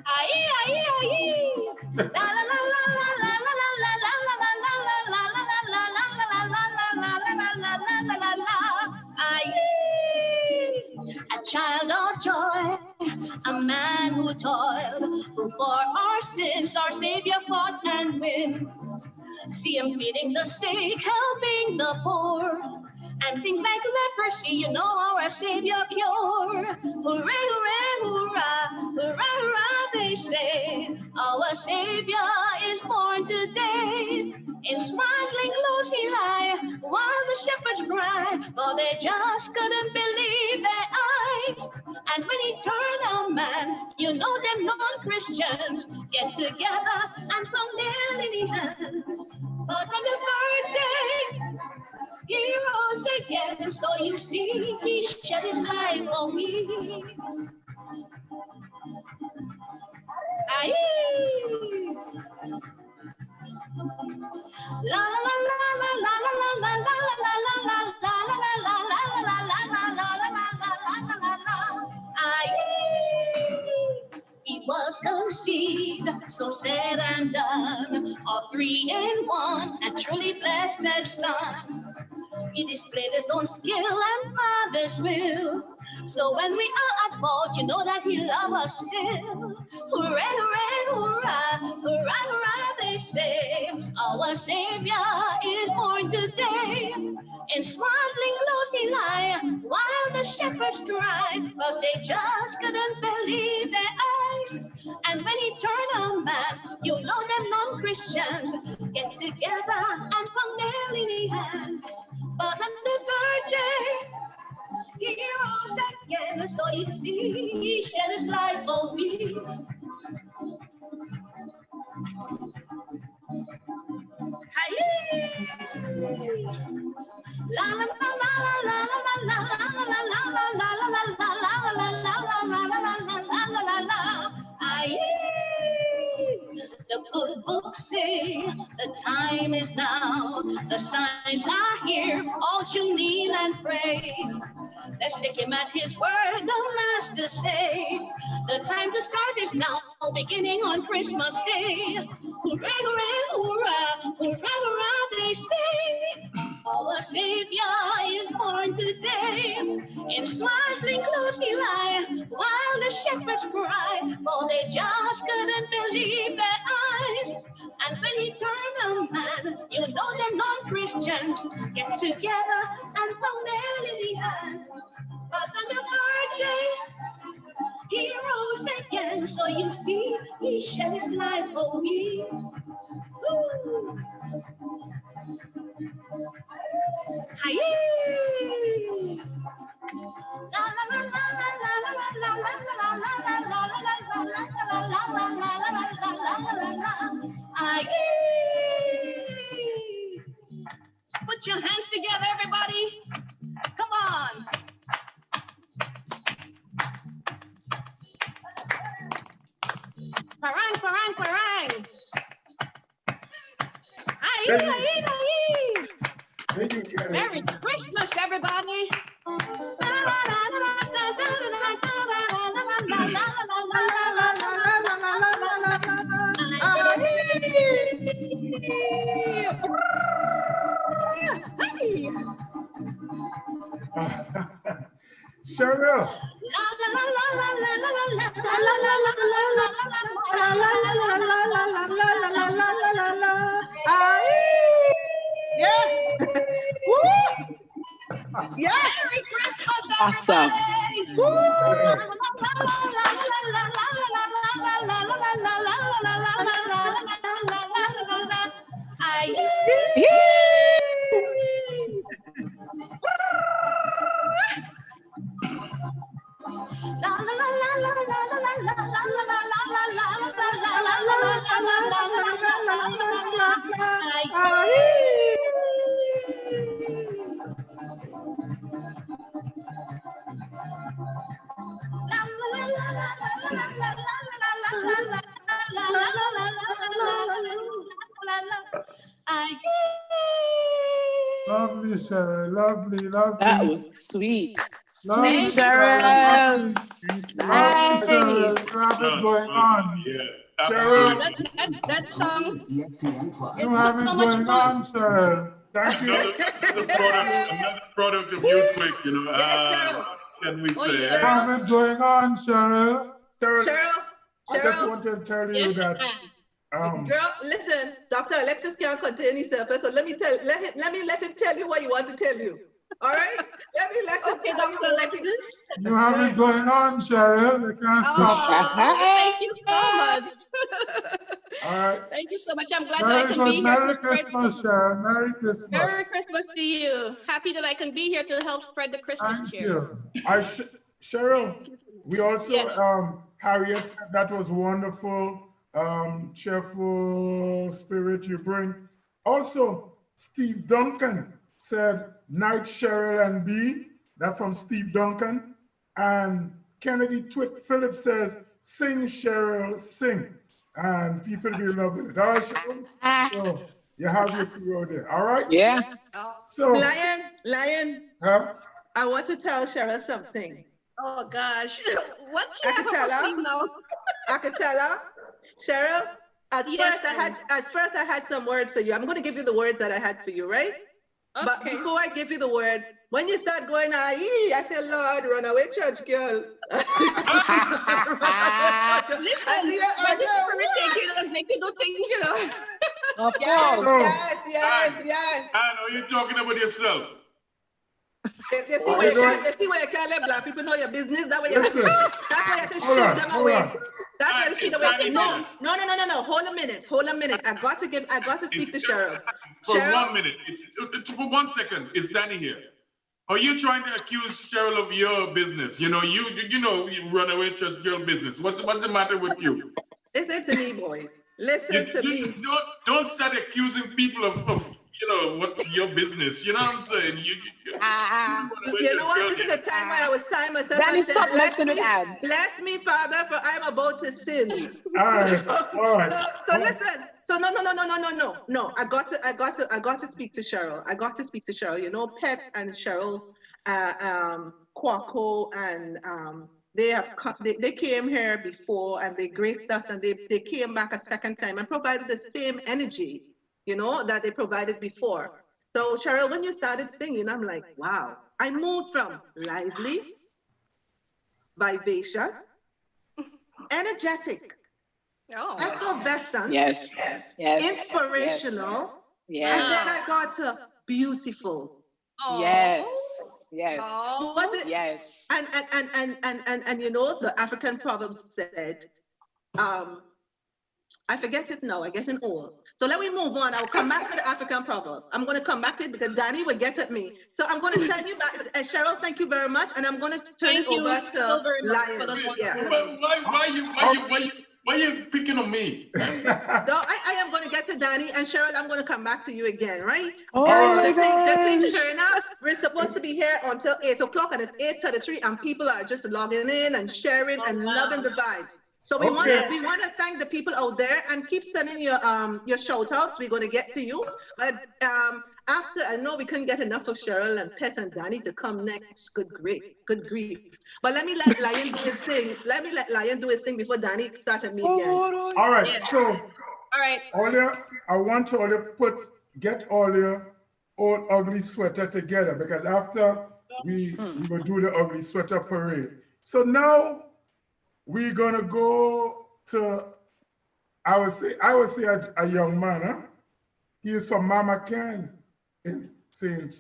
Aye, aye, aye. La la la la la la la la la la la la la la la la la la la. Aye. A child of joy, a man who toiled, who for our sins our Savior fought and win. See him feeding the sick, helping the poor, and things like leprosy, you know our Savior cure. Hooray, hooray, hurrah, hurrah, hurrah, they say. Our Savior is born today. In swaddling clothes he lie, while the shepherds cry, for they just couldn't believe their eyes. And when he turned on man, you know them non-Christians get together and found nail in his hand. But on the third day, he rose again, so you see, he shed his life for me. Aye. La la la la la la la la la la la he was conceived, so said and done, all three in one, a truly blessed son. He displayed his own skill and Father's will. So when we are at fault, you know that he loves us still. Hooray, hooray, hurrah, hurrah, hurrah, they say. Our Savior is born today. In swaddling clothes he lie, while the shepherds cry, cause they just couldn't believe their eyes. And when he turned on man, you know them non-Christians get together and found nail in his hand. But on the third day, he rose again, so you see, he shed his life for me. La la la la la la la la la la la la la la. The good books say the time is now. The signs are here. All should kneel and pray. Let's take him at his word, the master say. The time to start is now, beginning on Christmas Day. Hooray, hooray, hurrah, hurrah, hurrah, they say. Our Savior is born today. In swaddling clothes he lie, while the shepherds cry, for they just couldn't believe their eyes. And when he turned on man, you know them non-Christians get together and found nail in the hand. But on the third day, he rose again, so you see, he shed his life for me. Woo. Hi. La la la la la la la la la la la la la. Put your hands together, everybody. Come on. Parang, parang, parang. Merry Christmas, everybody. Cheryl. Yeah. Awesome. Lovely, Cheryl. Lovely, lovely. That was sweet. Lovely, Sweet, Cheryl. Lovely, Cheryl. Nice. You have it going on. Yeah, Cheryl, That song. You have it so much going fun. on, Cheryl. thank you. Another product of Youthquake, you know. Cheryl. Can we Oh, say? yeah. You have it going on, Cheryl. Cheryl, Cheryl, I just Cheryl, want to tell you that girl, listen, Dr. Alexis can't contain himself, so let me let him tell you what he wants to tell you. All right? Let me let him Okay, tell you Dr. what Alexis. You have it going on, Cheryl. You can't stop. Thank you so much. all right. Thank you so much. I'm glad that I Very can good. be here. Merry to spread- Christmas, Cheryl. Merry Christmas. Merry Christmas to you. Happy that I can be here to help spread the Christmas Thank cheer. you. Cheryl, we also, Yes. Harriet said that was wonderful, cheerful spirit you bring. Also, Steve Duncan said, night Cheryl and B. That's from Steve Duncan. And Kennedy Twit Phillips says, sing Cheryl, sing. And people be loving it. All right, Cheryl? So you have your crew out there. All right? Yeah. So, Lion, huh? I want to tell Cheryl something. Oh gosh. What should I I can tell her. have now? I can tell her. Cheryl, Yes, at first I had some words for you. I'm going to give you the words that I had for you, right? But Okay. before I give you the word, when you start going, I say, Lord, run away, church girl. Listen, when the spirit take you, does make you do things, you know. Of Yes, course. yes. And are you talking about yourself? You see where you can't let black people know your business? That way you Listen. that's why you have to Hold shoot on, them hold away. on. That's why you shoot them away. It's No. Hold a minute. I got to speak to Cheryl. For Cheryl? 1 minute. It's for 1 second. It's Danny here. Are you trying to accuse Cheryl of your business? You know, you run away church girl business. What's the matter with you? Listen to me, boy. Listen to me. Don't start accusing people of what your business. You know what I'm saying? You know what? This is the time where I would sign myself. Danny, and say, stop "Bless messing with me, Ann." Bless me, Father, for I'm about to sin. All right. So listen. So no. I got to speak to Cheryl. You know, Pet and Cheryl, Quaco, and they came here before and they graced us, and they came back a second time and provided the same energy, you know, that they provided before. So Cheryl, when you started singing, I'm like, wow. I moved from lively, vivacious, energetic, effervescent, Yes. inspirational, Yes. and then I got to beautiful. Yes. Yes. Was it? Yes. And you know, the African proverb said, I forget it now, I'm getting old. So let me move on. I'll come back to the African proverb. I'm going to come back to it because Danny will get at me. So I'm going to send you back. Cheryl, thank you very much. And I'm going to turn it over to Lion. Yeah. Why are you picking on me? No, I am going to get to Danny, and Cheryl, I'm going to come back to you again, right? Oh And my the thing, gosh. turn up. We're supposed to be here until 8 o'clock, and it's 8:33, and people are just logging in and sharing and loving the vibes. So we want to thank the people out there, and keep sending your shout outs. We're going to get to you. But after, I know we couldn't get enough of Cheryl and Pet and Danny to come next. Good grief. But let me let Lion do his thing. Let me let Lion do his thing before Danny started me again. All right. So, all right. Olia, I want to get all your old ugly sweater together, because after we will do the ugly sweater parade. So now we're gonna go to, I would say a young man, huh? He is from Mama Can in St.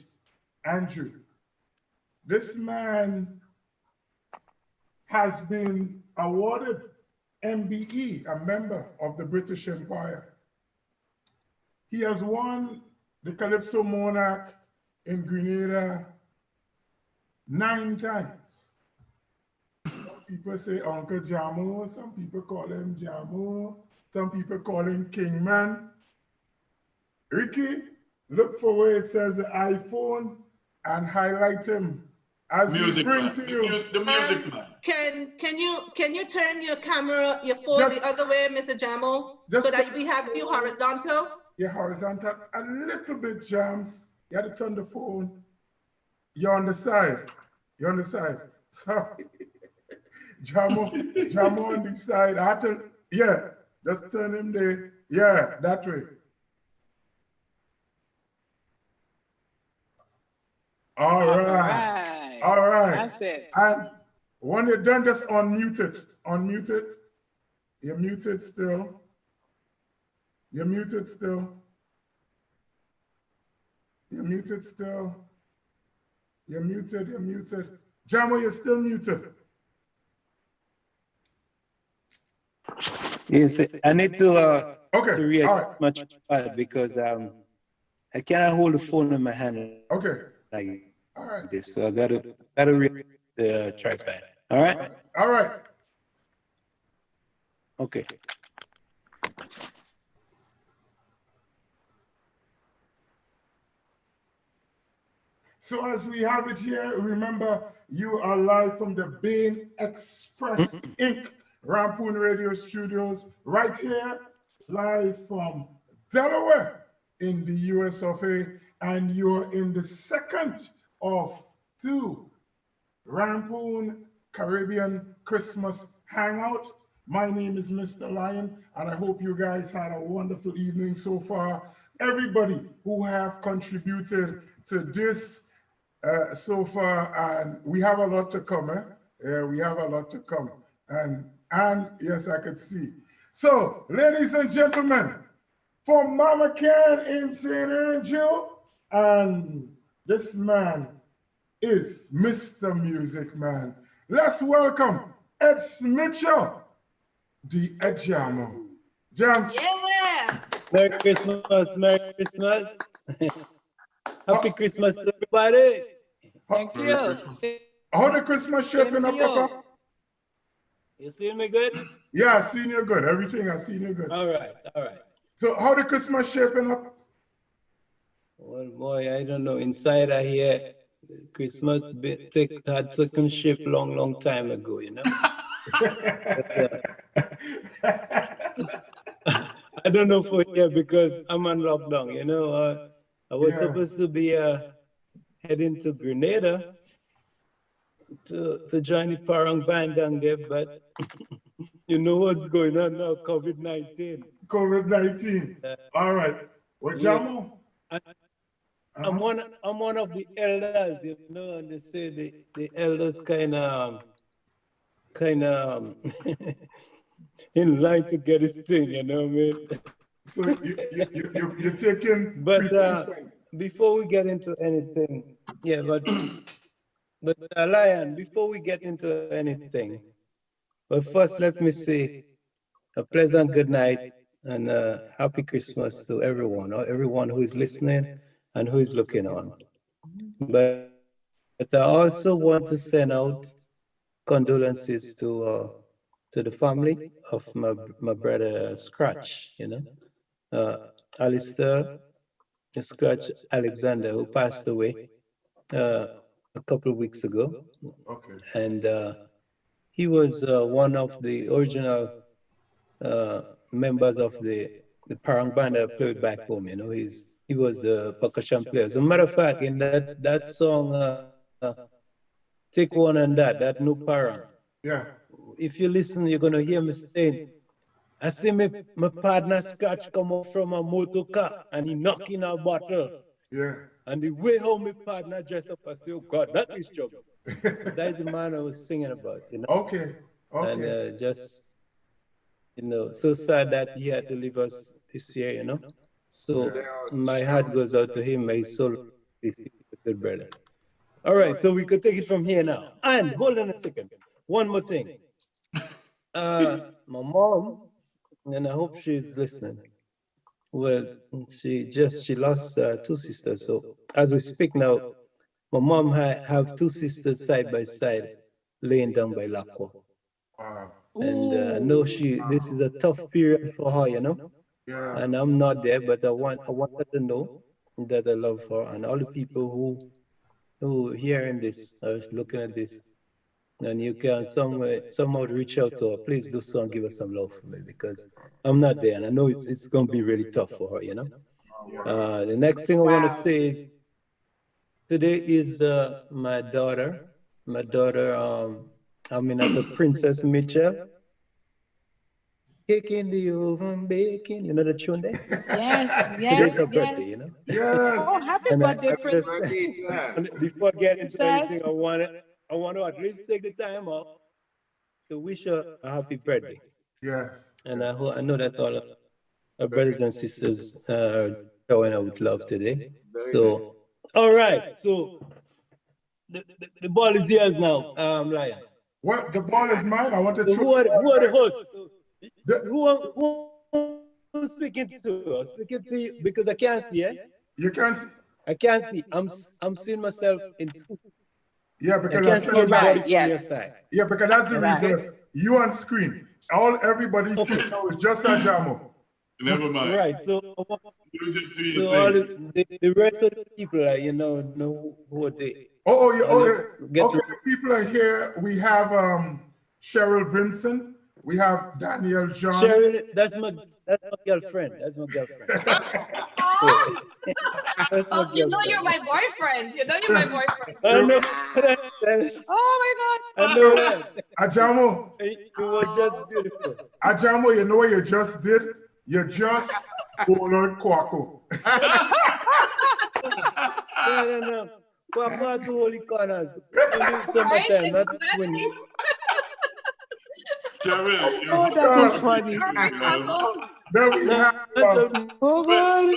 Andrew. This man has been awarded MBE, a member of the British Empire. He has won the Calypso Monarch in Grenada 9 times. Some people say Uncle Jamo, some people call him Jamo, some people call him Kingman. Ricky, look for where it says the iPhone and highlight him as we bring to you. The music man. Can you turn your camera, your phone the other way, Mr. Jamo, so that we have you horizontal? Yeah, horizontal, a little bit jams, You had to turn the phone. You're on the side. You're on the side. Sorry. Jamo on the side. I had to, yeah, just turn him there. Yeah, that way. All right. All right. That's it. And when you're done, just unmute it. Unmute it. You're muted still. You're muted still. You're muted still. You're muted. You're muted. Jamo, you're still muted. Yes, I need to okay. to read All right. much bad because I cannot hold the phone in my hand Okay. like All right. this, so I gotta read the tripod. All right. All right. Okay. So as we have it here, remember you are live from the Bain Express Inc. Rampoon Radio Studios, right here, live from Delaware in the US of A, and you're in the second of two Rampoon Caribbean Christmas Hangout. My name is Mr. Lion, and I hope you guys had a wonderful evening so far. Everybody who have contributed to this so far, and we have a lot to come. We have a lot to come, and yes, I could see. So, ladies and gentlemen, from Mama Can in St. Angel, and this man is Mr. Music Man. Let's welcome Ed Mitchell, the Ejamo. Jams. Yeah. Merry Christmas, Merry Christmas. Happy Christmas to everybody. Thank you. How the Christmas shaping up, Papa? You see me good? Yeah, I seen you good. Everything I seen you good. All right, all right. So how the Christmas shaping up? Well, boy, I don't know. Inside I hear Christmas had taken shape long time ago, you know. I don't know for here because I'm on lockdown, you know. I was supposed to be heading to Grenada to join the Parang band down there, but you know what's going on now, COVID-19. COVID-19. All right. Well, Jamo? I'm one of the elders, you know, and they say the elders kind of in line to get this thing, you know what I mean? So you're taking. But before we get into anything, yeah, but Lion, before we get into anything, but first let me say a pleasant good night and happy Christmas to everyone, or everyone who is listening and who is looking on. But I also want to send out condolences to the family of my brother Scratch, you know, Alistair Scratch Alexander, who passed away a couple of weeks ago. Okay. And he was one of the original members of the Parang band that played back home. You know, he was the percussion player. As a matter of fact, in that song, Take One and That new Parang. Yeah. If you listen, you're gonna hear me saying, I see my partner Scratch come up from a motor car and he knocking a bottle. Yeah. And the way how my partner dress up, I say, oh God, that is trouble. That is the man I was singing about, you know. Okay. Okay. And just, you know, so sad that he had to leave us this year, you know. So my heart goes out to him. My soul is a good brother. All right, so we could take it from here now. And hold on a second. One more thing. My mom, and I hope she's listening. Well, she lost two sisters. So as we speak now, my mom have two sisters side by side, laying down by Lacqua. And I know this is a tough period for her, you know. Yeah. And I'm not there, but I want her to know that I love her, and all the people who hearing this, or looking at this, and you can somehow reach out to her. Please do so and give us some love for me, because I'm not there, and I know it's going to be really tough for her, you know. The next thing I want to say is Today is my daughter. My daughter, Aminata Princess Mitchell. Cake in the oven, baking. You know the tune there? Yes, Today's her yes, birthday, yes. you know? Yes. Oh, happy And birthday, before getting into Princess. anything, I want to at least take the time off to wish her a happy birthday. Yes. And I know that all of our brothers and sisters are showing out love today. So, all right. So, the ball is yours now, Lion. What? The ball is mine? I want to So who are the hosts? Who I'm speaking to? I'm speaking to you because I can't see, eh? You can't see? I can't see. I'm seeing myself in two. Yeah, I because can't see anybody from your yes. side. Yeah, because that's the Right. reverse. You on screen. Everybody sees now is just a Jamo. Never mind. Right. So You just do your so all thing. the rest of the people, know who they. Yeah. Get Okay, the people are here. We have Cheryl Vincent. We have Danielle Jean. Cheryl, that's my girlfriend. That's my girlfriend. That's my You know girlfriend. you're my boyfriend. You know you're my boyfriend. I know. Oh my God. I know that. Ajamo. You were just beautiful. Ajamo, you know what you just did? You just followed Kwako. No. Kwako to holy corners. Only summertime, not when. Oh, that is funny. Then we have. Oh God.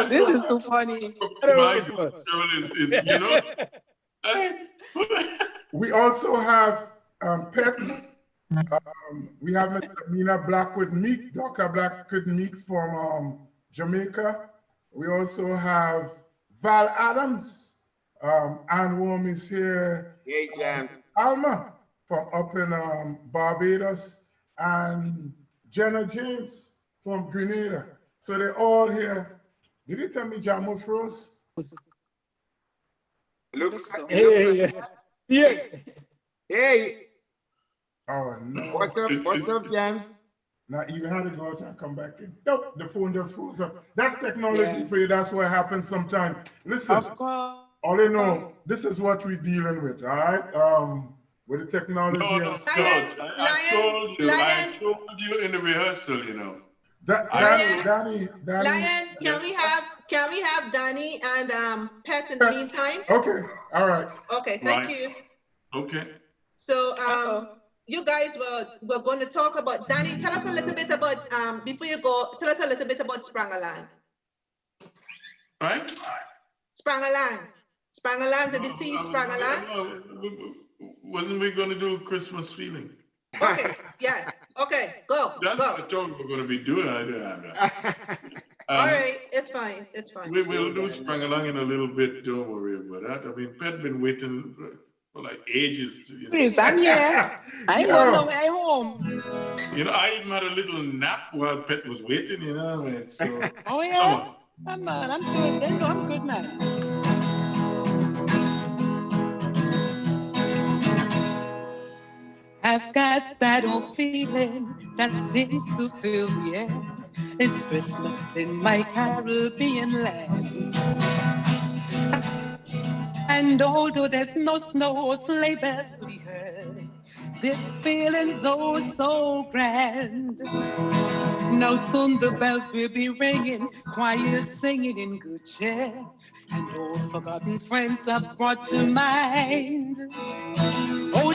This is too funny. You know? We also have pets. We have Miss Mina Blackwood Meek, Dr. Blackwood Meeks from Jamaica. We also have Val Adams. Ann Worm is here. Hey, Jan. Alma from up in Barbados. And Jenna James from Grenada. So they're all here. Did you tell me Jamo froze? Looks so. Hey. Yeah. Hey. Oh no. What's up, James? Now you had to go out and come back in. Nope, the phone just froze up. That's technology for you. That's what happens sometimes. Listen, all you know, this is what we're dealing with, all right? With the technology and stuff. I told you in the rehearsal, you know. Danny. Lion, can we have Danny and Pet in the meantime? Okay, all right. Okay, thank you. Okay. So you guys were going to talk about Danny. Tell us a little bit about before you go. Tell us a little bit about Sprangaland. Right? Sprangaland, the deceased Sprangaland. Wasn't we going to do Christmas feeling? Okay, yeah. Okay, go. That's what I thought we were going to be doing. All right, it's fine. We will do Sprangalang in a little bit. Don't worry about that. I mean, Pet been waiting for like ages. Please, I'm here. I don't know where I'm home. You know, I even had a little nap while Pet was waiting, you know. And so, oh, yeah? I'm good. They know I'm good, man. I've got that old feeling that seems to fill the air. It's Christmas in my Caribbean land. And although there's no snow, sleigh bells to be heard, this feeling's oh so grand. Now soon the bells will be ringing, choir singing in good cheer, and old forgotten friends are brought to mind. Oh,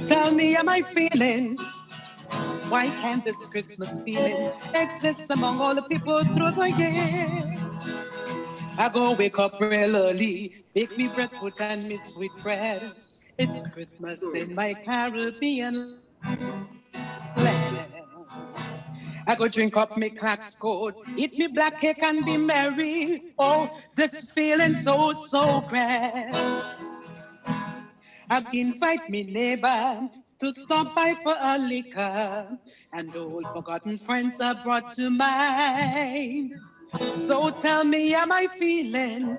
tell me, am I feeling? Why can't this Christmas feeling exist among all the people through the year? I go wake up real early, bake me breadfruit and me sweet bread. It's Christmas in my Caribbean land. I go drink up me clacks cold, eat me black cake and be merry. Oh, this feeling so grand. I invite me neighbor to stop by for a liquor, and old forgotten friends are brought to mind. So tell me, am I feeling?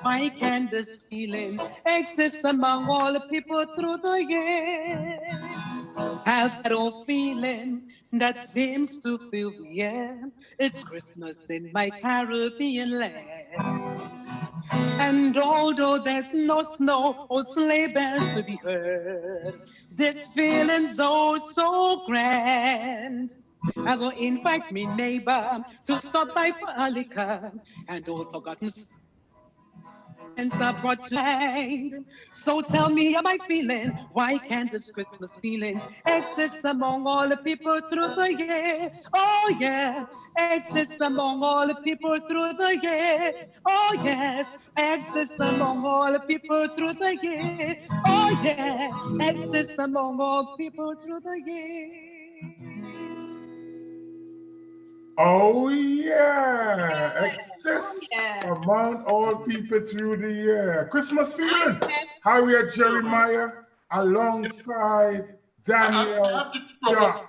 Why can't this feeling exist among all the people through the year? Have that old feeling that seems to fill the air. It's Christmas in my Caribbean land. And although there's no snow or sleigh bells to be heard, this feeling's oh so grand. I go invite me neighbor to stop by for a liquor and old forgotten friends I brought to mind. So tell me, am I feeling? Why can't this Christmas feeling exist among all the people through the year? Oh yeah, exist among all the people through the year. Oh yes, exist among all the people through the year. Oh yeah, exist among all people through the year. Oh yeah, exists among all people through the year. Christmas feeling. Harriet Jeremiah alongside Daniel. I have to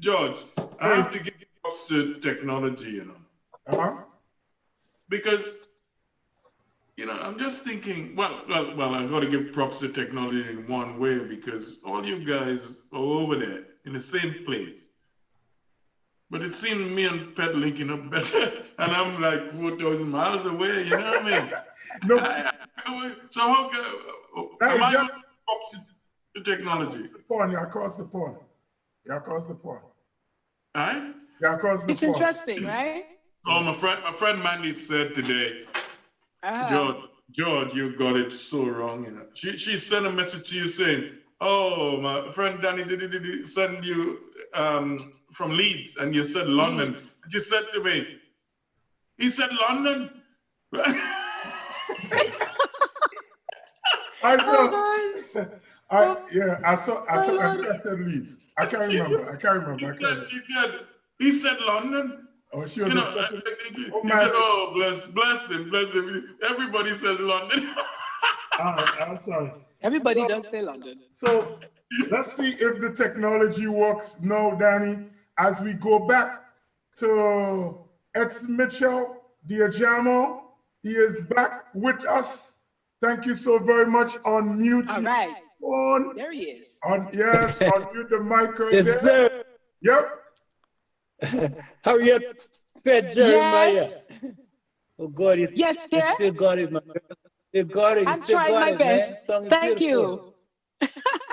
George, I have to give props to technology, you know. Because, you know, I'm just thinking, well, I got to give props to technology in one way because all you guys are over there in the same place. But it seemed me and Pet linking up better, and I'm like 4,000 miles away, you know what I mean? No. So how can am I just props to technology? You're across the pond. You're across the pond. Right? You're across the pond. It's interesting, right? Oh, my friend Mandy said today, George, you got it so wrong. You know, she sent a message to you saying, "Oh, my friend Danny did send you from Leeds, and you said London." She said to me, "He said London." I saw. I said Leeds. I can't remember. She said, he said London. Oh, she was he said, "Oh, bless him. Everybody says London." I'm sorry. Everybody does say London. So let's see if the technology works now, Danny, as we go back to Ed Mitchell, the Ajamo. He is back with us. Thank you so very much. On mute. All right. On. There he is. Yes, unmute the mic right yes, there. Sir. Yep. Hurry up, Pet Jeremiah. Yes. Oh God, you still got it, man. You got it. I'm trying my best. Thank you.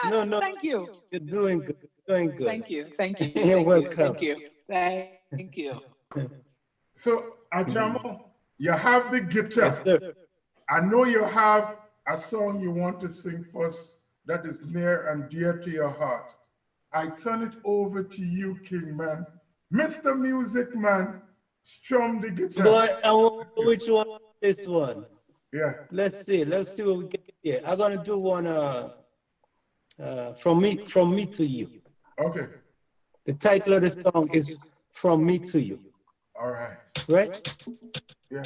No. Thank you. You're doing good. Thank you. You're welcome. Thank you. So, Ajamo, you have the guitar. Yes, sir. I know you have a song you want to sing first that is near and dear to your heart. I turn it over to you, King Man. Mr. Music Man, strum the guitar. Boy, I wonder which one this one. Yeah. Let's see what we get here. I'm gonna do one from me to you. Okay. The title of the song is From Me to You. All right. Right? Yeah.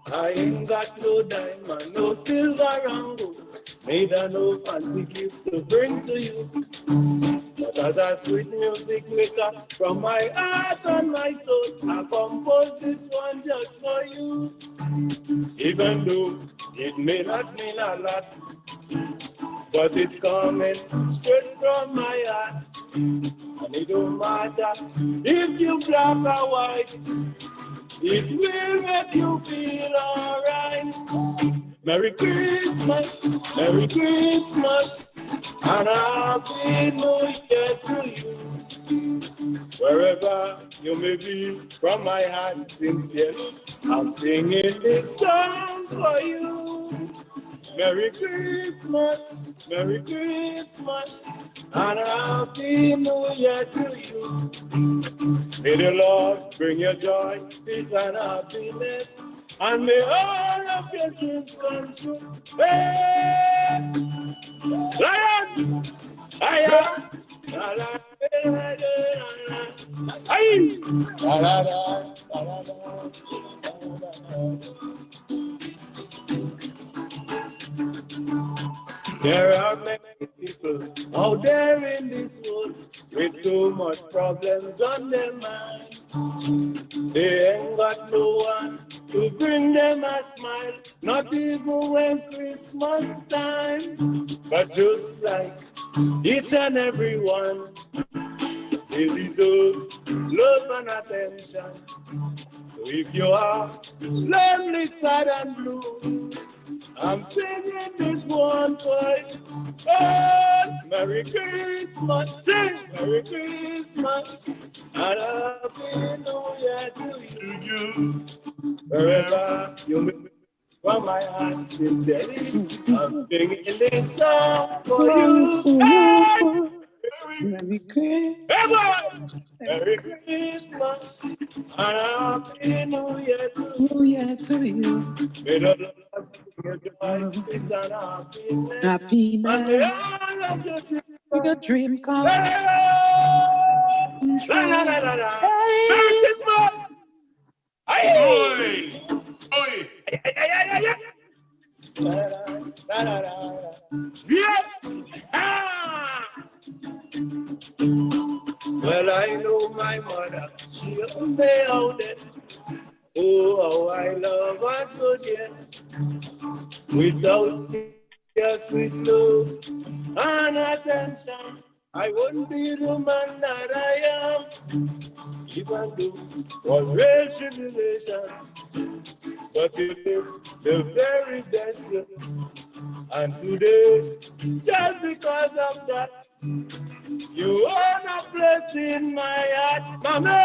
I ain't got no diamond, no silver and gold, neither no fancy gifts to bring to you. But as a sweet music maker from my heart and my soul, I compose this one just for you. Even though it may not mean a lot, but it's coming straight from my heart. And it don't matter if you black or white, it will make you feel alright. Merry Christmas, and a Happy New Year to you. Wherever you may be, from my heart sincerely, I'm singing this song for you. Merry Christmas, and a Happy New Year to you. May the Lord bring you joy, peace, and happiness, and may all of your dreams come true. Hey! Lion! Lion! There are many people out there in this world with so much problems on their mind. They ain't got no one to bring them a smile, not even when Christmas time. But just like each and every one, they deserve love and attention. So if you are lonely, sad and blue, I'm singing this one for you. Oh, Merry Christmas, sing Merry Christmas, and Happy New Year to you. Wherever you may be, from my heart sincerely, I'm singing this song for you. Hey! Merry Christmas. Everyone! Merry Christmas, and Happy New Year New Year to you. May the Lord bring you joy, peace, and happiness. Happiness. And may all of Your dream come true. true. La, la, la, la. Hey. Merry Christmas! Hey! Oi! Oi! Ay, ay, ay, ay, ay. La, la, la, la, la. Yeah! Ah! Well, I know my mother, she may out there. Oh, how I love her so dear. Without your sweet love and attention, I wouldn't be the man that I am. Even though was real tribulation, but you did the very best. And today, just because of that, you own a place in my heart. Mama,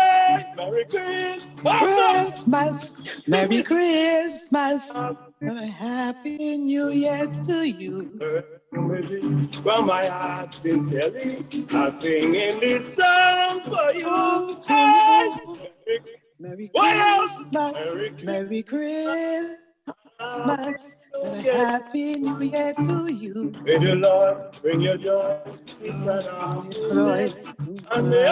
Merry Christmas. Christmas. Merry Christmas. A happy New Year to you. From my heart, sincerely, I'm singing this song for you. Hey! Merry What else? Christmas. Merry Christmas. And a happy New Year to you. May the Lord bring you joy, peace, and happiness. And may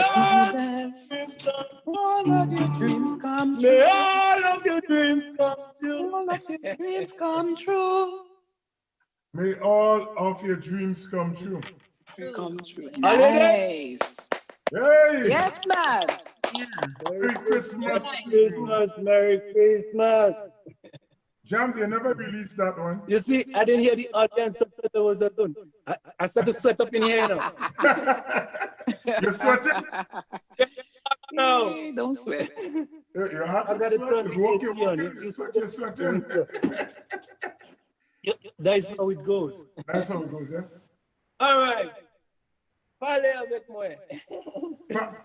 all of your dreams come true. May all of your dreams come true. All of your dreams come true. May all of your dreams come true. Come true. Holiday? Nice. Hey! Yes, man. Merry Christmas. Christmas, Merry Christmas. Jam, they never released that one. You see, I didn't hear the audience, so I was alone. I started to sweat up in here now. You're sweating? No. Hey, don't sweat. Your heart I got to turn is the AC on. You're sweating. That's how it goes. That's how it goes, yeah? All right. Parlez avec moi.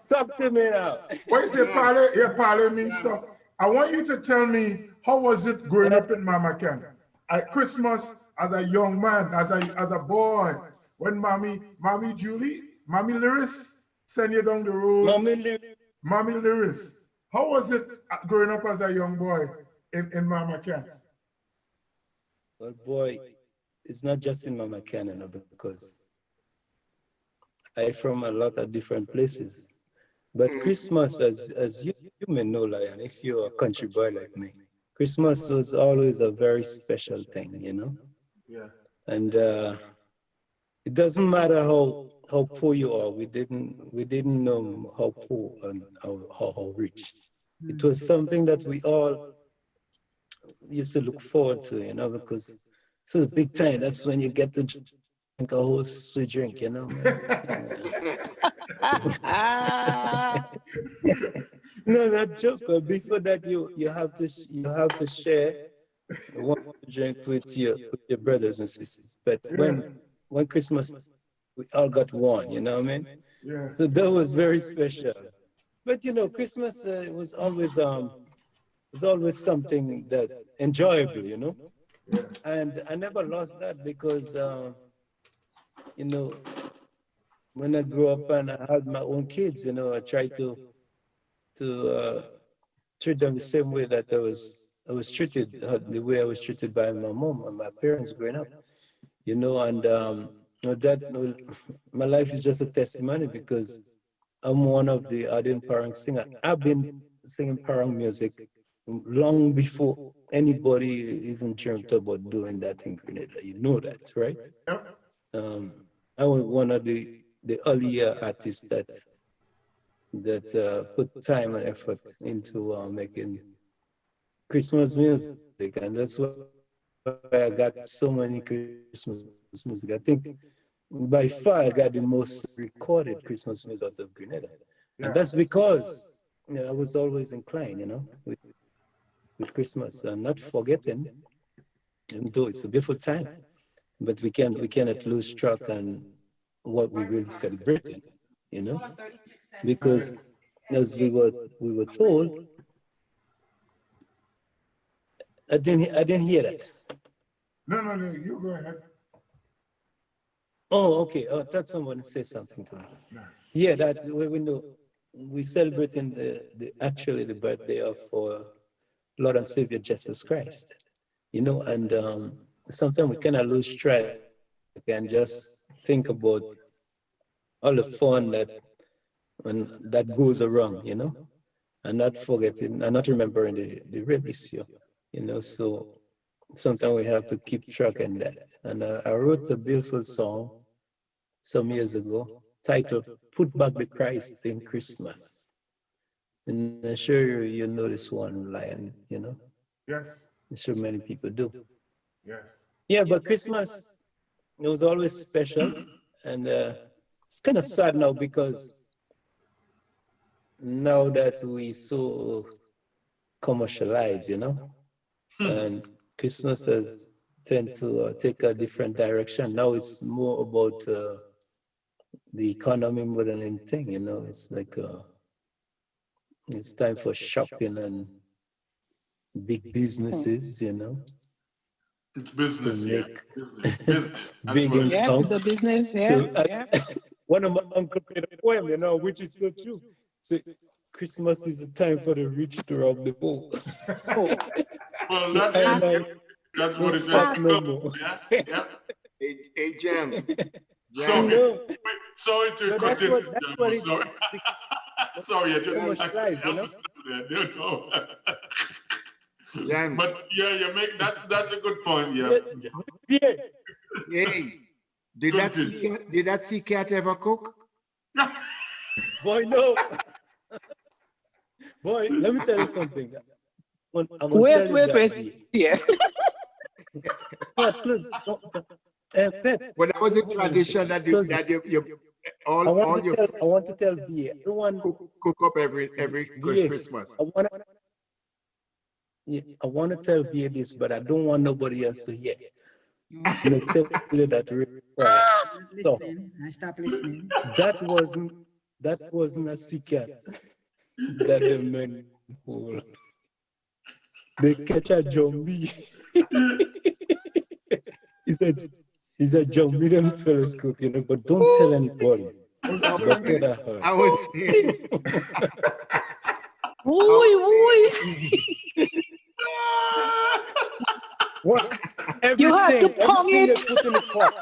Talk to me now. What you say, parley? Yeah, parley means stuff. I want you to tell me, how was it growing up in Mama Ken? At Christmas, as a young man, as a boy, when Mommy Lyris send you down the road. Mommy Lyris. How was it growing up as a young boy in Mama Ken? Well, boy, it's not just in Mama Ken, you know, because I'm from a lot of different places. But Christmas, as you may know, Lion, if you're a country boy like me, Christmas was always a very special thing, you know? Yeah. And it doesn't matter how poor you are. We didn't know how poor and how rich. It was something that we all used to look forward to, you know, because it's a big time. That's when you get to drink a whole sweet drink, you know. No, not joke. Before that, you have to share one drink with your brothers and sisters. But when Christmas, we all got one. You know what I mean? Yeah. So that was very special. But you know, Christmas was always something that enjoyable. You know, and I never lost that because you know, when I grew up and I had my own kids, you know, I tried to treat them the same way that I was treated, the way I was treated by my mom and my parents growing up, you know, and you know, my life is just a testimony because I'm one of the ardent parang singer. I've been singing parang music long before anybody even dreamt about doing that in Grenada. You know that, right? I was one of the earlier artists that put time and effort into making Christmas music, and that's why I got so many Christmas music. I think by far I got the most recorded Christmas music out of Grenada, and that's because I was always inclined, with Christmas and not forgetting, even though it's a beautiful time, but we cannot lose track on what we really celebrating, because as we were told. I didn't hear that. No, you go ahead. Oh, okay. I thought someone said something to me. No. Yeah, that we know we're celebrating the birthday of our Lord and Savior Jesus Christ. And sometimes we cannot lose track and just think about all the fun that goes around, and not forgetting and not remembering the real issue, so sometimes we have to keep track on that. And I wrote a beautiful song some years ago titled Put Back the Christ in Christmas. And I'm sure you know this one, Lion, Yes. I'm sure many people do. Yes. Yeah, but Christmas, it was always special. And it's kind of sad now because now that we so commercialized, and Christmas has tend to take a different direction. Now it's more about the economy more than anything, It's like it's time for shopping and big businesses, It's business, to make business. big income. It's a business, yeah. One of my uncles played a poem, which is so true. So Christmas is the time for the rich to rob the poor. Well, So that's what it no is. more. Yeah. Hey, James. Sorry to cut in. That's what it Sorry. Sorry, I just commercialized, James. But yeah, you make that's a good point. Yeah. Hey, did that sea cat ever cook? Boy, no. Boy, let me tell you something. Wait. Yeah. But please, Pet. Well, that was a tradition that you I want to tell VA. Everyone cook up every VA, Christmas. I want to tell VA this, but I don't want nobody else to hear. I'm going to tell you that really quiet. So, I stopped listening. that wasn't a secret that the men hold. They catch a zombie. He said, John William fellas cooking, but don't tell anybody. I was saying. What? You had to pong everything it. they put in the pot.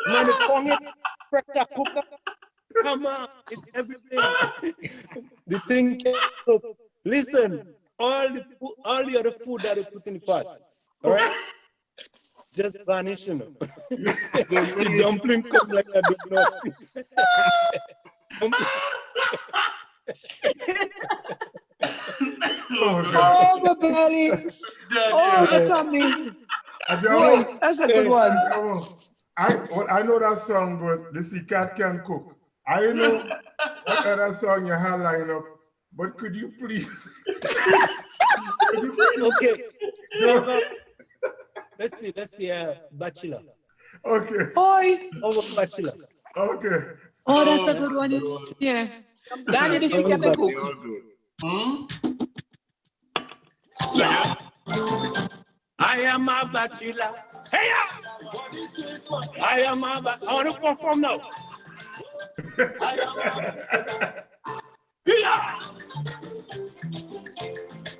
Man, they pong it, pressure cooker, hammer, it's everything. The thing can cook. Listen, all the other food that they put in the pot, all right? Just vanishing them. The dumpling come like a donut. Oh, my belly. Oh, the tummy. Boy, that's a good one. I know that song, but the sea cat can cook. I know what other song you have lined up, but could you please? Okay. Let's see, Bachelor. Okay. Boy. Over Bachelor. Okay. Oh, that's a good one. Yeah. Danny, the sea cat can cook. Yeah. I am a bachelor. Hey, I am a bachelor. I want to perform now. I am a yeah.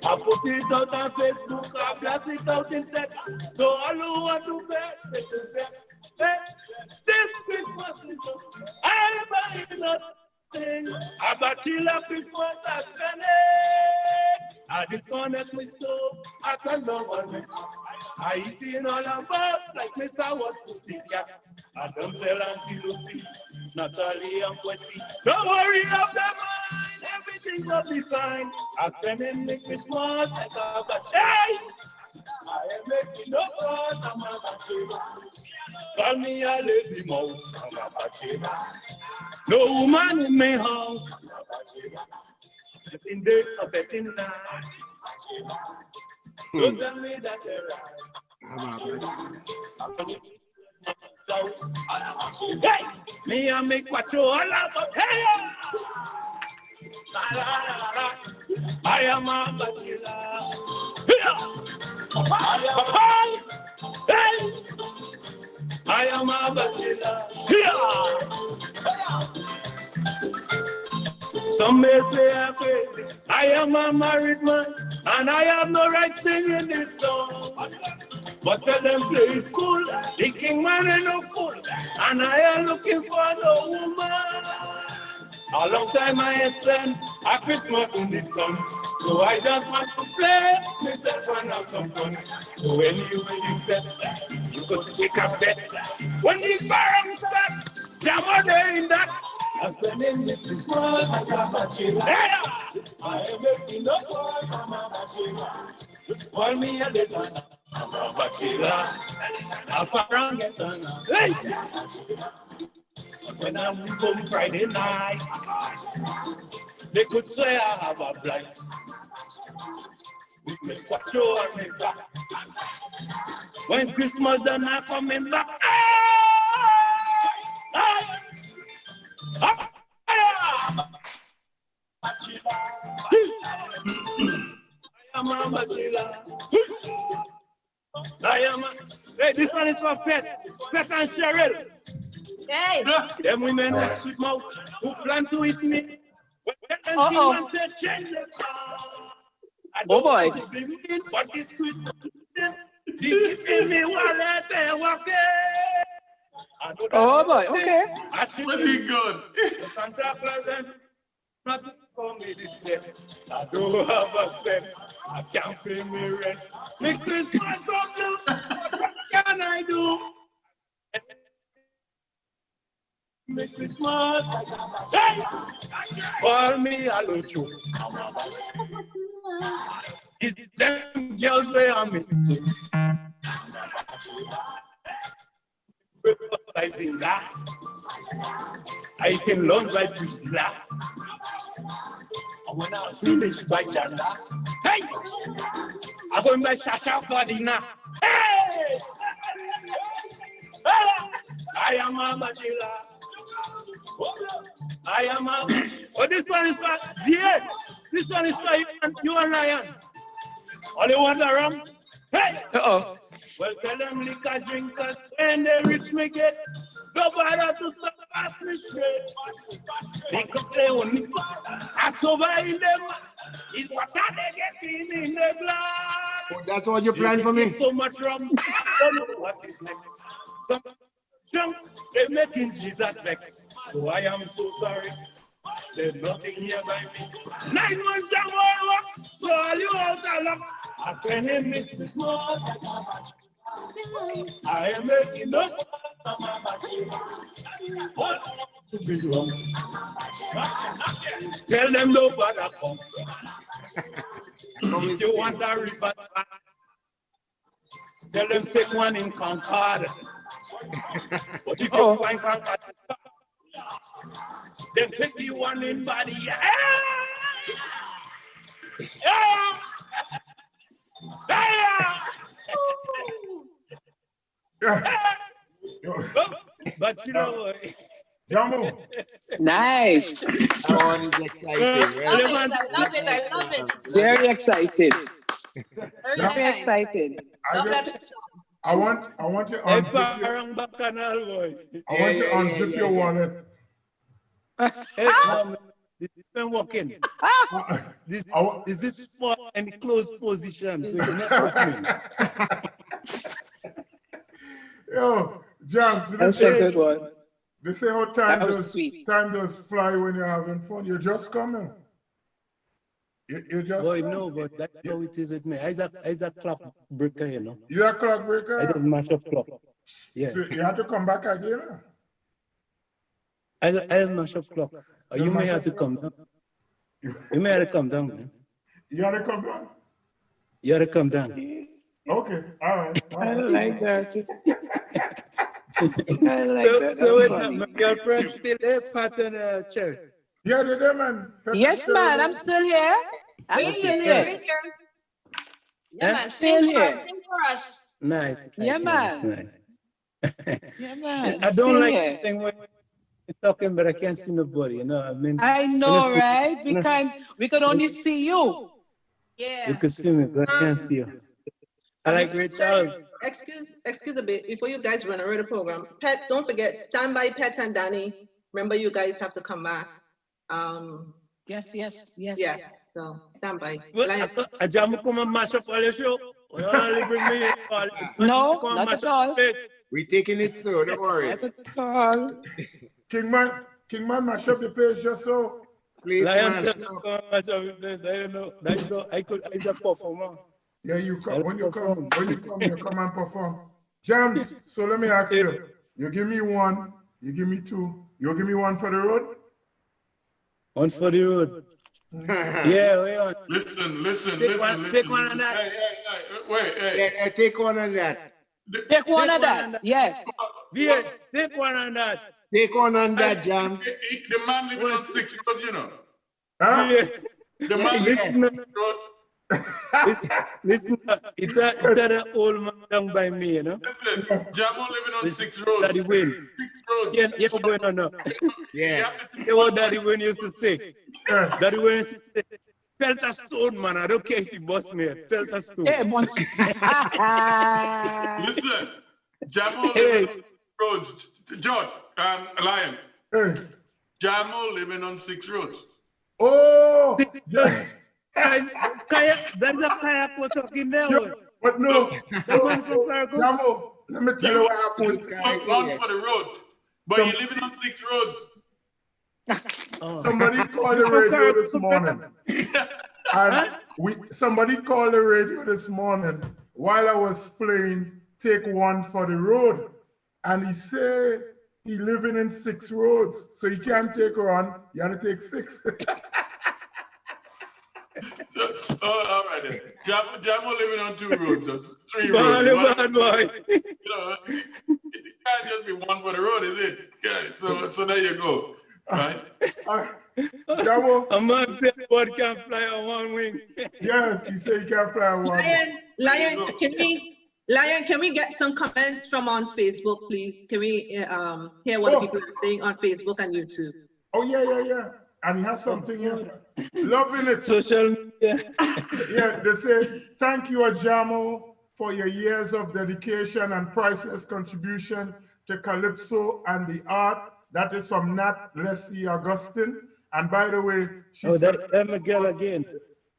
I put it out on Facebook, I blast it out in text. So all who want to bet, this Christmas is I'm buying nothing. A bachelor Christmas I spend it. I disconnect my stove, I turn no one. I eat in all about like Miss I was pussy cat. I don't tell Auntie Lucy, Natalie and Quincy. Don't worry of them mind, everything will be fine. I spend in the Christmas like a battery. I am making no cause, I'm a battery. Call me a lazy mouse, I'm a battery. No woman in my house, I'm a battery. Betting day, a betting night. Don't tell me that they're right. Hey, me I make what you all about. Hey, I am a bachelor. I am a bachelor. Some may say I'm crazy. I am a married man, and I have no right singing this song. But tell them play it cool. The king man ain't no fool, and I am looking for no woman. A long time I have spent a Christmas in the sun, so I just want to play myself and have some fun. So anyway you said, you got to take a bet. When the barrel start, jam on there in that. I'm spending this Christmas like a bachelor. I am making no noise, I'm a bachelor. Call me a little, I'm a bachelor. I'm far get on. Hey! When I'm home Friday night, they could say I have a blight. We make what you want me back. When Christmas done, I'm coming back. I am a bachelor. I am a... Hey, this one is for Pet and Cheryl. Hey! Them women with sweet mouth who plan to eat me. When say change the Oh boy. What is Christmas? This is me wallet and walking. Oh boy, okay. Pretty good. Santa Claus and nothing for me this year. I don't have a cent. I can't pay me rent. Me Christmas so blue. What can I do? Me Christmas. Hey! Call me a locho. It's them girls where I'm into. Realizing that I can learn by Priscilla. And when I finish by Shanda, hey, I'm going by Shasha for dinner. Hey! I am a bachelor. I am a. Oh, this one is for yeah. This one is for you and Ryan. All you want a rum? Hey! Uh-oh. Well, tell them liquor drinkers when they reach me get. Go bother to stop pass me straight. They could play on me. I survive in them. It's what they get in the blood. Oh, that's all you plan for me? So much rum. Don't know what is next. Some junk, they're making Jesus vex. So I am so sorry. There's nothing here by me. 9 months down work, so all you out of luck. I spend him miss this month. I am making up. What to be wrong? Tell them no bother come. If you want a river, tell them take one in Concord. But if you find Concord, then take the one in Body. But you know what? Jamu. Nice. That one is exciting. I love it. Very excited. Very Very excited. I want you to unzip your wallet. This been working. This is for any closed position. So you're not working. Yo, Jams, That's a good one. They say how time That does fly when you're having fun. You're just coming. You just Boy, no, but that's how it is with me. I's a clock breaker, you know. You're a clock breaker? I don't mash up clock. Yeah. So you have to come back again. I mash up clock. Or you may have to come down. You may have to come down, man. You have to come down? You have to come down. Okay, all right. I like that. I like So, that. so That's wait, funny. my girlfriend still there, Pat and Cherry. Yeah, they're there, man. Yes, man, I'm still here. I'm We're still here. here. We're here. Yeah, Eh? man. Still Sing for us. here. Sing for us. Nice, Yeah, nice, man. nice. Yeah, man. I don't Still like here. the thing when you're talking, but I can't see nobody. You know, I mean, I when know, see, right? We can only see you. Yeah. you can see me, but I can't see you. I like Ray Charles. Excuse a bit before you guys run around the program. Pet, don't forget, stand by Pet and Danny. Remember, you guys have to come back. Yes. Yeah. So stand by. Well, Lion. I jam come and mash up all your show. Well, bring me in. No, Come and not mash at up all. the place. We're taking it slow, don't worry. Not at all. Kingman, mash up the place just so. Please, Lion man. tell me come and mash up the place. I don't know. That's so it's a performer. Yeah, you come when you come and perform. Jams, so let me ask you. You give me one, you give me two, you give me one for the road? One for the road. Yeah, wait on. Listen. Take one on that. Hey, wait, Yeah, take one on that. Take one of that. Yes. Yeah, take one on that. Take one on that, Jam. The man living on 6 roads, you know. Huh? Yeah. The man living on 6 roads. Listen, it's an old man down by me, you know. Listen, Jamo living on 6 roads. Daddy Win. 6 roads. Yeah, going on. Yeah. You know what Daddy Win used to say? Daddy Win used to say, pelt a stone, man. I don't care if you bust me. Pelt a stone. Hey, boy. Listen, Jamo living on 6 roads. George, Lion. Hey. Jamo living on 6 roads. Oh! Yeah. There's a kayak we're talking there. But no, The one from Cargo. Jamo, let me tell you what happened. One for the road. But you're living on 6 roads. Somebody called the radio this morning. And somebody called the radio this morning while I was playing Take One for the Road. And he said he living in 6 roads. So he can't take one, you have to take 6. All right then. Jamo living on 2 roads, so 3 Bad roads. boy. You know, it can't just be one for the road, is it? Okay, so there you go. Right? Jamo, a man said bird can fly on one wing. Yes, he said he can't fly on one. Lion, can we get some comments from on Facebook, please? Can we hear what people are saying on Facebook and YouTube? Oh, yeah. And he has something here. Loving it. Social media. Yeah, they say, thank you, Ajamo, for your years of dedication and priceless contribution to Calypso and the art. That is from Nat Leslie Augustine. And by the way, she's that Miguel again.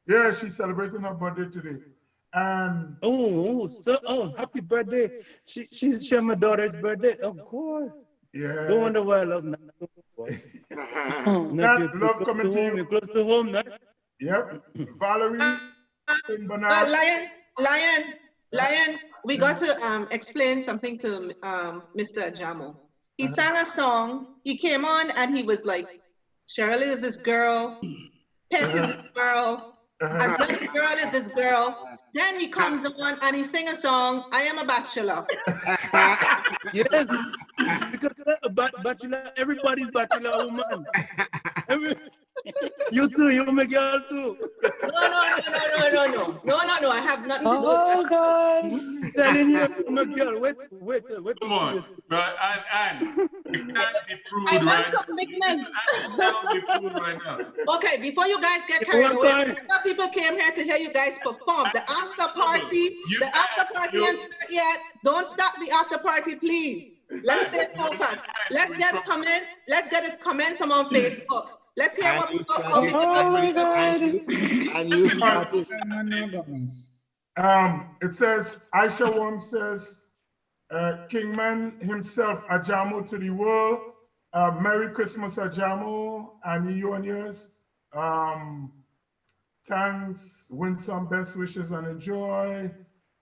Yeah, she's celebrating her birthday today. And happy birthday. She's my daughter's birthday. Oh, God. Yeah. Don't wonder why I love Nat. Nat, love coming to you. You're close to home, Nat. Yep. Valerie. Lion, we got to explain something to Mr. Ajamo. He sang a song, he came on and he was like, Cheryl is this girl, Pet is this girl, and this girl is this girl. Then he comes on and he sing a song, I am a bachelor. Yes, because bachelor, everybody's bachelor woman. You too, you my girl too. No, I have nothing to do with Oh, guys. Telling you, I'm a girl. Wait. Come on, right? And it can't be proved I want right. commitment. It cannot be proved right now. Okay, before you guys get carried away, people came here to hear you guys perform. The after party ain't started yet. Don't stop the after party, please. Let's get focused. Let's get comments. Let's get the comments on Facebook. Let's hear what people are It says, Aisha Wong says, Kingman himself, Ajamo to the world. Merry Christmas, Ajamo, and you and yours. Thanks, win some best wishes and enjoy.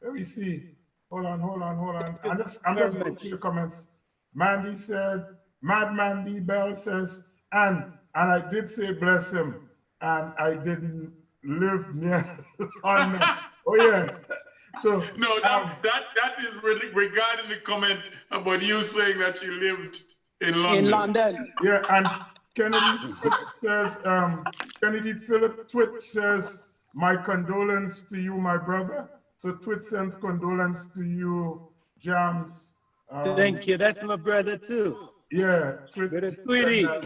Let me see. Hold on. I'm just going through the comments. Mandy said, Mad Mandy Bell says, and I did say bless him, and I didn't live near London. Oh yeah. So no, that is regarding the comment about you saying that you lived in London. In London. Yeah, and Kennedy says, Kennedy Philip Twit says, my condolence to you, my brother. So Twit sends condolence to you, Jams. Thank you. That's my brother too. Yeah, Brother Tweety. Yeah.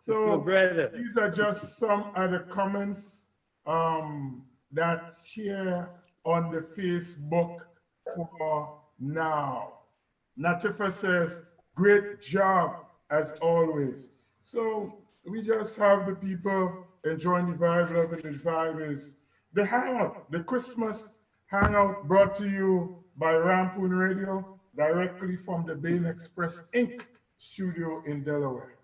That's my brother. These are just some of the comments that share on the Facebook for now. Natifa says, great job as always. So we just have the people enjoying the vibe, loving the vibe is the hangout, the Christmas hangout brought to you by Rampoon Radio, directly from the Bain Express Inc. studio in Delaware.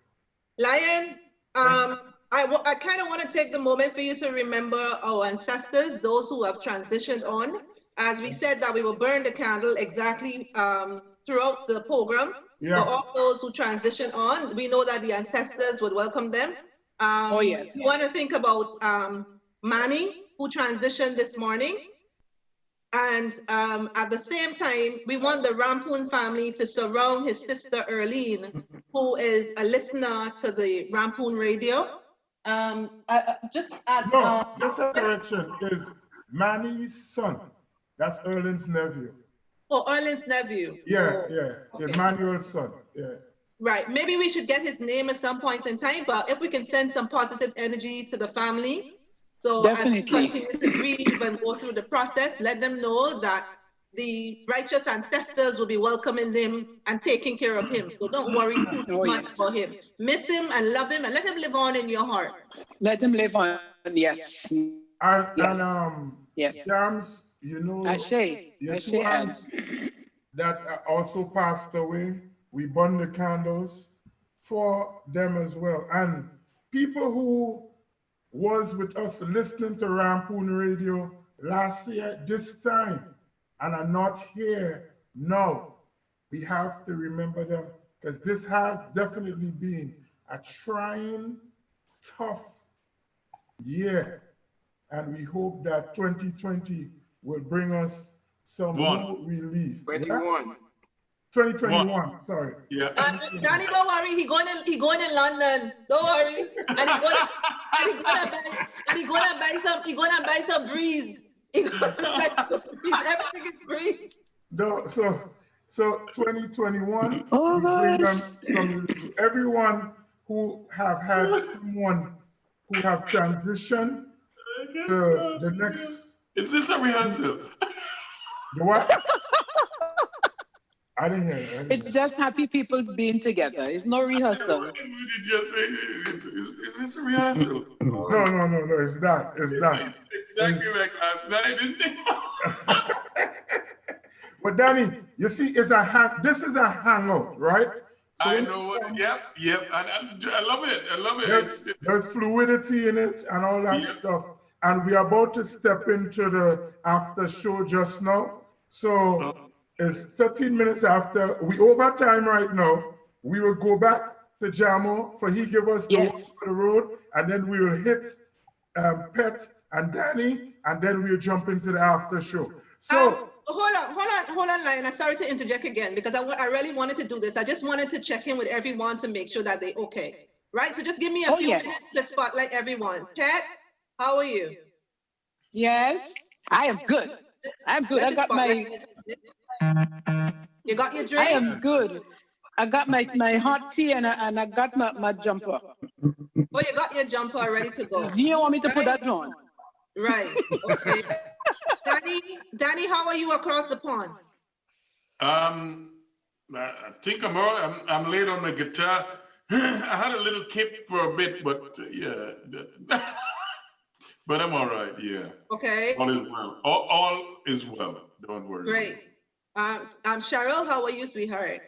Lion, I kind of want to take the moment for you to remember our ancestors, those who have transitioned on. As we said that we will burn the candle exactly throughout the program. Yeah. For all those who transition on, we know that the ancestors would welcome them. Oh, yes. We want to think about Manny, who transitioned this morning. And at the same time, we want the Rampoon family to surround his sister, Erlene, who is a listener to the Rampoon Radio. Just Oh, Erlene's nephew. Yeah, Oh, yeah, okay. Emmanuel's son, yeah. Right, maybe we should get his name at some point in time, but if we can send some positive energy to the family, so Definitely. as we continue to grieve and go through the process, let them know that the righteous ancestors will be welcoming them and taking care of him. So don't worry too much about him. Miss him and love him and let him live on in your heart. Let him live on, yes. Yes. Jams, you know, your two aunts that also passed away, we burn the candles for them as well. And people who was with us listening to Rampoon Radio last year, this time, and are not here now, we have to remember them, because this has definitely been a trying, tough year. And we hope that 2020 will bring us some more relief. 21. 2021, sorry. Yeah. Danny, don't worry. He going in London. Don't worry. And he gonna buy some breeze. Everything is breeze. No, so 2021, oh, we bring them some, everyone who have had someone who have transitioned to the next. Is this a rehearsal? The what? I didn't hear it. It's just happy people being together. It's no rehearsal. What did you just say? Is this a rehearsal? No, it's not. It's not. It's exactly like last night, isn't it? But Danny, you see, this is a hangout, right? So I know what. Yep. And I love it. There's fluidity in it and all that stuff. And we are about to step into the after show just now. So it's 13 minutes after. We over time right now. We will go back to Jamo for he give us the one for the road, and then we will hit Pet and Danny, and then we'll jump into the after show. So hold on, Lion. I'm sorry to interject again because I really wanted to do this. I just wanted to check in with everyone to make sure that they okay, right? So just give me a few minutes to spotlight everyone. Pet, how are you? Yes, I am good. I'm good. I got my. You got your drink? I am good. I got my hot tea and I got my jumper. Oh, you got your jumper ready to go. Do you want me to put that on? Right. Okay. Danny, how are you across the pond? I think I'm late on the guitar. I had a little kick for a bit, but yeah. But I'm all right, yeah. Okay. All is well. All is well. Don't worry. Great. Cheryl, how are you, sweetheart?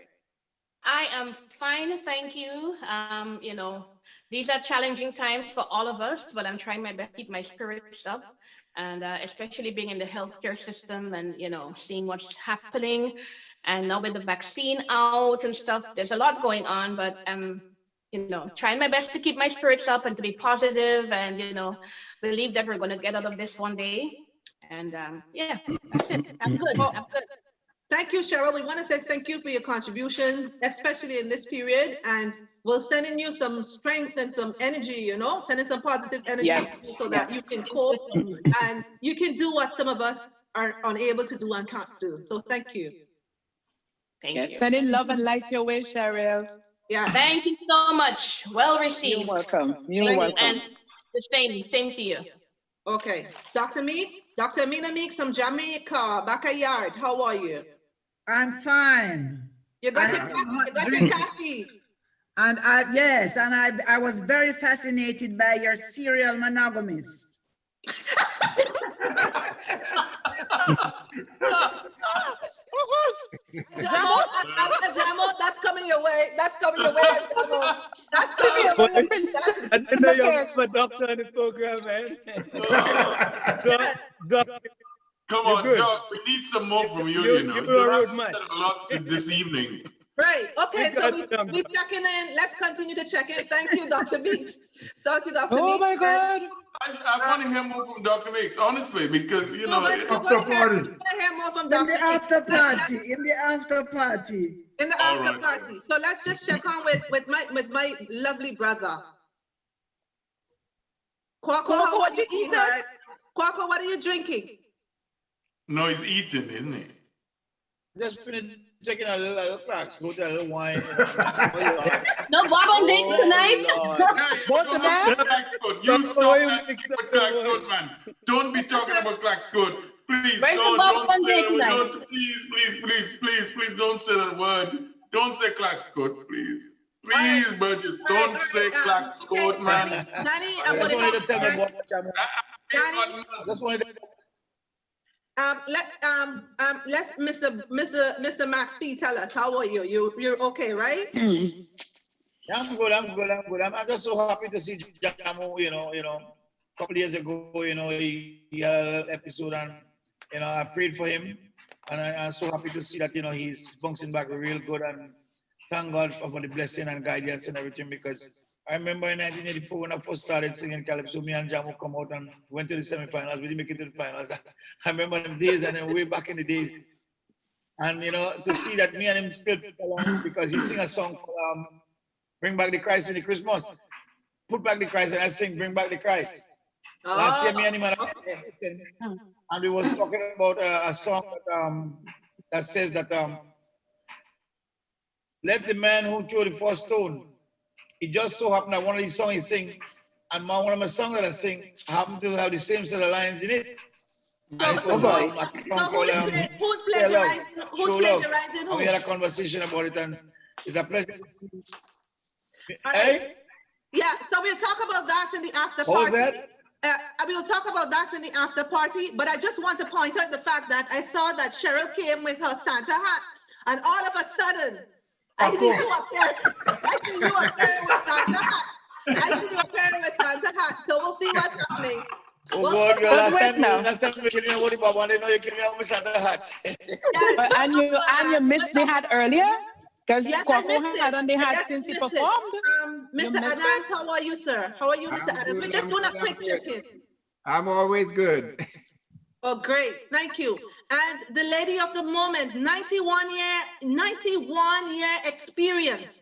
I am fine, thank you. You know, these are challenging times for all of us, but I'm trying my best to keep my spirits up. And especially being in the healthcare system and, you know, seeing what's happening. And now with the vaccine out and stuff, there's a lot going on, but you know, trying my best to keep my spirits up and to be positive and, you know, believe that we're going to get out of this one day. And yeah, that's it. I'm good. I'm good. Thank you, Cheryl. We want to say thank you for your contribution, especially in this period. And we're sending you some strength and some energy, you know, sending some positive energy so that you can cope and you can do what some of us are unable to do and can't do. So thank you. Thank you. Sending love and light your way, Cheryl. Yeah. Thank you so much. Well received. You're welcome. You're Thank you. welcome. And the same to you. Okay. Dr. Meek, Dr. Amina Meek, from Jamaica, backyard. How are you? I'm fine. You got your coffee. And yes, and I was very fascinated by your serial monogamist. Jamo, that's coming your way. That's coming your way. Jamo. That's coming your way. I didn't know you have a doctor on the program, man. Doc, come on, Doc. We need some more from you. You know, you're a road man. A lot this evening. Right. Okay. So we're checking in. Let's continue to check in. Thank you, Dr. Meeks. Thank you, Dr. Meeks. Oh my God. I want to hear more from Dr. Meeks, honestly, because you know. After party. In the after party. In the after party. In the after party. So let's just check on with my lovely brother. Kwako, what you eating? Kwako, what are you drinking? No, he's eating, isn't he? Just finished checking a little cracks, go to a little wine. No Bob on date tonight. Both of them? You stop that with Claxcoat, man. Don't be talking about Claxcoat. Please, don't say that word. Please, don't say that word. Don't say Claxcoat, please. Please, Burgess, don't say Claxcoat, man. Danny, I just wanted to tell me what Danny, I just wanted to let's Mr. McPhee tell us, how are you? You're okay, right? Yeah, I'm good. I'm just so happy to see Jamu, you know, a couple of years ago, you know, he had a little episode and, you know, I prayed for him and I'm so happy to see that, you know, he's bouncing back real good and thank God for the blessing and guidance and everything, because I remember in 1984 when I first started singing Calypso, me and Jamu come out and went to the semifinals. We didn't make it to the finals. I remember them days and then way back in the days. And, you know, to see that me and him still along, because he sing a song called Bring Back the Christ in the Christmas. Put back the Christ, and I sing Bring Back the Christ. Last year, me and him and we was talking about a song that says that let the man who threw the first stone. It just so happened that one of these songs he sing, and one of my songs that I sing happened to have the same set of lines in it. And it was a song called who's plagiarizing? Who's plagiarizing? And we had a conversation about it, and it's a pleasure to see you. Hey? Yeah, so we'll talk about that in the after party. What was that? We'll talk about that in the after party, but I just want to point out the fact that I saw that Cheryl came with her Santa hat, and all of a sudden, I see you up there with Santa hat. So we'll see what's happening. Oh God, last time you killed me about the Bob, and they know you killed me with Santa hat. And you missed the hat earlier? Because Kwako had on the hat since he performed. Mr. Adams, how are you, sir? How are you, Mr. Adams? We're just doing a quick check-in. I'm always good. Oh, great. Thank you. And the lady of the moment, 91 year experience,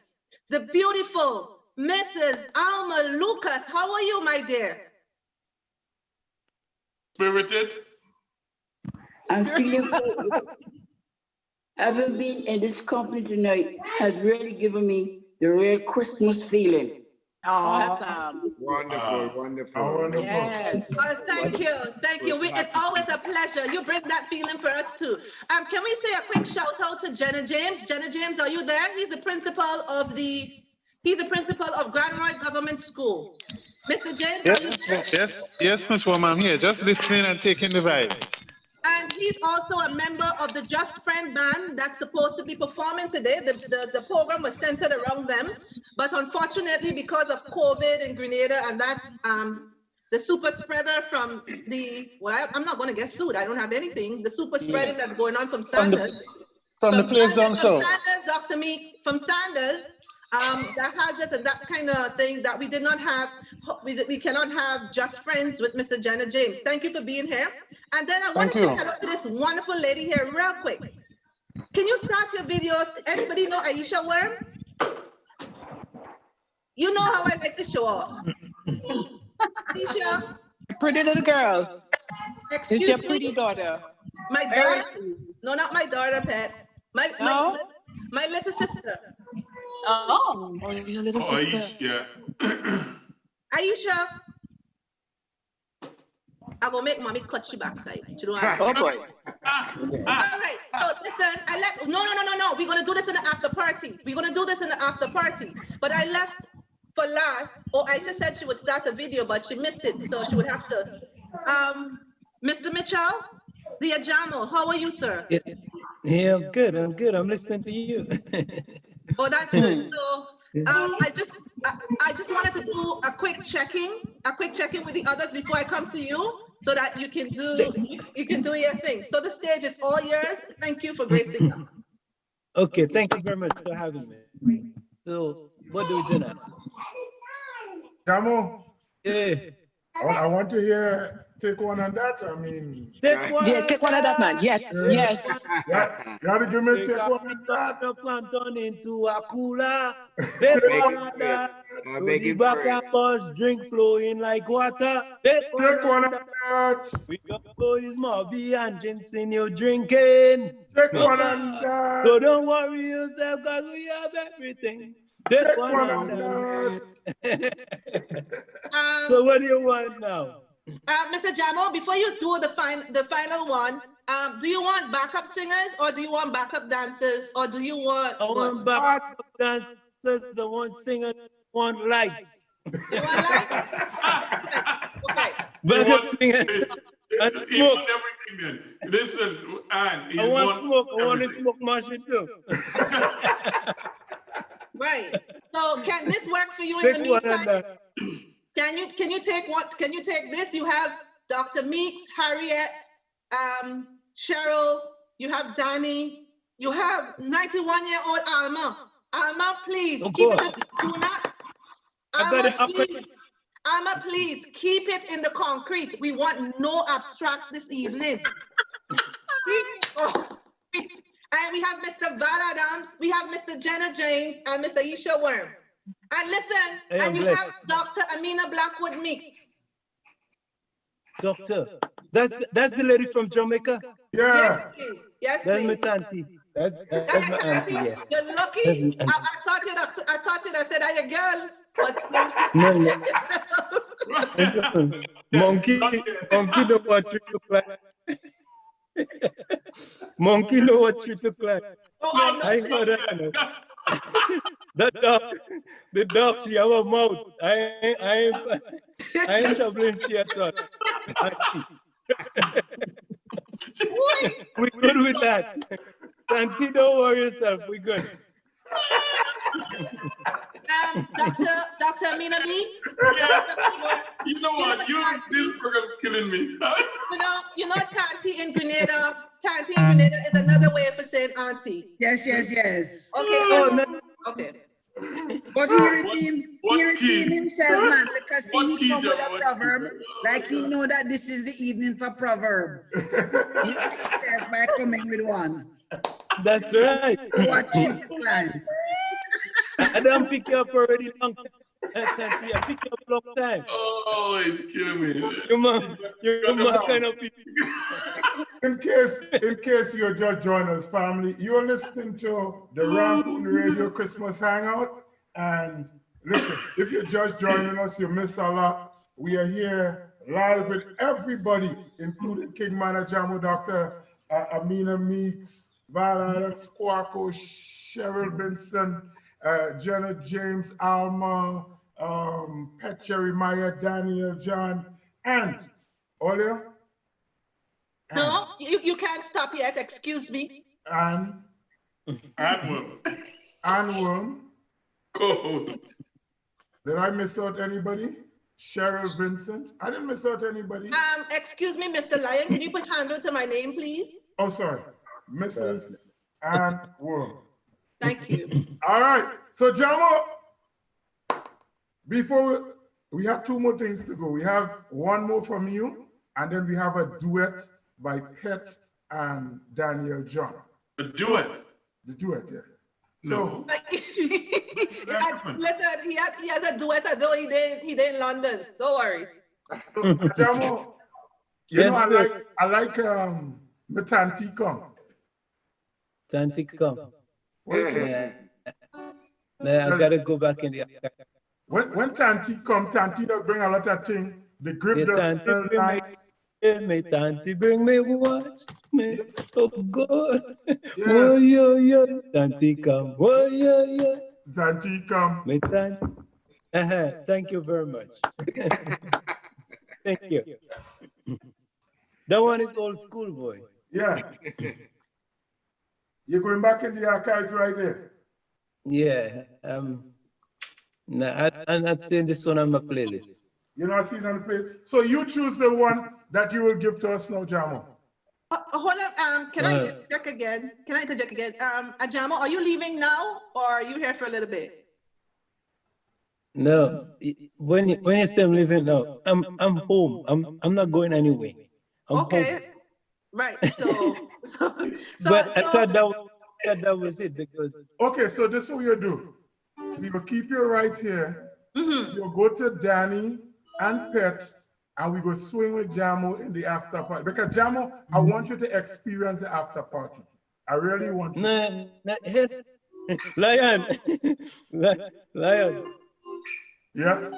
the beautiful Mrs. Alma Lucas. How are you, my dear? Spirited. I'm feeling good. Having been in this company tonight has really given me the real Christmas feeling. Awesome. Wonderful. Yes. Oh, thank you. It's always a pleasure. You bring that feeling for us too. Can we say a quick shout out to Jenna James? Jenna James, are you there? He's the principal of Grand Roy Government School. Mr. James, are you there? Yes, Miss Woman, I'm here, just listening and taking the vibe. And he's also a member of the Just Friend band that's supposed to be performing today. The program was centered around them, but unfortunately, because of COVID in Grenada and that, the super spreader from the, well, I'm not going to get sued. I don't have anything. The super spreading that's going on from Sanders. From the place down south. From Sanders, Dr. Meeks, from Sanders, that has us and that kind of thing that we did not have. We cannot have Just Friends with Mr. Jenna James. Thank you for being here. And then I want to say hello to this wonderful lady here real quick. Can you start your videos? Anybody know Aisha Worm? You know how I like to show off. Aisha. Pretty little girl. Excuse It's your me? pretty daughter. My daughter. No, not my daughter, Pet. My little sister. Oh, your little sister. Yeah. Aisha. I will make mommy cut you backside. Oh boy. All right. So listen, no. We're gonna do this in the after party. But I left for last. Oh, Aisha said she would start a video, but she missed it, so she would have to. Mr. Mitchell, the Ajamo, how are you, sir? Yeah, I'm good. I'm listening to you. Oh, that's good. So I just wanted to do a quick check-in with the others before I come to you, so that you can do your thing. So the stage is all yours. Thank you for gracing us. Okay, thank you very much for having me. So what do we do now? Jamo? Yeah. I want to hear take one on that. I mean, take one. Yeah, take one of that, man. Yes, yes. You gotta give me take one on that. The plant turn into a cooler. Take one on that. The back and bus drink flowing like water. Take one on that. We got boys, Mobby and ginseng you're drinking. Take one on that. So don't worry yourself, because we have everything. Take one on that. So what do you want now? Mr. Jamo, before you do the final one, do you want backup singers or do you want backup dancers or do you want? I want backup dancers. I want singers. I want lights. You want lights? Okay. Backup singers. He want everything then. Listen, Anne. I want smoke. I want to smoke machine too. Right. So can this work for you in the meantime? Can you take what? Can you take this? You have Dr. Meeks, Harriet, Cheryl. You have Danny. You have 91-year-old Alma. Alma, please keep it. Do not. Alma, please keep it in the concrete. We want no abstract this evening. And we have Mr. Val Adams, we have Mr. Jenna James, and Mr. Aisha Worm. And listen, and you have Dr. Amina Blackwood Meeks. Doctor, that's the lady from Jamaica? Yeah. Yes, that's my auntie. That's my auntie, yeah. You're lucky. I thought I said, "Are you girl?" But no. Listen, monkey know what you look like. Monkey know what you look like. Oh, I know that. The dog, she have a mouth. I ain't troubling she at all. We good with that. Auntie, don't worry yourself. We good. Dr. Amina B. You know what? This program killing me. You know, Tanti in Grenada. Tanti in Grenada is another way for saying auntie. Yes. Okay. Okay. But he redeemed himself, man, because he come with a proverb, like he know that this is the evening for proverb. So he says by coming with one. That's right. What you climb. I don't pick you up already long time. I pick you up long time. Oh, it's killing me. Your mom kind of people. In case you're just joining us, family, you're listening to the Rampoon Radio Christmas Hangout. And listen, if you're just joining us, you miss a lot. We are here live with everybody, including King Manajamo, Dr. Amina Meeks, Val Alex, Kwaku, Cheryl Vincent, Jenna James, Alma, Pet Jeremiah, Daniel, John, and Olia. No, you can't stop yet. Excuse me. And Worm. And Worm. Co-host. Did I miss out anybody? Cheryl Vincent. I didn't miss out anybody. Excuse me, Mr. Lion. Can you put handle to my name, please? Oh, sorry. Mrs. Ann Worm. Thank you. All right. So, Jamo, before we have two more things to go. We have one more from you, and then we have a duet by Pet and Daniel John. A duet? The duet, yeah. No. Listen, he has a duet as though he did in London. Don't worry. So, Jamo, you know, I like my Tanti come. Tanti come. Yeah. I gotta go back in the. When Tanti come, Tanti does bring a lot of things. The grip does smell nice. Me Tanti bring me watch me. Oh God. Yes. Oh yo. Tanti come. Oh yo. Tanti come. Me Tanti. Thank you very much. Thank you. That one is old school, boy. Yeah. You're going back in the archives right there. Yeah. Nah, I'm not seeing this one on my playlist. You're not seeing on the playlist? So you choose the one that you will give to us now, Jamo. Hold on. Can I interject again? Jamo, are you leaving now or are you here for a little bit? No. When you say I'm leaving now, I'm home. I'm not going anywhere. I'm home. Right. So but I thought that was it because. Okay, so this is what you do. We will keep you right here. You'll go to Danny and Pet, and we go swing with Jamo in the after party. Because Jamo, I want you to experience the after party. I really want you. Lion. Lion. Yeah.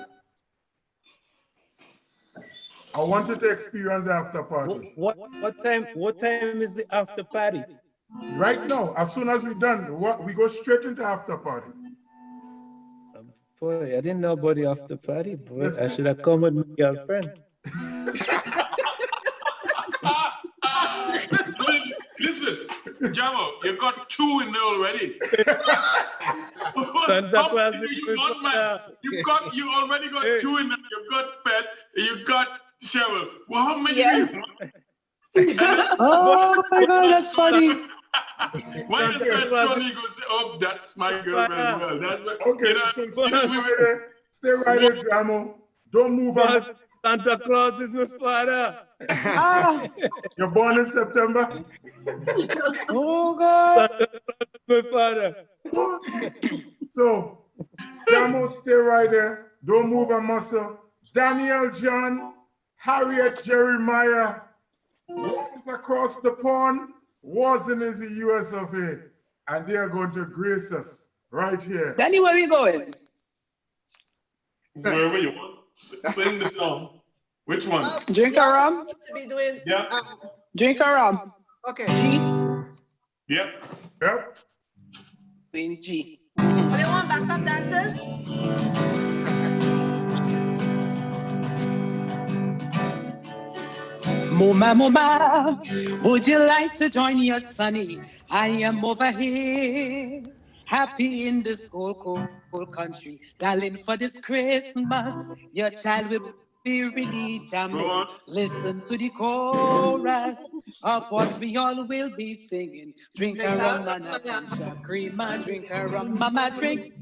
I want you to experience the after party. What time is the after party? Right now, as soon as we're done, we go straight into after party. Boy, I didn't know about the after party, boy. Listen. I should have come with my girlfriend. Listen, Jamo, you got two in there already. Santa Claus you already got two in there. You got Pet, you got Cheryl. Well, how many? Yeah. Oh my God, that's funny. When you said Johnny, go say, "Oh, that's my girlfriend." Well, that's okay. So stay right there, Jamo. Don't move on. Santa Claus is my father. You're born in September. Oh God. Santa Claus is my father. So, Jamo, stay right there. Don't move a muscle. Daniel John, Harriet Jeremiah, walks across the pond, was in the US of A, and they are going to grace us right here. Danny, where are we going? Wherever you want. Sing the song. Which one? Drink a rum? Yeah. Drink a rum. Okay. G? Yep. In G. Do you want backup dancers? Mama, would you like to join your sonny? I am over here, happy in this cold country. Darling, for this Christmas, your child will be really jamming. Listen to the chorus of what we all will be singing. Drink a rum and a punch of cream, drink a rum, mama, drink.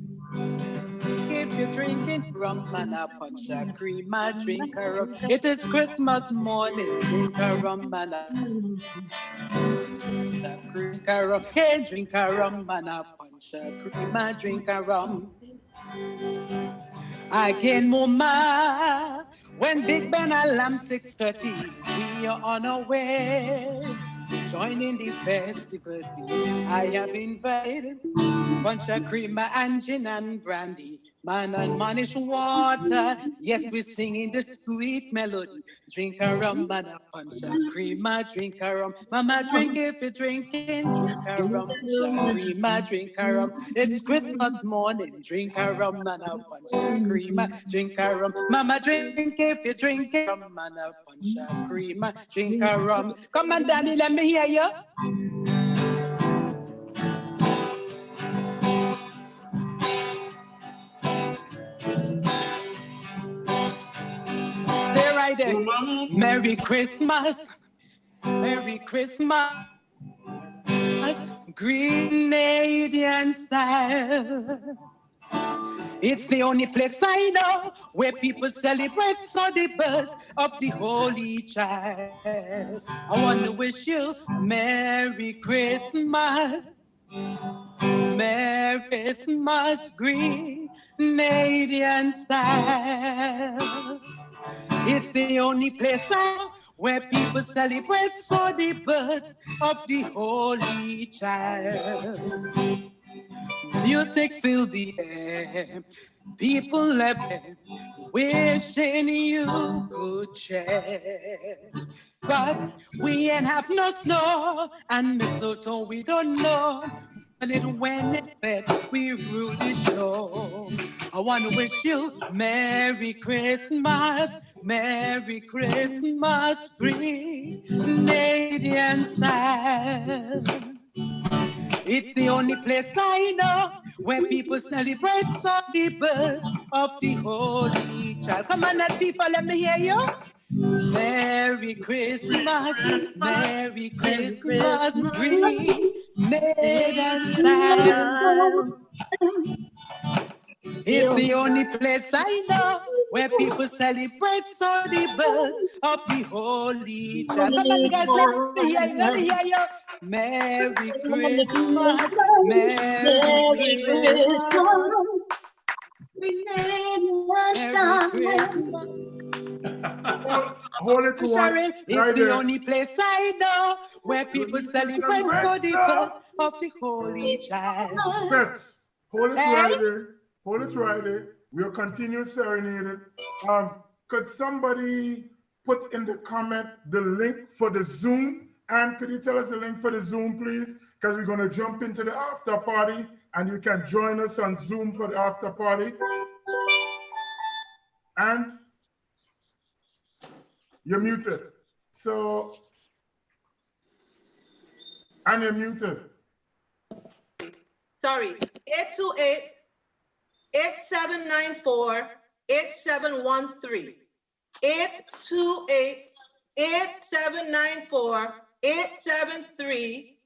If you're drinking rum and a punch of cream, drink a rum. It is Christmas morning, drink a rum and a drink a rum. Hey, drink a rum and a punch of cream, drink a rum. Again, mama, when Big Ben alarm 6:30, we are on our way to join in the festivity. I have invited bunch of creamer and gin and brandy. Man and manish water. Yes, we're singing the sweet melody. Drink a rum, man a punch and cream. Drink a rum. Mama, drink if you're drinking. Drink a rum, punch cream. Drink a rum. It's Christmas morning. Drink a rum, man a punch and cream. Drink a rum. Mama, drink if you're drinking. Rum, man a punch and cream. Drink a rum. Come on, Danny, let me hear you. Stay right there. Merry Christmas. Merry Christmas. Grenadian style. It's the only place I know where people celebrate the birth of the Holy Child. I want to wish you a Merry Christmas. Merry Christmas, Grenadian style. It's the only place I know where people celebrate the birth of the Holy Child. Music filled the air, people left there wishing you could share. But we ain't have no snow and mistletoe, we don't know. When it fed, we really show. I want to wish you Merry Christmas, Merry Christmas, Grenadian style. It's the only place I know where people celebrate the birth of the Holy Child. Come on, Latifah, let me hear you. Merry Christmas, Merry Christmas, Grenadian style. It's the only place I know where people celebrate the birth of the Holy Child. Come on, guys, let me hear you, let me hear you. Merry Christmas, Merry Christmas. Hold it to one. It's the only place I know where people celebrate the birth of the Holy Child. Hold it right there. Hold it right there. We'll continue serenading. Could somebody put in the comment the link for the Zoom? And could you tell us the link for the Zoom, please? Because we're going to jump into the after party, and you can join us on Zoom for the after party. And you're muted. So, and you're muted. Sorry, 828-8794-8713. 828-8794-873.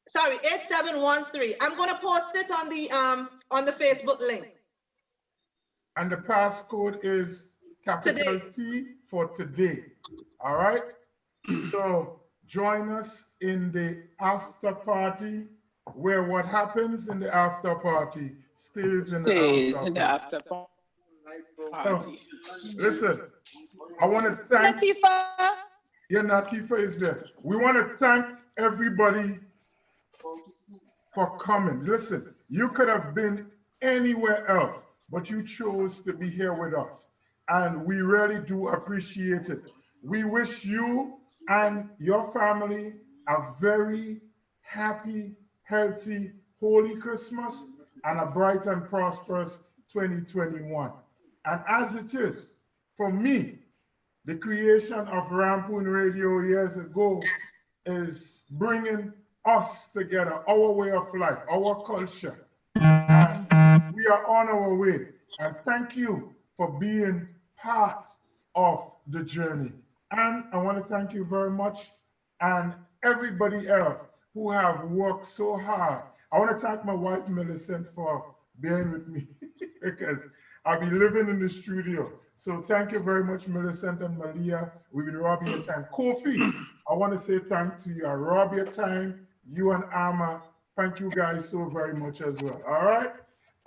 Sorry, 8713. I'm going to post it on the Facebook link. And the passcode is capital T for today. All right? So join us in the after party, where what happens in the after party stays in the after party. So, listen, I want to thank Latifah. Yeah, Latifah is there. We want to thank everybody for coming. Listen, you could have been anywhere else, but you chose to be here with us. And we really do appreciate it. We wish you and your family a very happy, healthy, holy Christmas and a bright and prosperous 2021. And as it is, for me, the creation of Rampoon Radio years ago is bringing us together, our way of life, our culture. And we are on our way. And thank you for being part of the journey. And I want to thank you very much and everybody else who have worked so hard. I want to thank my wife, Millicent, for being with me because I'll be living in the studio. So thank you very much, Millicent and Malia. We've been robbing your time. Kofi, I want to say thank to you. I rob your time. You and Amma, thank you guys so very much as well. All right?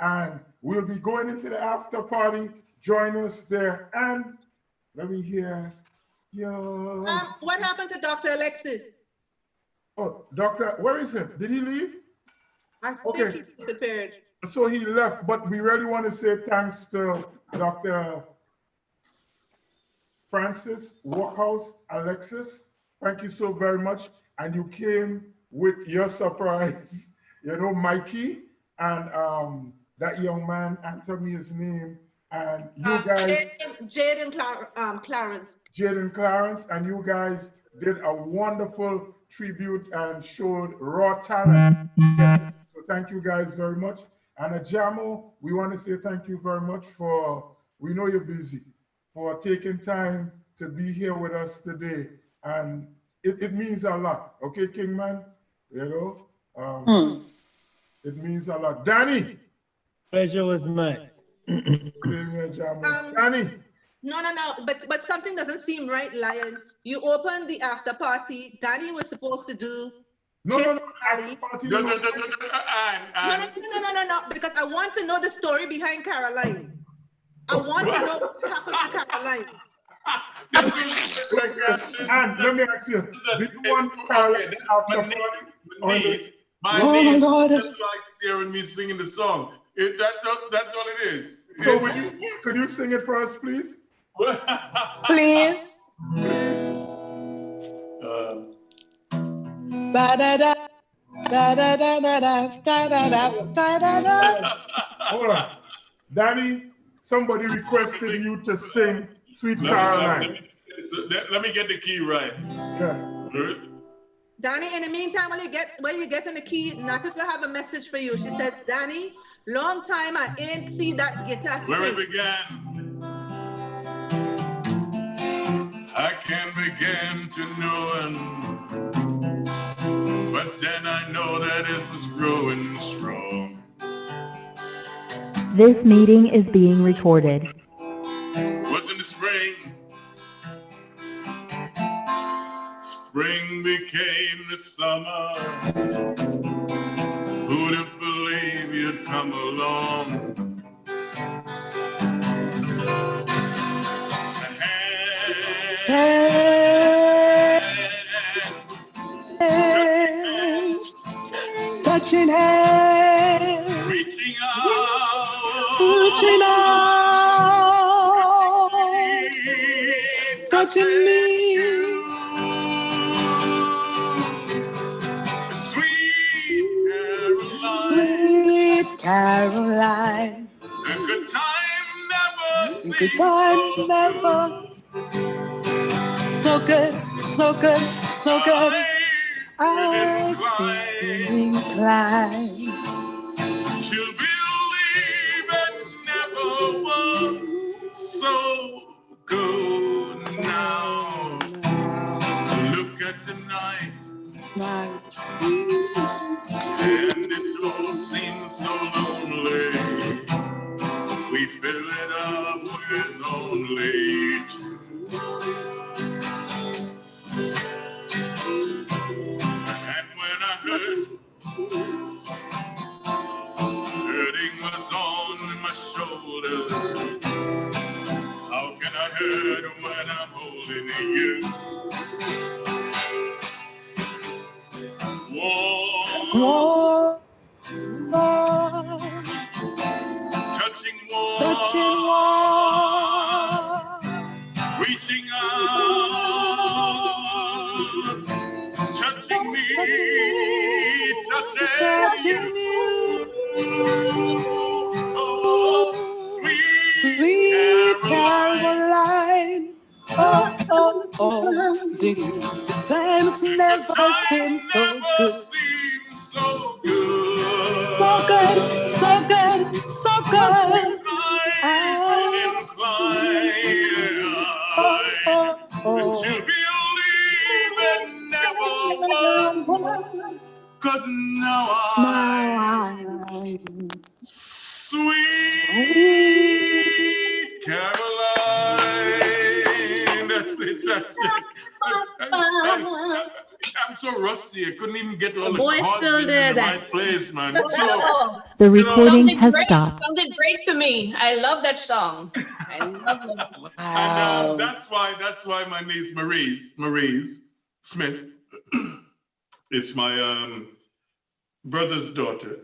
And we'll be going into the after party. Join us there. And let me hear your... What happened to Dr. Alexis? Oh, Doctor, where is he? Did he leave? I think he disappeared. So he left, but we really want to say thanks to Dr. Francis, Workhouse, Alexis. Thank you so very much. And you came with your surprise, you know, Mikey and that young man, Anthony, his name, and you guys. Jade and Clarence. Jade and Clarence, and you guys did a wonderful tribute and showed raw talent. So thank you guys very much. And Ajamo, we want to say thank you very much for, we know you're busy, for taking time to be here with us today. And it means a lot. Okay, Kingman? You know? It means a lot. Danny! Pleasure was mine. Danny! No, but something doesn't seem right, Lion. You opened the after party. Danny was supposed to do No, because I want to know the story behind Caroline. I want to know what happened to Caroline. And let me ask you, do you want Caroline after party? My niece just likes hearing me singing the song. That's all it is. So could you sing it for us, please? Please. Hold on. Danny, somebody requested you to sing Sweet Caroline. Let me get the key right. Yeah. Danny, in the meantime, when you get in the key, Natika have a message for you. She says, Danny, long time I ain't see that guitar sing. Where it began, I can begin to know, but then I know that it was growing strong. This meeting is being recorded. Was in the spring. Spring became the summer. Who'd have believed you'd come along? Touching hands, reaching out, touching me. Sweet Caroline. A good time Good time never. So good, so good, so good. I feel inclined to believe it never was so good now. Look at the night, and it all seems so lonely. We fill it up with only two. And when I heard hurting was on my shoulders, how can I hurt when I'm holding you? Warm, touching warm, reaching out, touching me, touching you. Oh, sweet Caroline. Oh, oh, oh, the times never seem so good. So good, so good, so good, so good. To believe it never was, 'cause now I sweet Caroline. That's it. I'm so rusty. I couldn't even get all the chords in the right place, man. So, the recording has stopped. Sounded great to me. I love that song. I love it. Wow. And that's why my niece Maurice Smith is my brother's daughter.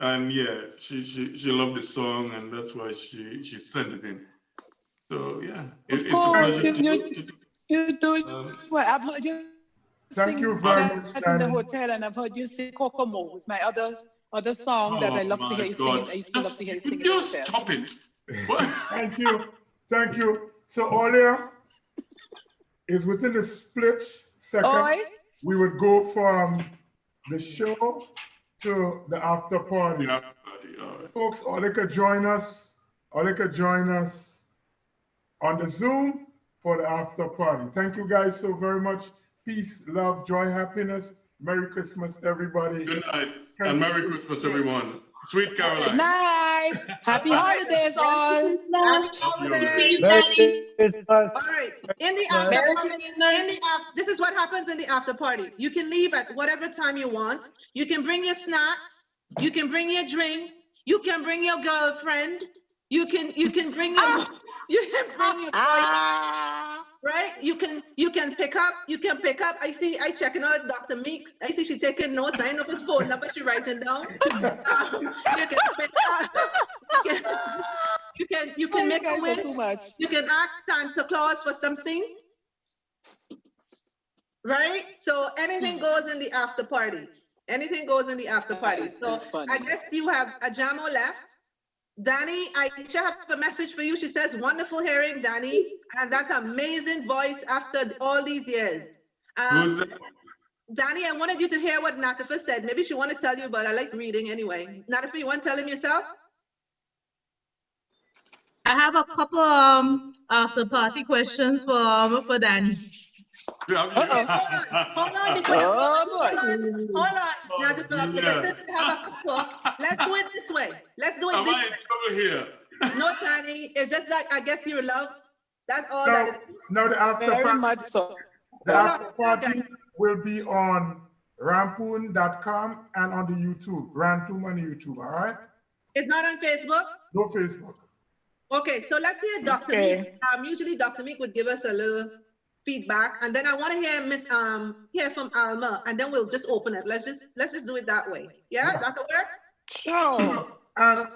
And yeah, she loved the song, and that's why she sent it in. So yeah, Of it's a course, pleasure you do it. Well, I've heard you Thank you sing very that much, in the Danny. hotel, and I've heard you sing Kokomo. It's my other song that I love to hear you sing. I used to love to hear you sing in the hotel. Stop it. Thank you. Thank you. So earlier is within the split second. Oi. We would go from the show to the after party. The after party, all right. Folks, or they could join us on the Zoom for the after party. Thank you guys so very much. Peace, love, joy, happiness. Merry Christmas, everybody. Good night and Merry Christmas, everyone. Sweet Caroline. Good night. Happy holidays, all. Happy holidays. Merry Christmas. All right. In the after party, this is what happens in the after party. You can leave at whatever time you want. You can bring your snacks. You can bring your drinks. You can bring your girlfriend. You can bring your right. You can pick up. I checking out Dr. Meeks. I see she taking notes. I don't know if it's phone number she writing down. You can pick up. You can make a wish. Too much. You can ask Santa Claus for something. Right? So anything goes in the after party. Anything goes in the after party. So I guess you have a Jamo left. Danny, I have a message for you. She says, wonderful hearing, Danny. And that's amazing voice after all these years. Danny, I wanted you to hear what Natafa said. Maybe she want to tell you, but I like reading anyway. Natafa, you want to tell him yourself? I have a couple after party questions for Danny. Hold on. Now, because since we have a couple, let's do it this way. Am I in trouble here? No, Danny. It's just like I guess you're loved. That's all that it is. No, the after Very party. much so. The after party will be on rampoon.com and on the YouTube. Rampoon on the YouTube, all right? It's not on Facebook? No Facebook. Okay, so let's hear Dr. Meek. Usually Dr. Meek would give us a little feedback, and then I want to hear from Alma, and then we'll just open it. Let's just do it that way. Yeah, that could work? Sure. And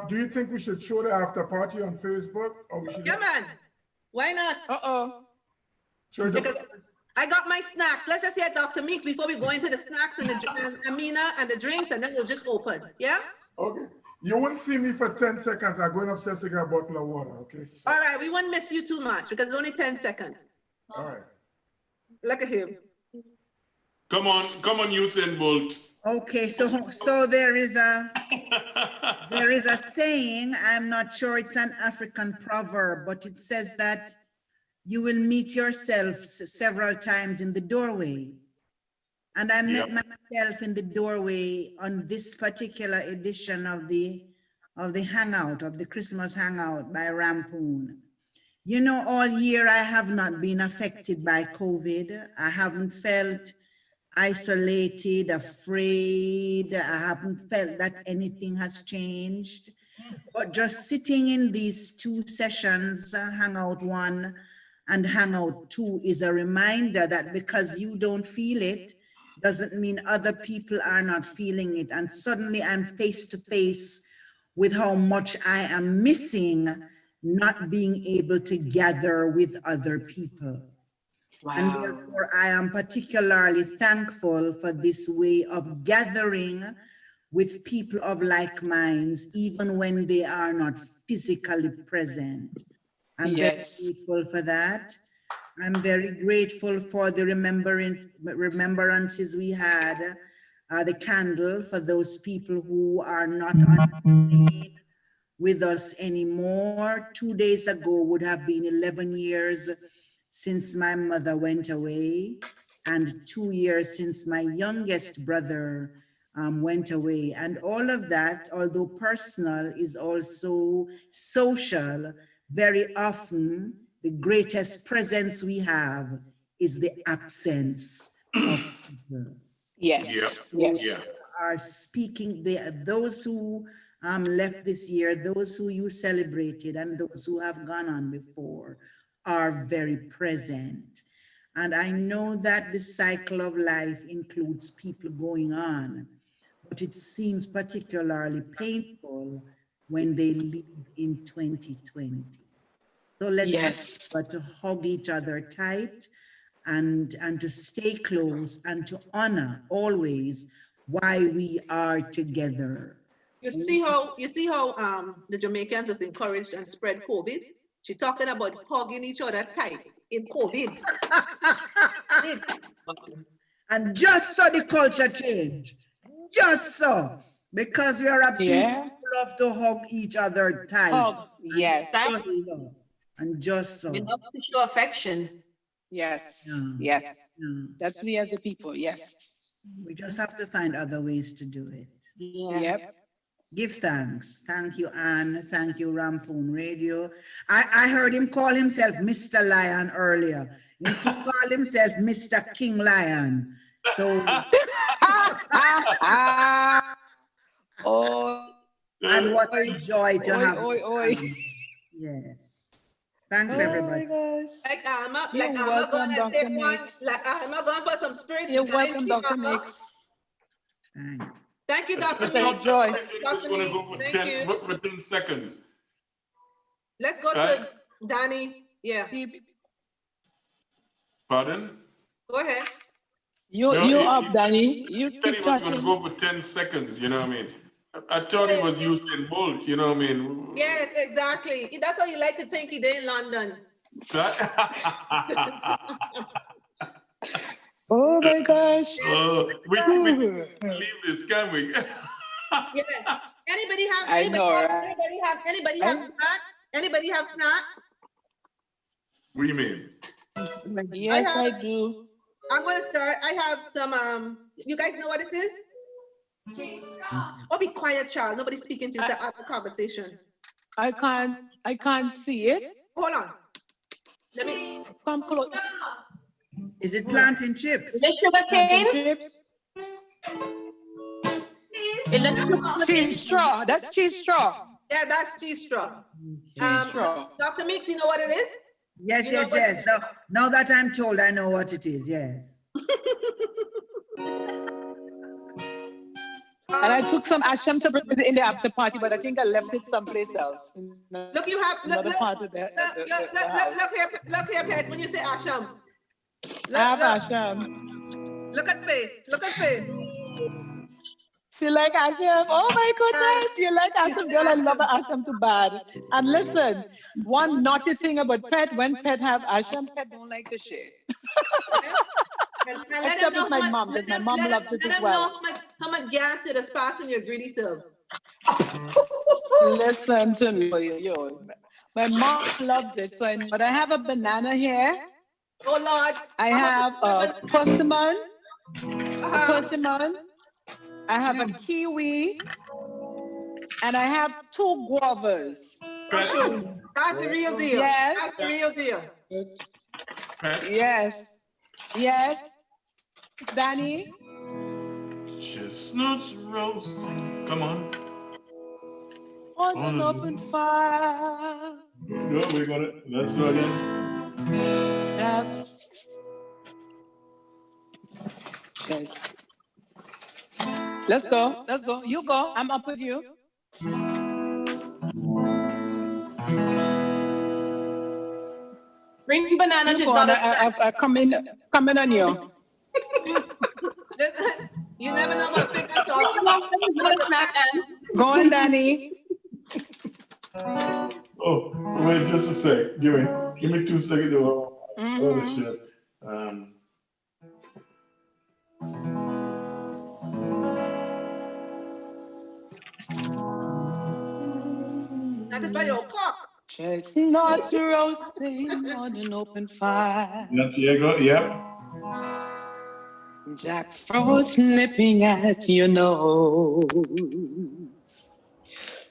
do you think we should show the after party on Facebook, or we should? Yeah, man. Why not? Because I got my snacks. Let's just hear Dr. Meeks before we go into the snacks and the Amina and the drinks, and then we'll just open. Yeah? Okay. You won't see me for 10 seconds. I'm going upstairs to get a bottle of water, okay? All right, we won't miss you too much because it's only 10 seconds. All right. Look at him. Come on, Usain Bolt. Okay, so there is a saying, I'm not sure it's an African proverb, but it says that you will meet yourself several times in the doorway. And I met myself in the doorway on this particular edition of the Hangout, of the Christmas Hangout by Rampoon. You know, all year I have not been affected by COVID. I haven't felt isolated, afraid. I haven't felt that anything has changed. But just sitting in these two sessions, Hangout 1 and Hangout 2, is a reminder that because you don't feel it, doesn't mean other people are not feeling it. And suddenly I'm face to face with how much I am missing not being able to gather with other people. Wow. And therefore I am particularly thankful for this way of gathering with people of like minds, even when they are not physically present. I'm very grateful for that. I'm very grateful for the remembrances we had, the candle for those people who are not with us anymore. 2 days ago would have been 11 years since my mother went away, and 2 years since my youngest brother went away. And all of that, although personal, is also social. Very often, the greatest presence we have is the absence of people. Yes. Are speaking, those who left this year, those who you celebrated, and those who have gone on before are very present. And I know that the cycle of life includes people going on. but it seems particularly painful when they leave in 2020. So let's remember to hug each other tight and to stay close and to honor always why we are together. You see how the Jamaicans is encouraged and spread COVID? She's talking about hugging each other tight in COVID. And just so the culture change. Just so. Because we are a people who love to hug each other tight. Hug, yes. And just so. We love to show affection. Yes, yes. That's we as a people, yes. We just have to find other ways to do it. Yep. Give thanks. Thank you, Anne. Thank you, Rampoon Radio. I heard him call himself Mr. Lion earlier. He used to call himself Mr. King Lion. So, and what a joy to have. Yes. Thanks, everybody. Like Alma going to take one. Like Alma going for some spirit. You're welcome, Dr. Mix. Thanks. Thank you, Dr. It's a joy. Just want to go for 10 seconds. Let's go to Danny. Yeah. Pardon? Go ahead. You're up, Danny. You said keep he was talking. going to go for 10 seconds, you know what I mean? I thought he was Usain Bolt, you know what I mean? Yes, exactly. That's how you like to think he did in London. Oh my gosh. We leave this, can we? Yeah. Anybody have Anybody have snack? Anybody have snack? What do you mean? Yes, I do. I'm gonna start. I have some you guys know what this is? Oh, be quiet, child. Nobody's speaking to you. It's a conversation. I can't see it. Hold on. Let me come close. Is it plantain chips? Is it sugar cane? Chips? Is it cheese straw? That's cheese straw. Yeah, that's cheese straw. Cheese straw. Dr. Mix, you know what it is? Yes, yes. Now that I'm told, I know what it is. Yes. And I took some asham to bring it in the after party, but I think I left it someplace else. Look, you have look here, Pet. When you say asham, I have asham. Look at face. Look at face. She like asham. Oh my goodness, you like asham, girl. I love asham too bad. And listen, one naughty thing about Pet: when Pet have asham, Pet don't like to share. Except with my mom, because my mom loves it as well. How much gas it is passing your greedy self? Listen to me, yo. My mom loves it, but I have a banana here. Oh Lord! I have a persimmon. I have a kiwi, and I have 2 guavas. That's the real deal. Yes. That's the real deal. Yes. Yes. Danny? Chestnuts roasting. Come on. On an open fire. No, we got it. Let's do it again. Yes. Let's go. Let's go. You go. I'm up with you. Bring bananas. I come in on you. You never know what to pick up. Go on, Danny. Oh, wait just a sec. Give me 2 seconds to all this shit. Not by your clock. Chestnuts roasting on an open fire. Yep. Jack Frost nipping at your nose.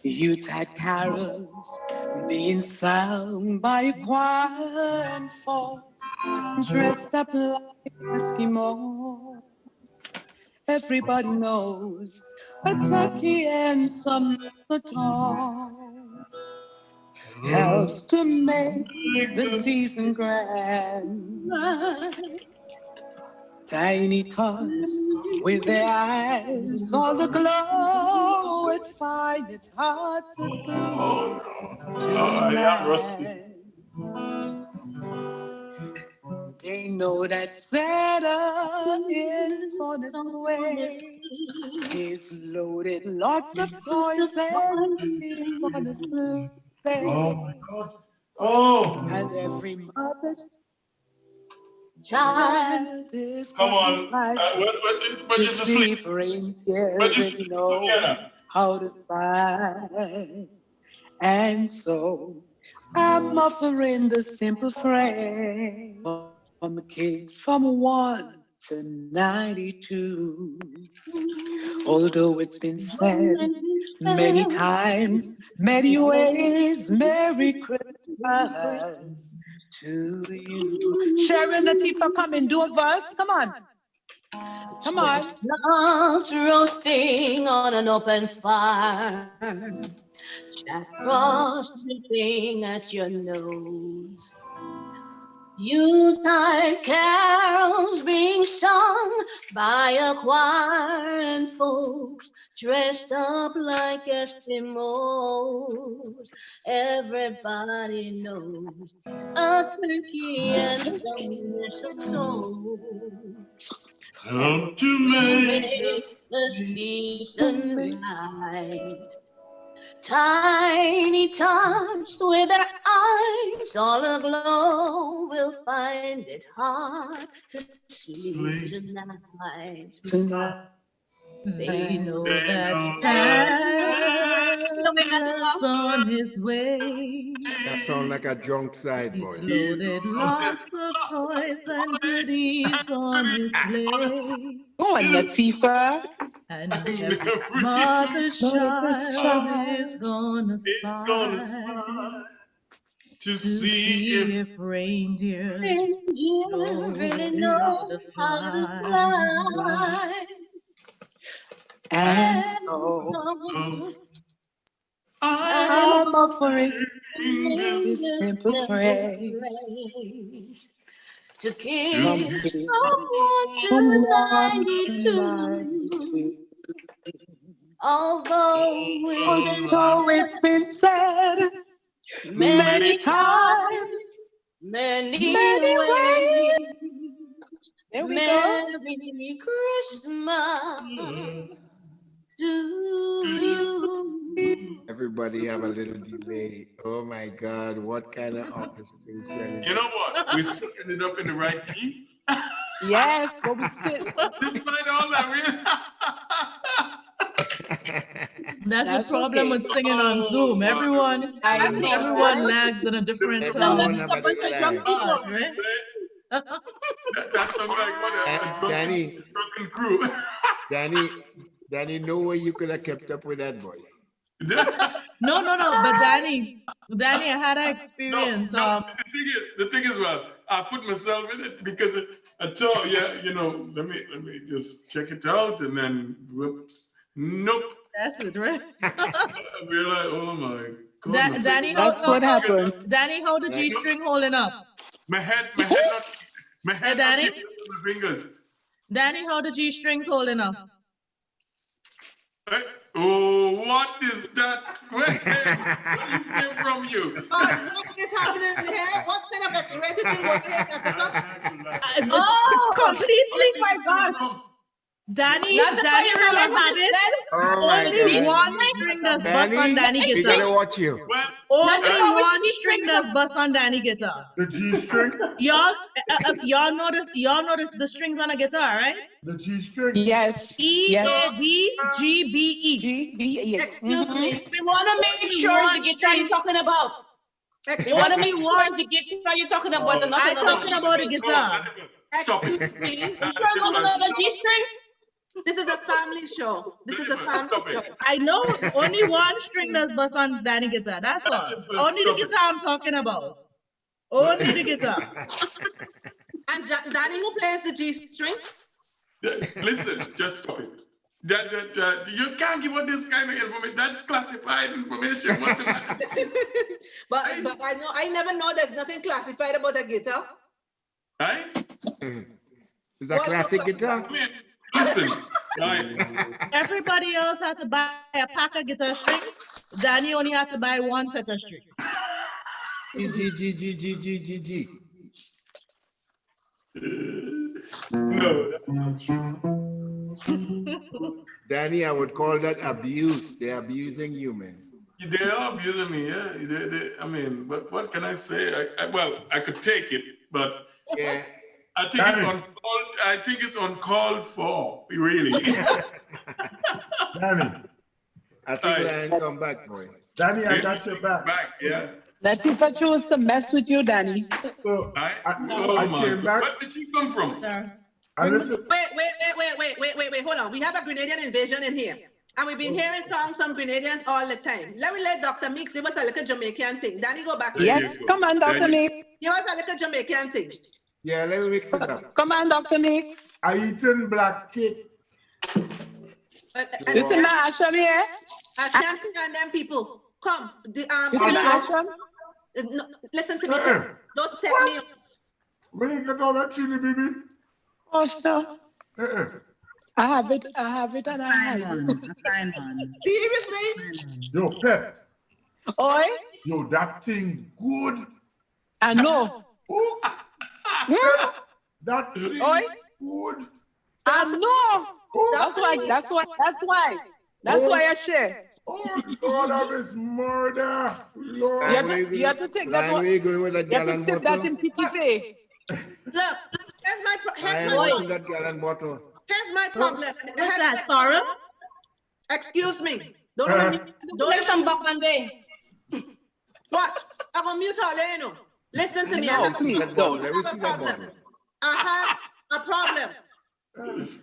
Yuletide carols being sung by choir and folks dressed up like Eskimos. Everybody knows a turkey and some tall helps to make the season grand. Tiny tots with their eyes all aglow would find it hard to sleep tonight. They know that Santa is on his way. He's loaded lots of toys and goodies on his sleigh. Oh my God. Oh. And every mother's Child is Come on. But just asleep. But just know how to find. And so I'm offering the simple phrase from kids from 1 to 92. Although it's been said many times, many ways, Merry Christmas to you. Sharon Latifah, come and do a verse. Come on. Come on. Chestnuts roasting on an open fire. Jack Frost dripping at your nose. Yuletide carols being sung by a choir and folks dressed up like Eskimos. Everybody knows a turkey and some mistletoe. Come to make the season right. Tiny tots with their eyes all aglow will find it hard to sleep tonight. They know that Santa's on his way. That sounds like a drunk side boy. He's loaded lots of toys and goodies on his sleigh. Go on, Latifah. And every mother's child is gonna spy to see if reindeers really know how to fly. And so I'm offering this simple phrase to kids from 1 to 92. Although it's been said many times, many ways. There we Merry Christmas to you. Everybody have a little delay. Oh my God, what kind of orchestration? You know what? We still ended up in the right key. Yes, but we still. Despite all that, That's the problem with singing on Zoom. Everyone lags in a different Everyone have a little part, lag. right? that sounds like what a drunken crew. Danny, no way you could have kept up with that boy. No. But Danny, I had an experience. The thing is, well, I put myself in it because I told let me just check it out, and then whoops, nope. That's it, right? We're like, oh my God. Danny, that's what happened. Danny, how the G string holding up? My head Hey, Danny? not my fingers. Danny, how the G strings holding up? Oh, what is that? What came from you? What is happening here? What kind of X-rated thing was here at the top? Completely, my God. Danny really had it. Only one string does bust on Danny guitar. We gotta watch you. Only one string does bust on Danny guitar. The G string? Y'all notice the strings on a guitar, right? The G string? Yes. E-A-D-G-B-E. Excuse me. We want to make sure the guitar you're talking about. We want to make sure the guitar you're talking about. I'm talking about the guitar. Stop it. You sure you want to know the G string? This is a family show. This is a family show. I know only one string does bust on Danny guitar. That's all. Only the guitar I'm talking about. Only the guitar. And Danny, who plays the G string? Listen, just stop it. You can't give out this kind of information. That's classified information. What's the matter? but I never know there's nothing classified about a guitar. Right? Is that classic guitar? I mean, listen, right? Everybody else had to buy a pack of guitar strings. Danny only had to buy one set of strings. G. No, that's not true. Danny, I would call that abuse. They're abusing you, man. They are abusing me, yeah. I mean, but what can I say? Well, I could take it, but yeah. I think it's uncalled for, really. Danny. I think Ryan come back, boy. Danny, I got your back. Yeah. Latifa chose to mess with you, Danny. So I came back. Where did you come from? Wait, hold on. We have a Grenadian invasion in here. And we've been hearing songs from Grenadians all the time. Let me let Dr. Meeks give us a little Jamaican thing. Danny, go back. Yes, come on, Dr. Meeks. Give us a little Jamaican thing. Yeah, let me mix it up. Come on, Dr. Meeks. I eating black cake. You see my asham here? Ashanti and them people. Come. You see my asham? No, listen to me. Don't set me up. When you get all that chili, baby? Oh, no. I have it, and I have it. Fine one. Seriously? Yo, Pep. Oi? Yo, that thing good. I know. That thing Oi? good. I know. That's why I share. Oh, Lord of his murder. Lord. You have to take that one. You have to sip that in PTV. Look, here's my problem. What's that, Sarah? Excuse me. Don't let some back one day. What? I'm gonna mute all you know. Listen to me. No, please don't. I have a problem.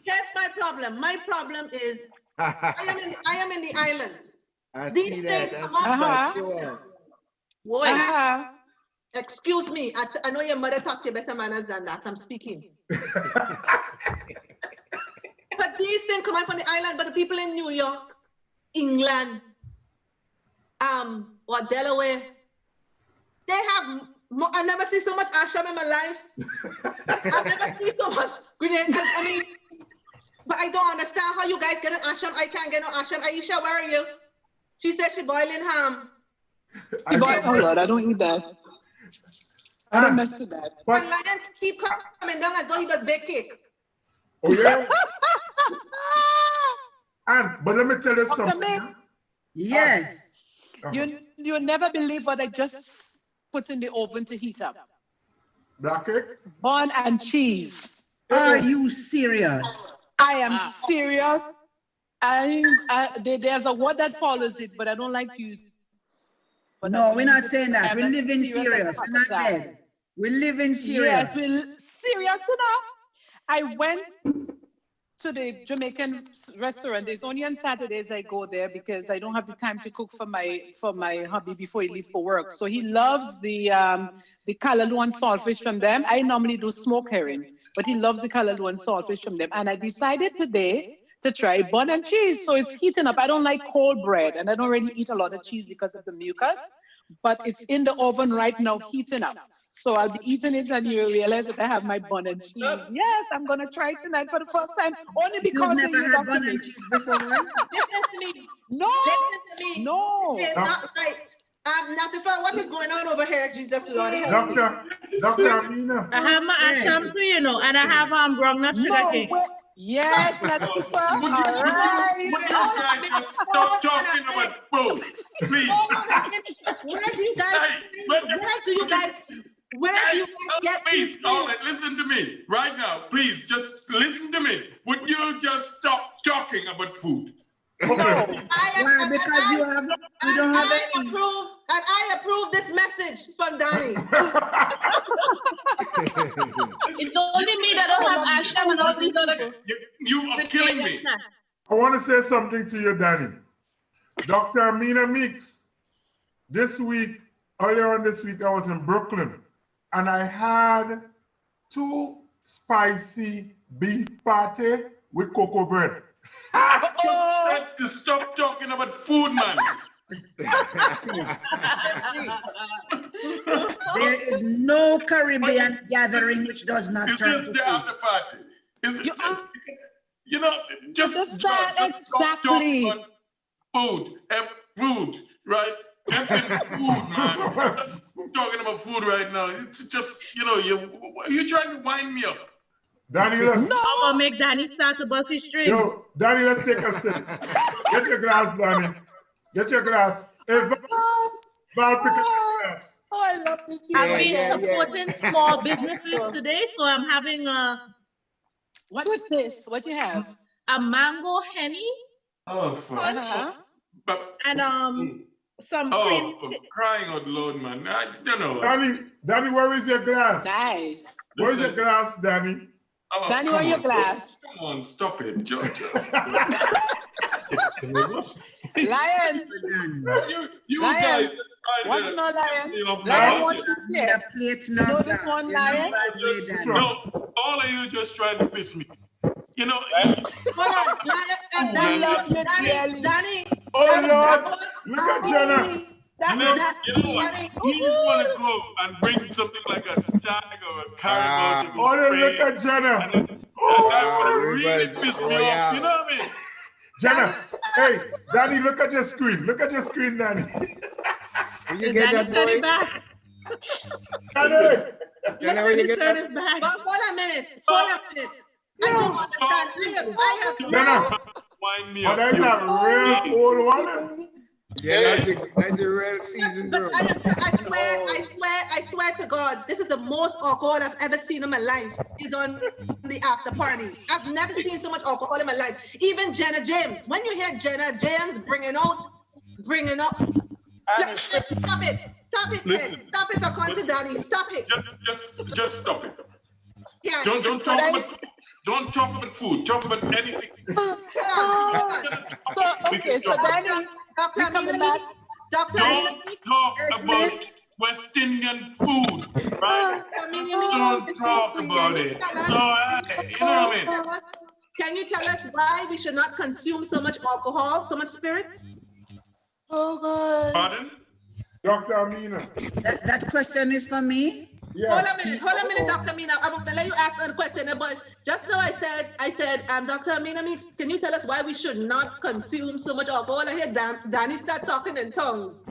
Here's my problem. My problem is I am in the islands. These things come up. Excuse me. I know your mother taught you better manners than that. I'm speaking. But these things come up from the island. But the people in New York, England, or Delaware, they have. I never see so much asham in my life. I never see so much grenades. I mean, but I don't understand how you guys get an asham. I can't get no asham. Aisha, where are you? She said she boiling ham. Oh Lord, I don't eat that. I don't mess with that. But Lion keep coming down as though he does bake cake. Oh yeah. But let me tell you something. Yes. You never believe what I just put in the oven to heat up. Black cake? Bun and cheese. Are you serious? I am serious. There's a word that follows it, but I don't like to use it. No, we're not saying that. We're living serious. We're not dead. We're living serious. Yes, we're serious enough. I went to the Jamaican restaurant. It's only on Saturdays I go there because I don't have the time to cook for my hubby before he leaves for work. So he loves the callaloo and saltfish from them. I normally do smoked herring, but he loves the callaloo and saltfish from them. And I decided today to try bun and cheese. So it's heating up. I don't like cold bread, and I don't really eat a lot of cheese because of the mucus, but it's in the oven right now heating up. So I'll be eating it and you realize that I have my bun and cheese. Yes, I'm going to try it tonight for the first time, only because you've never had bun and cheese before? Listen to me. No. Listen to me. No. It's not right. Natifa, what is going on over here, Jesus Lord? Dr. Amina. I have my asham too, you know, and I have groundnut sugar cake. Yes, Natifa. Would you guys just stop talking about food, please? Where do you guys get please, these all right, listen to me right now. Please, just listen to me. Would you just stop talking about food? No. Why? Because you don't have any. And I approve this message from Danny. It's only me that don't have asham and all these other. You are killing me. I want to say something to you, Danny. Dr. Amina Meeks, earlier on this week, I was in Brooklyn and I had 2 spicy beef patty with cocoa bread. To stop talking about food, man. There is no Caribbean gathering which does not turn to This is the after party. You know, just Understand exactly. talk about food, right? Effing food, man. Just talking about food right now. It's just, you know, you trying to wind me up. Danny, look. I'm gonna make Danny start to bust his strings. Yo, Danny, let's take a sip. Get your glass, Danny. Get your glass. Hey, Val, pick up your glass. Oh, I love this. I've been supporting small businesses today, so I'm having a. What is this? What do you have? A mango henny. Oh, fuck. And some cream. Oh, for crying out loud, man. I don't know. Danny, where is your glass? Nice. Where's your glass, Danny? Oh, Danny, where your glass? Come on, stop it, George. Lion. You Lion. guys. What's not Lion? Lion, watch the plate. Plate You know this one, Lion? No, all of you just trying to piss me. You know. Hold on, Danny. Oh, Lord. Look at Jenna. You know what? He just want to go and bring something like a stag or a caribou. Oh, look at Jenna. And that would really piss me off. You know what I mean? Jenna, hey, Danny, look at your screen. Look at your screen, Danny. You get that turn it back. Danny. Jenna, when you turn his back. But hold a minute. I don't understand. I have Jenna. Wind me Oh, up. that's a real old one. Yeah, that's a real seasoned girl. I swear to God, this is the most alcohol I've ever seen in my life. Is on the after parties. I've never seen so much alcohol in my life. Even Jenna James. When you hear Jenna James bringing out. Stop it. Stop it, Ted. Stop it, according to Danny. Stop it. Just stop it. Yeah. Don't talk about food. Don't talk about food. Talk about anything. So Danny, Dr. Amina, don't talk about West Indian food, right? Don't talk about it. So, you know what I mean? Can you tell us why we should not consume so much alcohol, so much spirit? Oh, God. Pardon? Dr. Amina. That question is for me? Yeah. Hold a minute, Dr. Amina. I'm going to let you ask a question, but just now I said, Dr. Amina, can you tell us why we should not consume so much alcohol? I hear Danny start talking in tongues.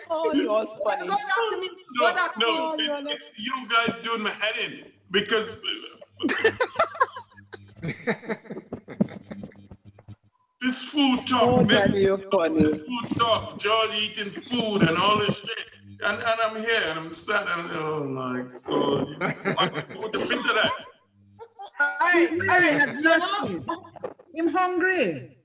Oh, you're all funny. No, it's you guys doing my head in because this food talk, man. This food talk, George eating food and all this shit. And I'm here and I'm sad and oh my God. What the picture of that? He has lost it. I'm hungry.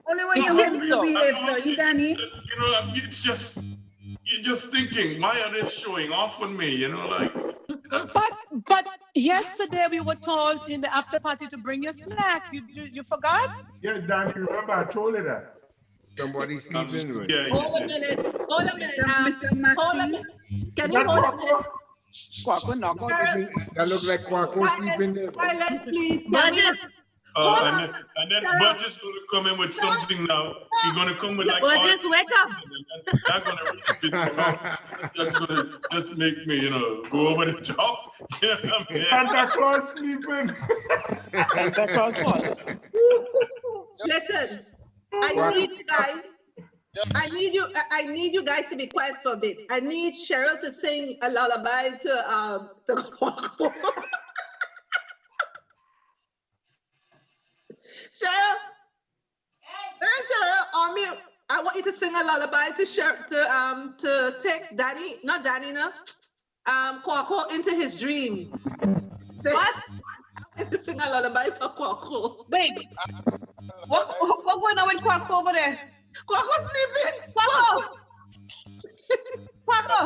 Only when you're hungry you behave, so you Danny. You know, you're just thinking, why are they showing off on me? You know, like. But yesterday we were told in the after party to bring your snack. You forgot? Yes, Danny, remember I told you that. Somebody's sleeping with. Yeah. Hold a minute. Mr. Maxine. Can you hold a minute? Quaco, knock on That looks like Quaco sleeping there. Silence, please. Burgess. And then Burgess is going to come in with something now. He's going to come with like. Burgess, wake up. That's going to really piss me off. That's going to just make me, you know, go over the top. You know what I mean? Santa Claus sleeping. Santa Claus falls. Listen, I need you guys. I need you guys to be quiet for a bit. I need Cheryl to sing a lullaby to Quaco. Cheryl, on mute. I want you to sing a lullaby to take Danny, not Danny, no, Quaco into his dreams. What? I want to sing a lullaby for Quaco. Wait, what going on with Quaco over there? Quaco sleeping. Quaco. Quaco.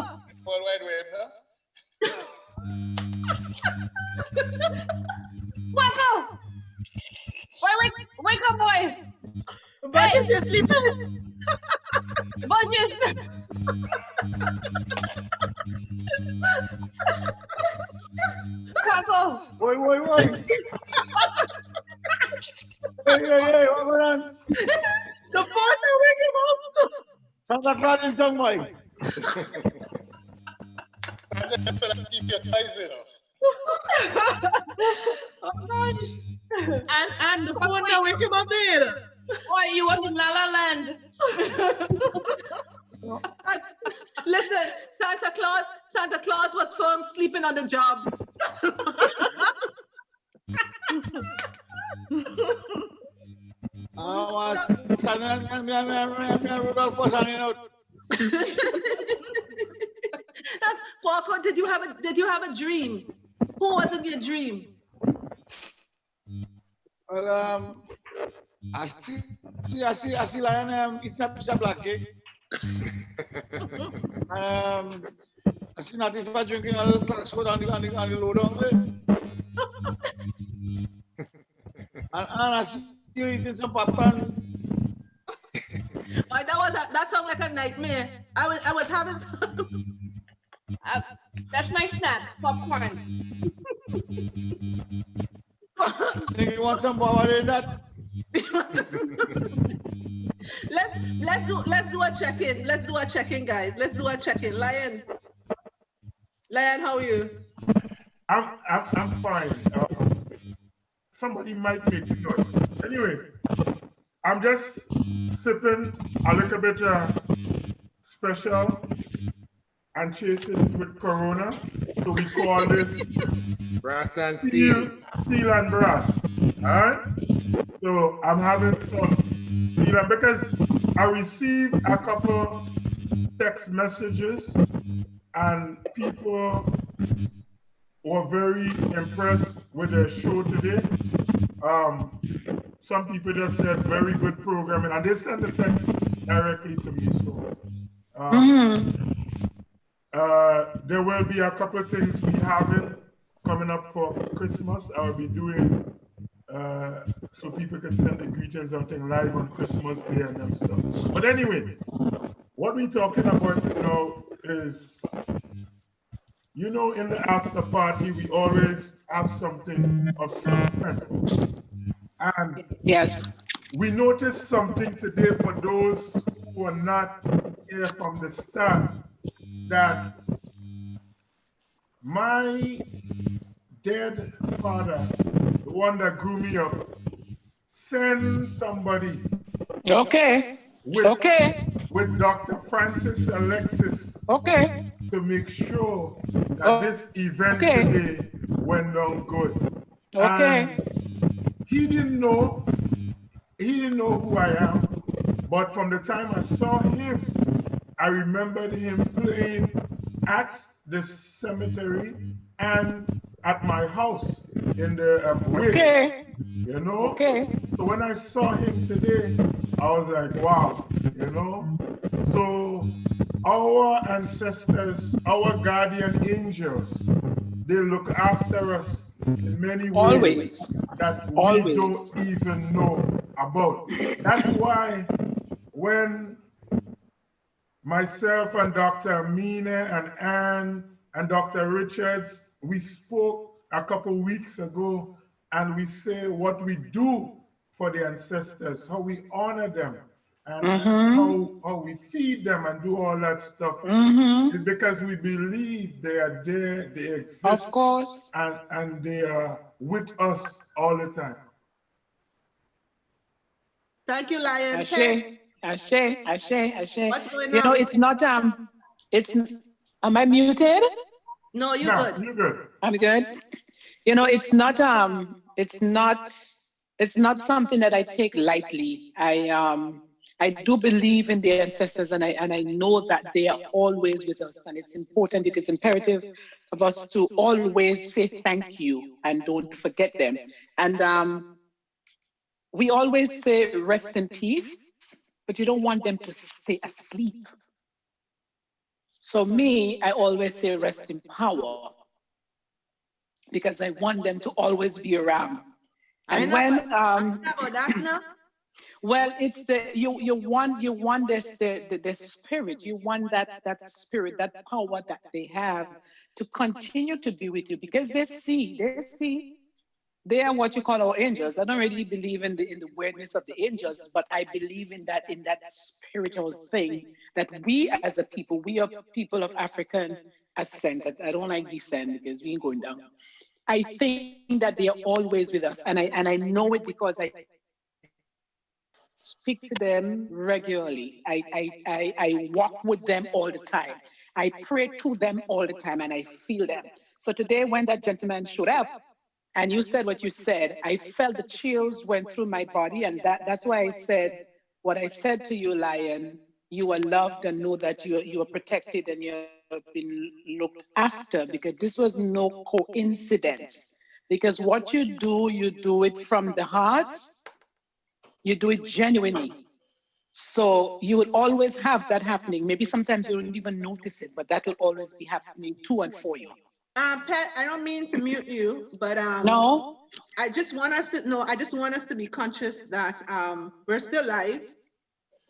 World Wide Web, huh? Quaco. Wake up, boy. Burgess, you're sleeping. Burgess. Quaco. Wait. Hey, what going on? The phone, wake him up. Santa Claus is done, boy. Oh gosh. And the phone that wake him up there. Why you was in La La Land? Listen, Santa Claus was firm sleeping on the job. Walker, did you have a dream? Who was in your dream? Well, I see lion eating a piece of black cake. I see Nativa drinking a little black soda on the low down there. And I see you eating some popcorn. Why, that sounds like a nightmare. I was having that's my snack, popcorn. Think you want some power in that? Let's do a check-in. Let's do a check-in, guys. Let's do a check-in. Lion, how are you? I'm fine. Somebody might make me noise. Anyway, I'm just sipping a little bit special and chasing it with Corona. So we call this brass and steel. Steel and brass. All right? So I'm having some steel, and because I received a couple text messages and people were very impressed with the show today. Some people just said very good programming, and they sent the text directly to me. So there will be a couple of things we having coming up for Christmas. I will be doing so people can send the greetings and things live on Christmas Day and them stuff. But anyway, what we're talking about now is, you know, in the after party, we always have something of substance. And yes, we noticed something today for those who are not here from the start, that my dead father, the one that grew me up, sent somebody. Okay. With Dr. Francis Alexis. Okay. To make sure that this event today went down good. Okay. And he didn't know who I am, but from the time I saw him, I remembered him playing at the cemetery and at my house in the wake. You know? Okay. So when I saw him today, I was like, wow, you know? So our ancestors, our guardian angels, they look after us in many ways that we don't even know about. That's why when myself and Dr. Amina and Anne and Dr. Richards, we spoke a couple weeks ago, and we say what we do for the ancestors, how we honor them, and how we feed them and do all that stuff. It's because we believe they are there, they exist, of course, and they are with us all the time. Thank you, Lion. Ashe. What's going You know, on? it's not am I muted? No, you're good. You're good. I'm good. You know, it's not something that I take lightly. I do believe in the ancestors, and I know that they are always with us, and it's important, it is imperative of us to always say thank you and don't forget them. And we always say rest in peace, but you don't want them to stay asleep. So me, I always say rest in power, because I want them to always be around. And when well, it's you want this the spirit, you want that spirit, that power that they have to continue to be with you, because they are what you call our angels. I don't really believe in the weirdness of the angels, but I believe in that spiritual thing that we as a people, we are people of African ascent. I don't like descent because we ain't going down. I think that they are always with us. And I know it because I speak to them regularly. I walk with them all the time. I pray to them all the time and I feel them. So today when that gentleman showed up and you said what you said, I felt the chills went through my body. And that's why I said what I said to you, Lion. You are loved and know that you are protected and you have been looked after, because this was no coincidence. Because what you do it from the heart, you do it genuinely. So you will always have that happening. Maybe sometimes you don't even notice it, but that will always be happening to and for you. Pat, I don't mean to mute you, but No. I just want us to know. I just want us to be conscious that we're still live.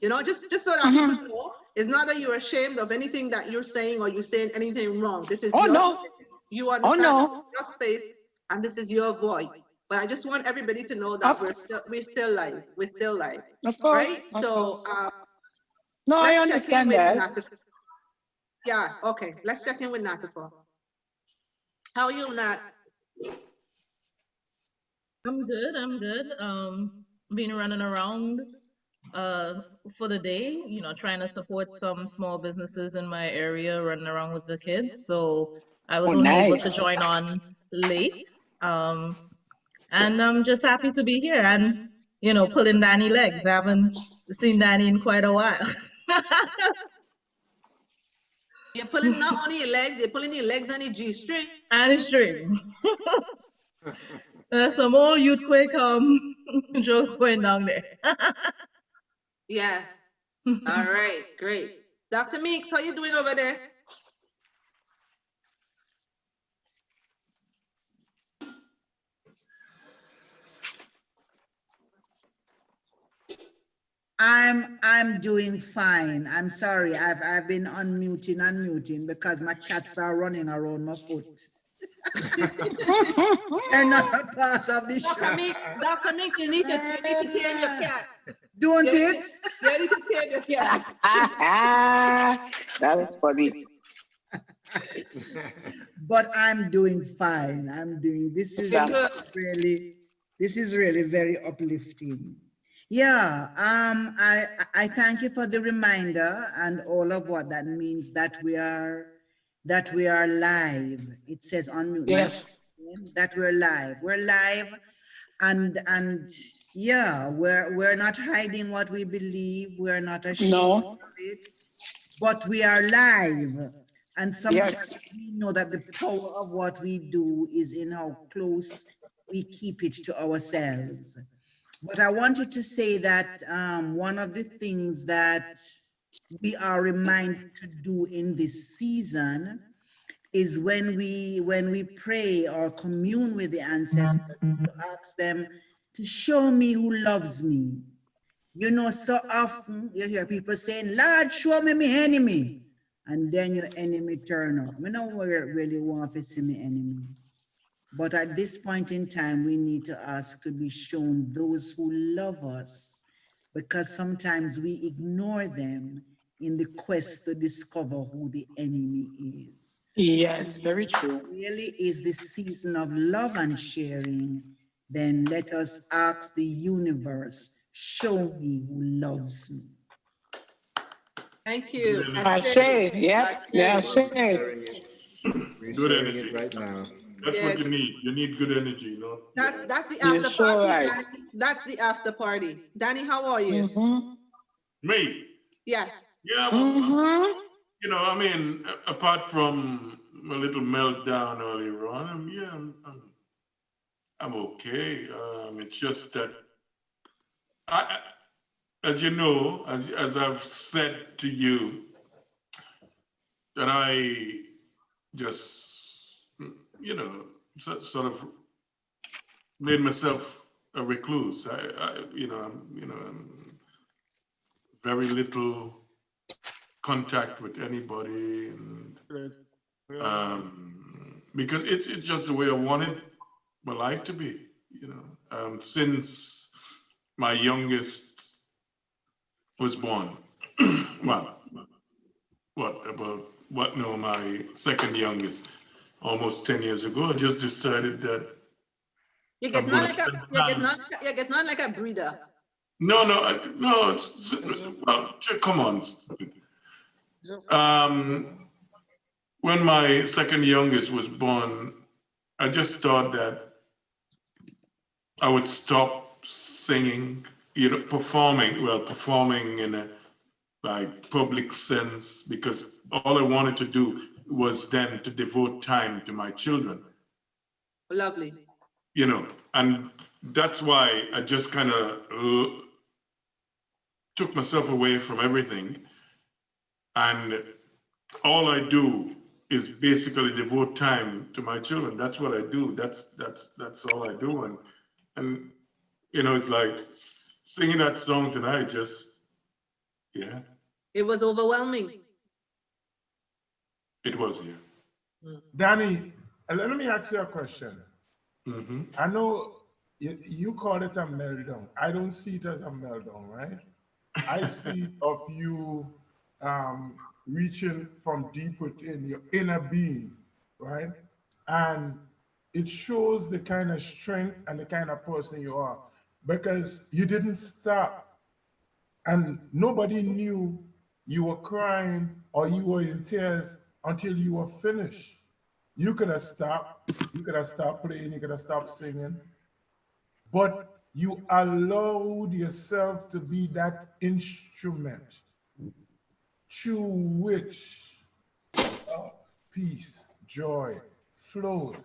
You know, just so that people know, it's not that you're ashamed of anything that you're saying or you're saying anything wrong. This is your space. You understand your space, and this is your voice. But I just want everybody to know that we're still live. We're still live. Of course. Right? Of So course. No, I understand that. Yeah, okay. Let's check in with Natafa. How are you, Nat? I'm good. I'm good. Been running around for the day, trying to support some small businesses in my area, running around with the kids. So I was only able to join on late. And I'm just happy to be here and, pulling Danny legs. I haven't seen Danny in quite a while. You're pulling not only your legs, you're pulling your legs and your G-string. And a string. Some old youthquake jokes going down there. Yeah. All right, great. Dr. Meeks, how you doing over there? I'm doing fine. I'm sorry. I've been unmuting because my cats are running around my foot. They're not a part of the show. Dr. Meeks, you need to tame your cat. Don't it? You need to tame your cat. That was funny. But I'm doing fine. This is really very uplifting. Yeah, I thank you for the reminder and all of what that means, that we are live. It says unmute. Yes. That we're live. We're live, and yeah, we're not hiding what we believe. We're not ashamed of it, but we are live. And sometimes we know that the power of what we do is in how close we keep it to ourselves. But I wanted to say that one of the things that we are reminded to do in this season is when we pray or commune with the ancestors, to ask them to show me who loves me. You know, so often you hear people saying, Lord, show me my enemy. And then your enemy turn up. I don't really want to see my enemy. But at this point in time, we need to ask to be shown those who love us, because sometimes we ignore them in the quest to discover who the enemy is. Yes, very true. If it really is the season of love and sharing, then let us ask the universe, show me who loves me. Thank you. Ashe, yep, yeah, Ashe. Good energy right now. That's what you need. You need good energy, you know. That's the after party. Right. That's the after party. Danny, how are you? Me? Yes. Yeah. You know, I mean, apart from a little meltdown earlier on, I'm okay. It's just that as you know, as I've said to you, that I just, sort of made myself a recluse. I'm very little contact with anybody, and because it's just the way I wanted my life to be. Since my youngest was born, well, what, about my second youngest, almost 10 years ago. I just decided that you get not like a breeder. No, well, come on. When my second youngest was born, I just thought that I would stop singing, performing in a like public sense, because all I wanted to do was then to devote time to my children. Lovely. And that's why I just kind of took myself away from everything, and all I do is basically devote time to my children. That's what I do. That's all I do. And it's like singing that song tonight. It was overwhelming. It was, yeah. Danny, let me ask you a question. Mm-hmm. I know you call it a meltdown. I don't see it as a meltdown, right? I see of you reaching from deep within your inner being, right? And it shows the kind of strength and the kind of person you are, because you didn't stop, and nobody knew you were crying or you were in tears until you were finished. You could have stopped playing, you could have stopped singing, but you allowed yourself to be that instrument through which peace, joy flowed,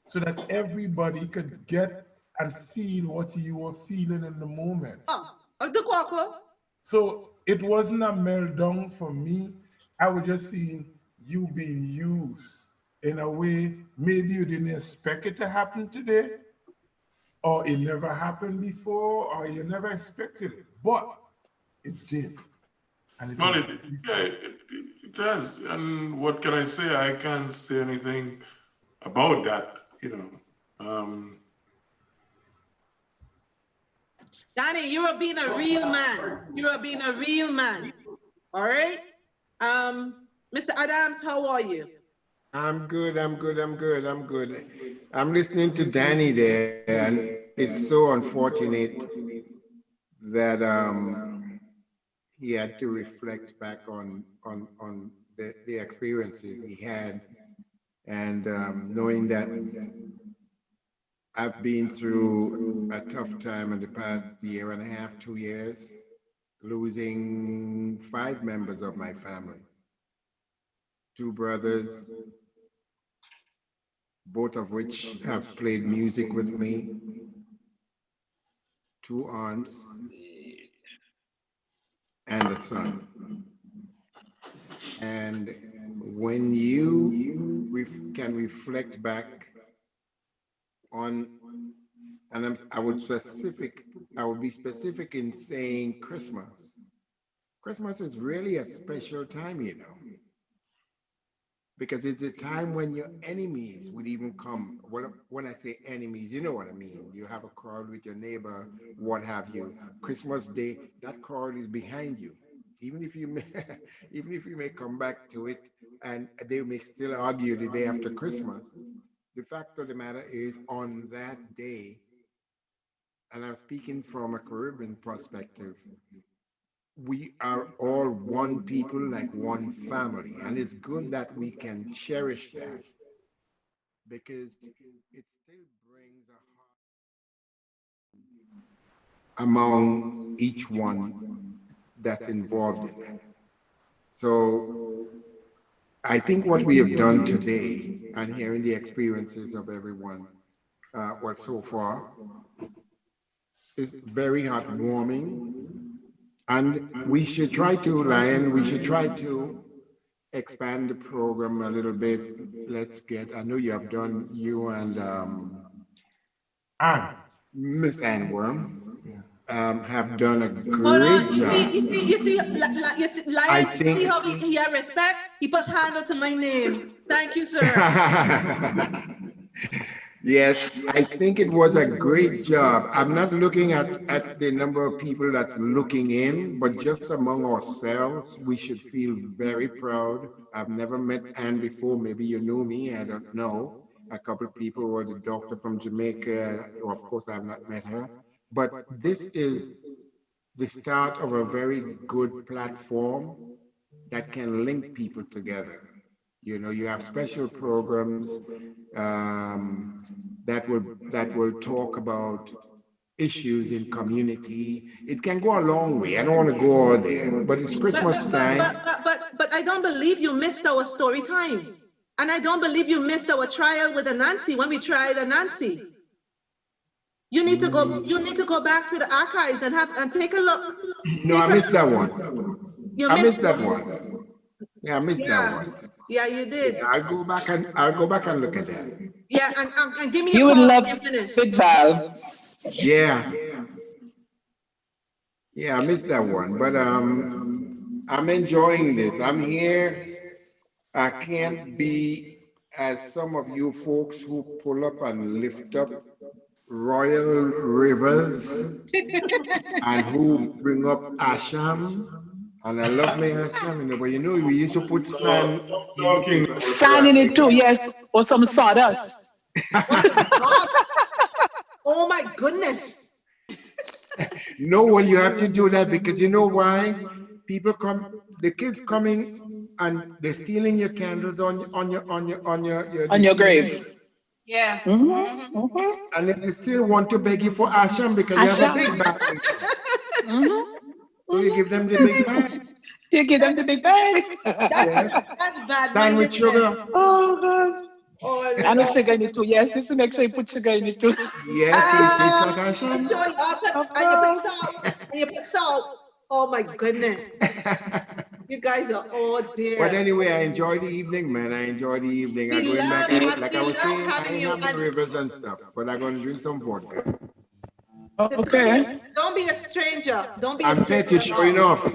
so that everybody could get and feel what you were feeling in the moment. So it wasn't a meltdown for me. I was just seeing you being used in a way maybe you didn't expect it to happen today, or it never happened before, or you never expected it, but it did. And it does. And what can I say? I can't say anything about that, Danny, you are being a real man. You are being a real man. All right? Mr. Adams, how are you? I'm good. I'm listening to Danny there, and it's so unfortunate that he had to reflect back on the experiences he had, and knowing that I've been through a tough time in the past year and a half, 2 years, losing 5 members of my family. 2 brothers, both of which have played music with me, 2 aunts, and a son. And when you can reflect back on, and I would be specific in saying Christmas. Christmas is really a special time, because it's a time when your enemies would even come. Well, when I say enemies, you know what I mean. You have a quarrel with your neighbor, what have you. Christmas Day, that quarrel is behind you. Even if you may come back to it, and they may still argue the day after Christmas, the fact of the matter is, on that day, and I'm speaking from a Caribbean perspective, we are all one people, like one family. And it's good that we can cherish that, because it still brings a heart among each one that's involved in it. So I think what we have done today, and hearing the experiences of everyone, so far, is very heartwarming. And we should try to, Lion, we should try to expand the program a little bit. I know you have done, you and Miss Ann Worm have done a great job. You see, Lion, see how he had respect? He put hand to my name. Thank you, sir. Yes, I think it was a great job. I'm not looking at the number of people that's looking in, but just among ourselves, we should feel very proud. I've never met Anne before. Maybe you know me, I don't know. A couple of people were the doctor from Jamaica. Of course, I've not met her. But this is the start of a very good platform that can link people together. You know, you have special programs that will talk about issues in community. It can go a long way. I don't want to go all there, but it's Christmas time. But I don't believe you missed our story times. And I don't believe you missed our trial with Anansi when we tried Anansi. You need to go back to the archives and take a look. No, I missed that one. I missed that one. one. Yeah, I missed that one. Yeah, you did. Yeah, I'll go back and look at that. Yeah, and give me You a would call love when you finish. it, Val. Yeah. Yeah, I missed that one. But I'm enjoying this. I'm here. I can't be as some of you folks who pull up and lift up royal rivers and who bring up asham. And I love my asham, you know, but you know, we used to put sand. Sand in it too, yes, or some sawdust. Oh my goodness. No, well, you have to do that because you know why? People come, the kids coming and they're stealing your candles on your grave. Yeah. And then they still want to beg you for asham because you have a big bag. So you give them the big bag. You give them the big bag. Yes. That's bad. Sand with sugar. Oh, God. Oh, and the sugar in it too. Yes, just to make sure you put sugar in it too. Yes, so it tastes like asham. Sure, and you put salt. And you put salt. Oh my goodness. You guys are all there. But anyway, I enjoyed the evening, man. I enjoyed the evening. I'm going back, like I was saying, I ain't having rivers and stuff, but I'm going to drink some vodka. Okay. Don't be a stranger. Don't be a I'm stranger. petty, sure enough.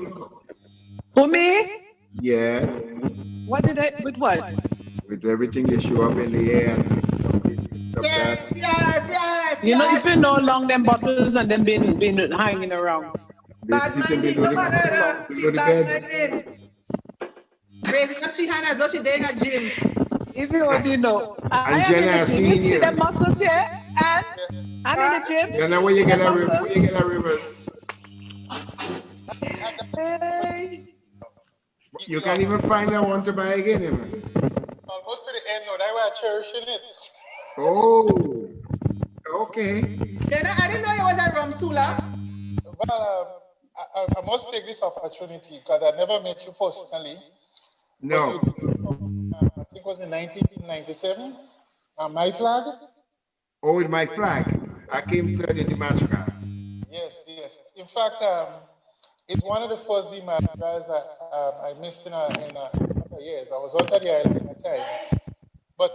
For me? Yes. What did I, with what? With everything you show up in the air. Yes. You know, if you know long them bottles and them been hanging around. Bad minded, no matter. Bad minded. Raising up she hand as though she day in a gym. If you already know. And Jenna, I see you. See you. them muscles here? And I'm in the gym. Jenna, where you get a rivers? Hey. You can't even find out one to buy again, man. Almost to the end now, they were cherishing it. Oh, okay. Jenna, I didn't know you was a Ramsula. Well, I must take this opportunity because I never met you personally. No. I think it was in 1997. My flag? Oh, with my flag. I came third in the mascot. Yes. In fact, it's one of the first demascas I missed in a couple of years. I was out at the island at the time. But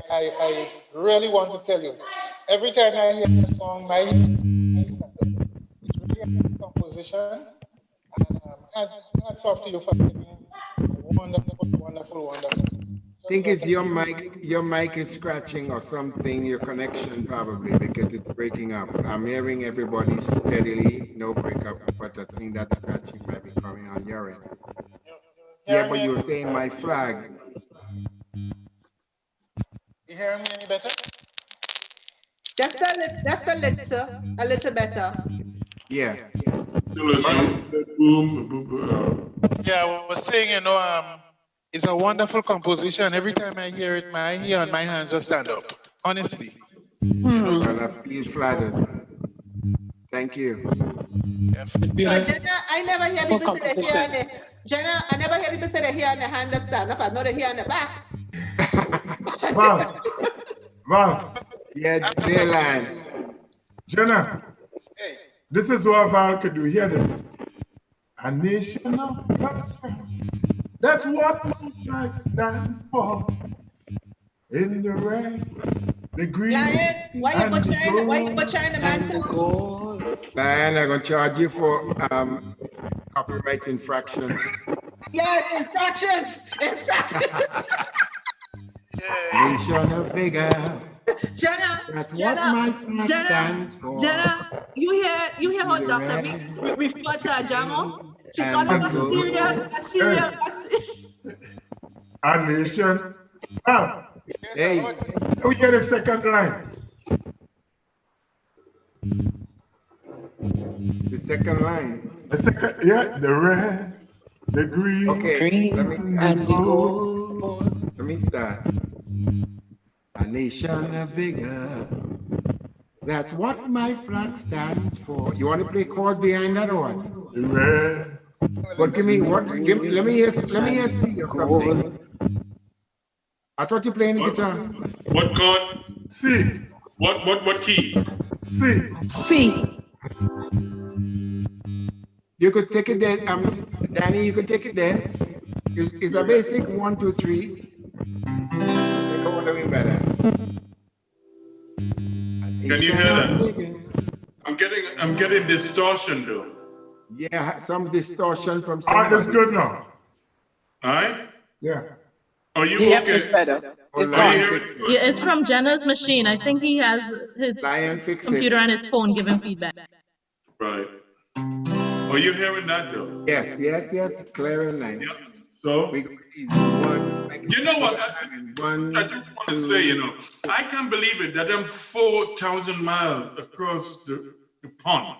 I really want to tell you, every time I hear the song, it's really a good composition. And hats off to you for being wonderful. I think it's your mic is scratching or something, your connection probably, because it's breaking up. I'm hearing everybody steadily, no breakup, but I think that scratching might be coming on your end. Yeah, but you were saying my flag. You hearing me any better? Just a little better. Yeah. Yeah, I was saying, you know, it's a wonderful composition. Every time I hear it, my ear and my hands just stand up. Honestly. And I feel flattered. Thank you. Jenna, I never hear people say the hair and the Jenna, I never hear people say the hair and the hand stand up. I know the hair and the back. Val. Yeah, Dayline. Jenna. This is what Val could do. Hear this. A nation of culture. That's what I stand for. In the red, the green. Why you butchering the man's song? Diane, I'm going to charge you for copyright infractions. Yes, infractions. Nation of vigor. Jenna, That's what Jenna, my flag Jenna, stands for. Jenna, you hear how The Dr. red, referred to Jamo? She and called him the a gold. serial. A nation. Ah, Hey, we get a second line. the second line. The second, yeah, the red, the green, Okay, let me and the gold. let me start. A nation bigger. That's what my flag stands for. You want to play chord behind that or what? the red. But give me what? Let me hear C or something. I thought you playing the guitar. What chord? C. What key? C. C. You could take it there. Danny, you could take it there. It's a basic 1, 2, 3. Take a one away better. Can you hear that? I'm getting distortion though. Yeah, some distortion from All right, somebody. that's good now. All right? Yeah. Are you Yeah, okay? it's better. It's Are you gone. hearing? Yeah, it's from Jenna's machine. I think he has his Lion, fix it. computer and his phone giving feedback. Right. Are you hearing that though? Yes. Clear and nice. Yeah. So, We go easy. One. you know what? One, I just want to say, I can't believe it that I'm 4,000 miles across the pond.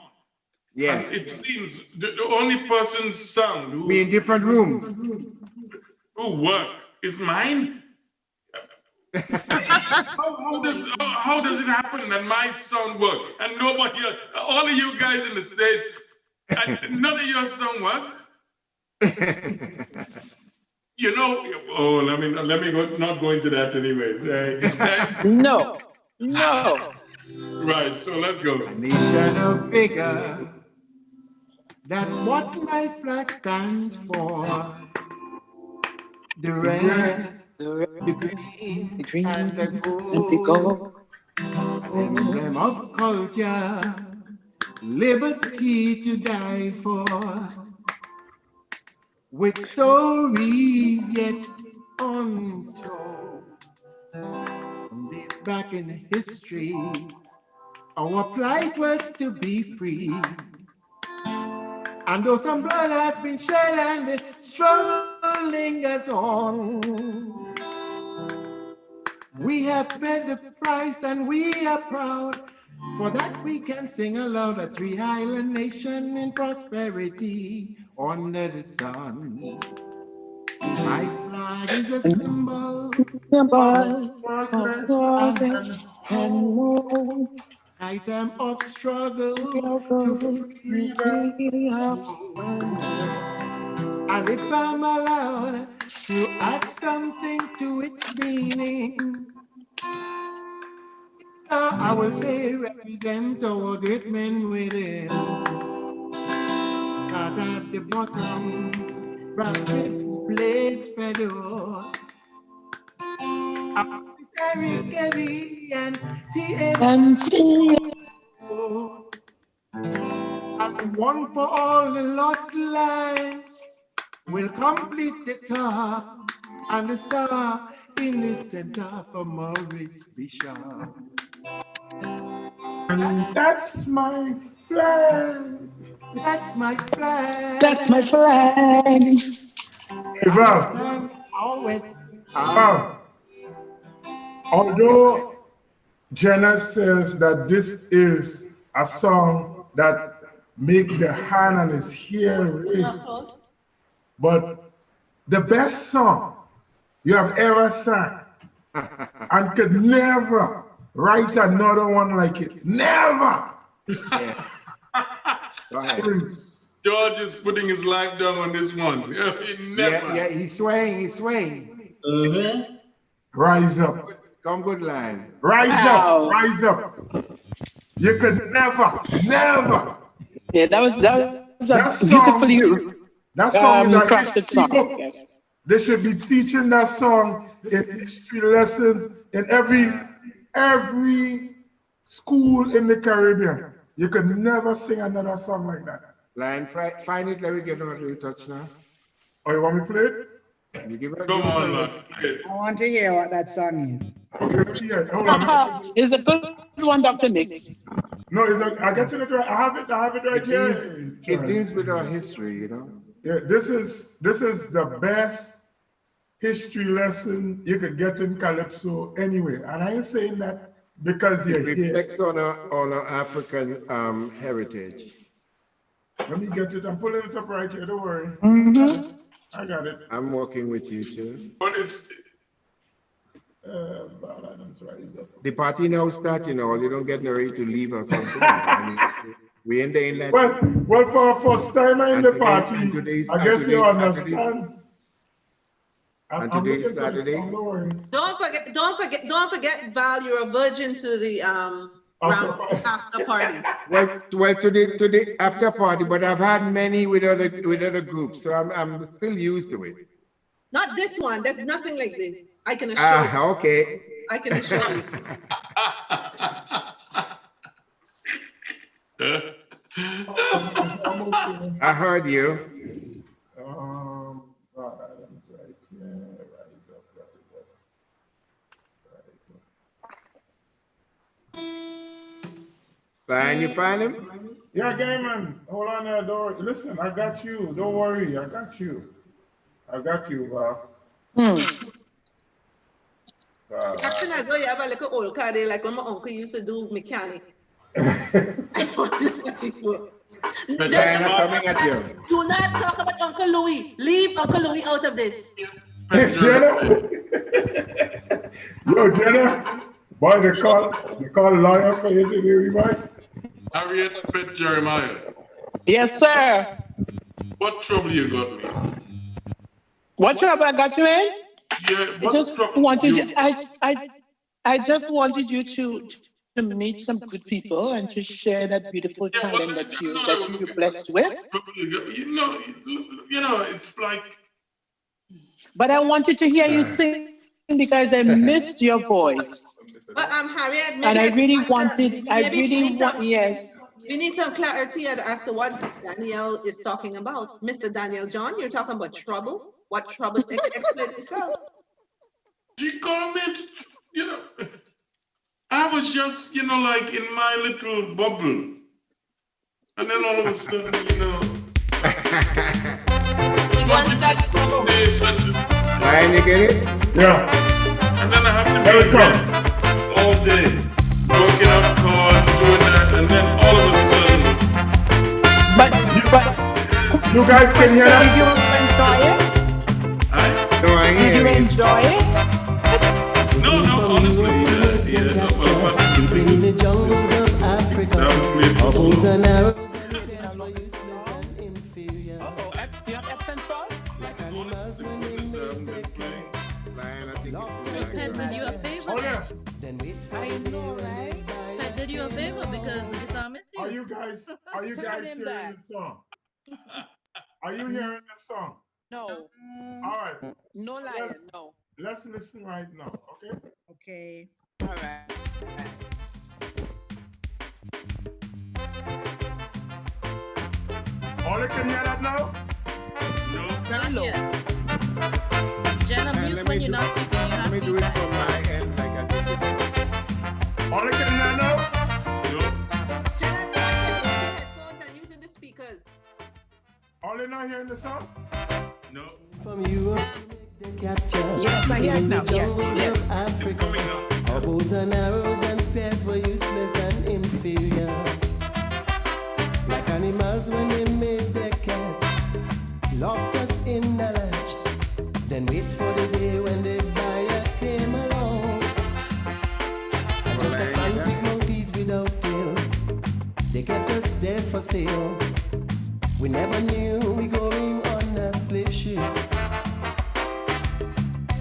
Yeah. And it seems the only person's sound We in different rooms. who work is mine. How does it happen that my sound works and nobody else, all of you guys in the States, and none of your sound work? Let me not go into that anyways. No. Right, so let's go. A nation of bigger. That's what my flag stands for. The red, the green, and the gold. An emblem of culture, liberty to die for. With stories yet untold. From deep back in history, our plight was to be free. And though some blood has been shed and the struggle lingers on, we have paid the price and we are proud. For that we can sing aloud, a three-island nation in prosperity under the sun. My flag is a symbol of progress and more. Item of struggle to freedom. And if I'm allowed to add something to its meaning, I will say represent our great men within. Start at the bottom, rapid blades pedal. Terry Kelly and TNT. And one for all the lost lives will complete the top and the star in the center for Maurice Bishop. And that's my flag. That's my flag. That's my flag. Hey, Val. Always. Although Jenna says that this is a song that make the hand and his hair raise, but the best song you have ever sang and could never write another one like it. Never. George is putting his life down on this one. Never. Yeah, he's swaying. Rise up. Come good line. Rise up. You could never. Yeah, that was a beautifully that song is a crafted history song. book. Yes. They should be teaching that song in history lessons in every school in the Caribbean. You could never sing another song like that. Line, find it, let me give it a touch now. Oh, you want me to play it? You give it Come on, man. I want to hear what that song is. Okay, yeah, hold on. It's a good one, Dr. Nix. No, I get it right. I have it right here. It deals with our history, you know. Yeah, this is the best history lesson you could get in Calypso anyway. And I ain't saying that because you're it reflects on our African heritage. Let me get it. I'm pulling it up right here. Don't worry. I got it. I'm working with you too. But it's the party now start, you know. You don't get ready to leave or something. I mean, we in the inlet. Well, for our first time in the party, I guess you understand. And today's Saturday. Don't forget Val, you're a virgin to the after party. Well, today after party, but I've had many with other groups, so I'm still used to it. Not this one. There's nothing like this. I can assure you. Okay. I can assure you. I heard you. Brian, you find him? Yeah, Gayman. Hold on there, door. Listen, I got you. Don't worry. I got you. Actually, I know you have a little old car there, like when my uncle used to do mechanic. Diana coming at you. Do not talk about Uncle Louis. Leave Uncle Louis out of this. Jenna? Yo, Jenna? Boy, they call lawyer for you today, right? Harriet Pet Jeremiah. Yes, sir. What trouble you got me? What trouble I got you in? Yeah, I just wanted you, I just wanted you to meet some good people and to share that beautiful talent that you're blessed with. You know, it's like. But I wanted to hear you sing because I missed your voice. But Harriet, and I really wanted, yes. We need some clarity as to what Daniel is talking about. Mr. Daniel John, you're talking about trouble? What trouble? Explain yourself. She called me, you know, I was just, you know, like in my little bubble. And then all of a sudden, you know. Ryan, you get it? Yeah. And then I have to be all day, working up cards, doing that, and then all of a sudden. But you guys can hear that? Did you enjoy it? No, I hear Did you enjoy it? No, honestly, yeah. In the jungles of Africa, bows and arrows and spears were useless and inferior. You have Epsom salt? Like animals when they make their Pet did you a favor? Oh, yeah. Then wait for I know, right? Pet did you a favor because the guitar miss you. Are you guys hearing the song? Are you hearing the song? No. All right. No lion, no. Let's listen right now, okay? Okay. All right. All you can hear that now? Not yet. Jenna, mute when you're not speaking. You have Let me do it from my end like I did it. All you can hear now? Using the speakers. All you not hearing the song? No. from Europe to make the capture. Yes, I hear it In the now. Yes, jungles yes. of Africa, our bows and arrows and spears were useless and inferior. Like animals when they made their catch, locked us in the latch, then wait for the day when the buyer came along. And just like frantic monkeys without tails, they kept us there for sale. We never knew we going on a slave ship.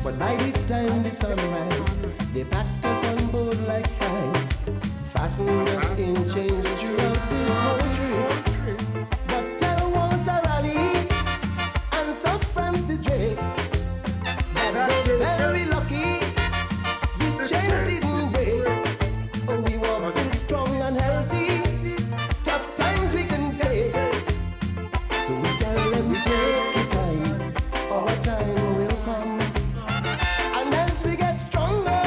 But by the time the sun rise, they packed us on board like flies, fastened us in chains throughout this whole trip. But tell Walter Raleigh and Sir Francis Drake that they're very lucky the chains didn't break. Oh, we were built strong and healthy, tough times we can take. So we tell them take your time, our time will come. And as we get stronger,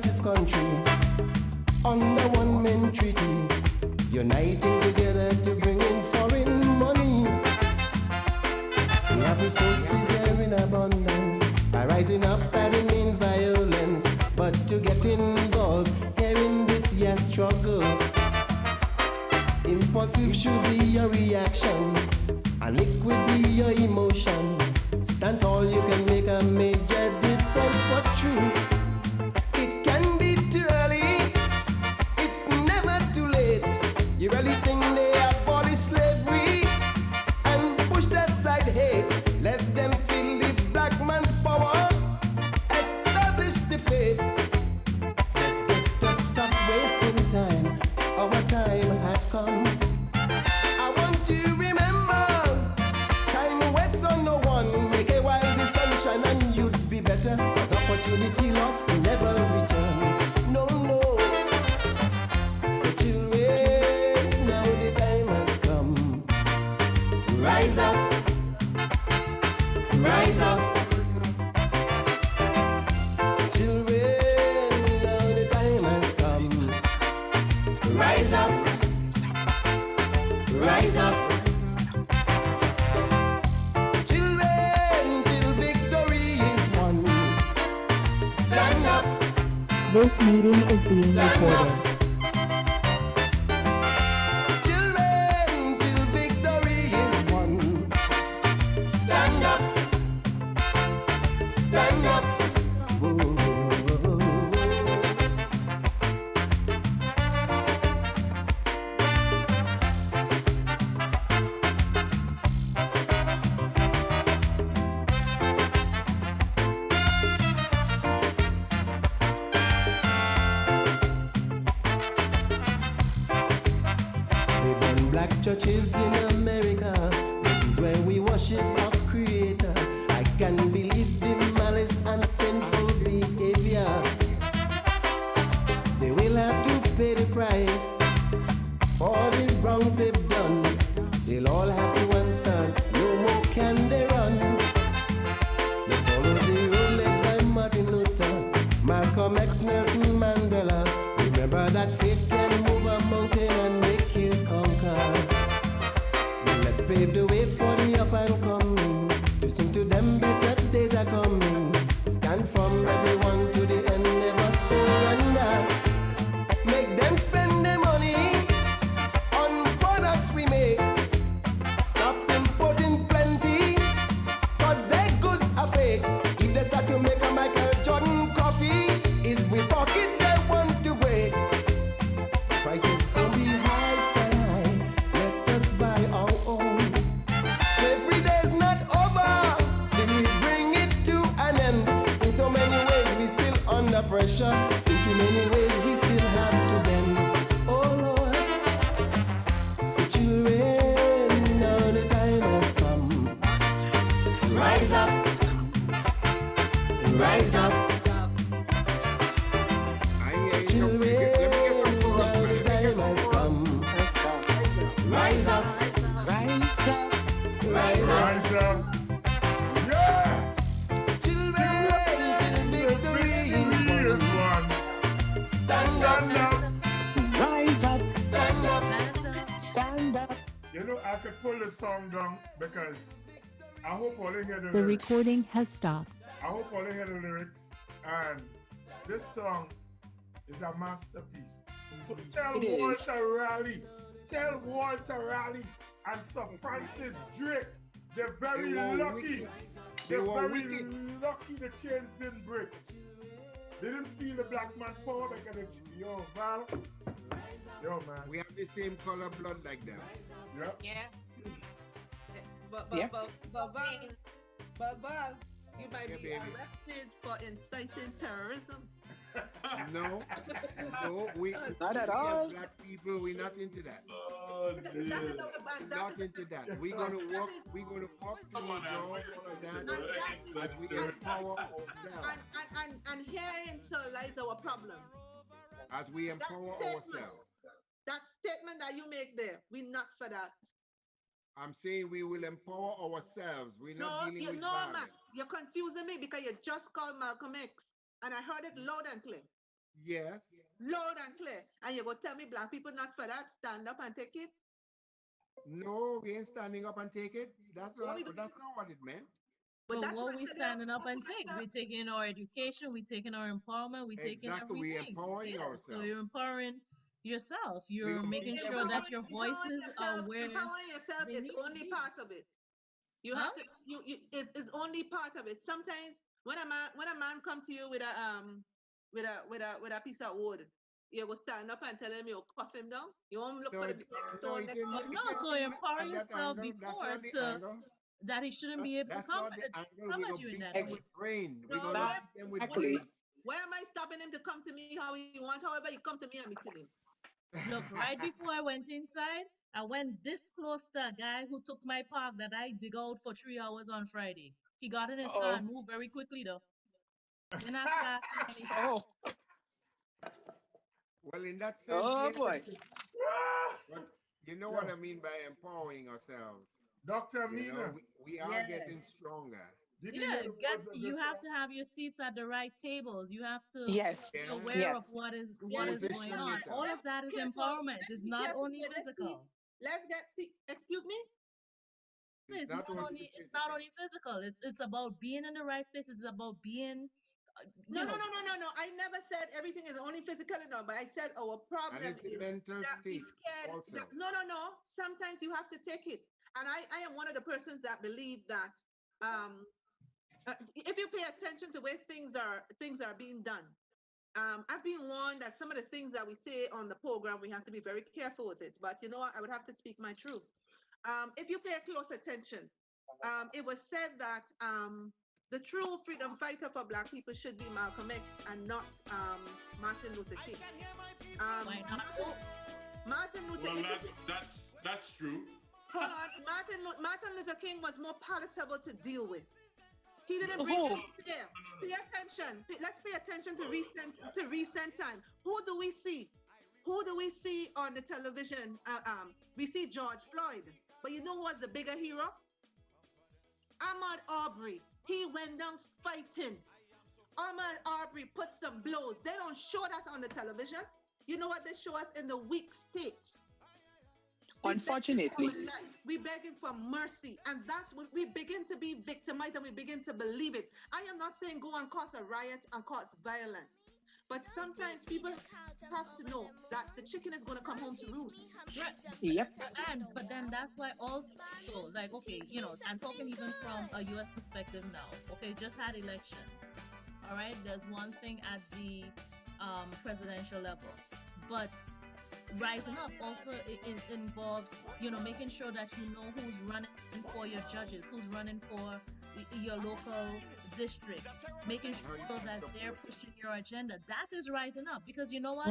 massive country under one main treaty, uniting together to bring in foreign money. We have resources here in abundance, are rising up and in violence, but to get involved here in this year's struggle, impulsive should be your reaction, and liquid be your emotion. Stand tall, you can make a major difference, but true, it can be too early, it's never too late. You really think they abolish slavery and push that side hate? Let them feel the black man's power, establish the faith. Let's get up, stop wasting time, our time has come. I want to remember, time waits on no one. Make a while the sunshine and you'd be better, cause opportunity lost never returns. No, no. So children, now the time has come. Rise up, rise up. Children, now the time has come. Rise up, rise up. Children, till victory is won. Stand up. This meeting is being recorded. Children, till victory is won. Stand up. Stand up. They burn black churches in America. This is where we worship our Creator. I can't believe the malice and sinful behavior. They will have to pay the price for the wrongs they've done. They'll all have to answer. No more can they run. They follow the road led by Martin Luther, Malcolm X, Nelson Mandela. Remember that faith can move a mountain and make you conquer. Let's pave the way for the up and coming. To sing to them better days are coming. Stand from everyone to the end, never surrender. Make them spend their money on products we make. Stop importing plenty, cause their goods are fake. If they start to make a Michael Jordan coffee, is we pocket they want to break. Prices gon' be high, sky high. Let us buy our own. Slavery day's not over till we bring it to an end. In so many ways we still under pressure. In too many ways we still have to bend. Oh Lord, so children, now the time has come. Rise up, rise up. Children, now the time has come. Rise up, rise up, rise up. Yeah! Children, till victory is won. Stand up, rise up, stand up, stand up. You know, I could pull the song down because I hope all they hear the The lyrics. recording has stopped. I hope all they hear the lyrics. And this song is a masterpiece. So tell It is. Walter Raleigh and Sir Francis Drake, they're very They were lucky. wicked. They're They were very wicked. lucky the chains didn't break. They didn't feel the black man power because yo, Val. Yo, man. We have the same color blood like them. Yep. Yeah. But Yeah. Val, you might Yeah, be baby. arrested for inciting terrorism. No, no, we Not at we as all. black people, we're not into that. Oh, dear. Not into that. We're gonna walk through all of that as we empower ourselves. And herein so lies our problem. As we empower ourselves. That statement that you make there, we're not for that. I'm saying we will empower ourselves. We're not No, dealing you with know, man, violence. you're confusing me because you just called Malcolm X, and I heard it loud and clear. Yes. Loud and clear. And you go tell me black people not for that, stand up and take it? No, we ain't standing up and take it. That's What not, we do- that's not what it meant. But But that's what what I we said, standing up and that's what I take? said. We're taking our education, we're taking our empowerment, we're taking Exactly, we everything. empowering Yeah, so ourselves. you're empowering yourself. We You're gonna making teach sure them that your Empowering voices are yourself, where empowering yourself they is need to only be. part of it. You Huh? have to it's only part of it. Sometimes when a man come to you with a piece of wood, you will stand up and tell him you cuff him down. You won't look No, for the it, big no, stone it next didn't, to But him. it no, so didn't empower at that yourself angle. That's before not the to angle. that he shouldn't be able to That's come not the angle. come We're at gonna you in beat that them way. with brain. We're No, gonna beat them with Exactly. brain. why am I stopping him to come to me how he want? However, you come to me, I'm meeting him. Look, right before I went inside, I went this close to a guy who took my park that I dig out for 3 hours on Friday. He got in his car and moved very quickly though. Didn't have to ask me anything. Oh, Well, in that sense, oh yes. boy. But you know what I mean by empowering ourselves. Dr. You know, Mina, we are getting stronger. did you Yeah, hear the get words of you this have song? to have your seats at the right tables. You have to Yes, be Yeah. aware of yes. what is Position going on. yourself. All of that is Careful. empowerment. Let's It's be not careful only here. physical. Let's see. Excuse me. It's It's not not only only the it's not physical. only physical. It's about being in the right space. It's about being No, you no, know, no, no, no, no. I never said everything is only physical, no. But I said our And problem it's the is mental that we state scared. also. No, no, no. Sometimes you have to take it. And I am one of the persons that believe that if you pay attention to where things are being done, I've been warned that some of the things that we say on the program, we have to be very careful with it. But you know what? I would have to speak my truth. If you pay close attention, it was said that the true freedom fighter for Black people should be Malcolm X and not Martin Luther King. why not? Martin Luther Well, King. that's true. Hold on. Martin Luther King was more palatable to deal with. He didn't bring Who? us there. Pay attention. Let's pay attention to recent time. Who do we see? Who do we see on the television? We see George Floyd. But you know who was the bigger hero? Ahmaud Arbery. He went down fighting. Ahmaud Arbery put some blows. They don't show that on the television. You know what they show us in the weak state? Unfortunately. We begging for mercy, and that's when we begin to be victimized and we begin to believe it. I am not saying go and cause a riot and cause violence, but sometimes people have to know that the chicken is going to come home to roost. Yep. But then that's why also, like, okay, you know, I'm talking even from a US perspective now. Okay, just had elections. All right, there's one thing at the presidential level, but rising up also it involves, you know, making sure that you know who's running for your judges, who's running for your local district, making sure that they're pushing your agenda. That is rising up, because you know what?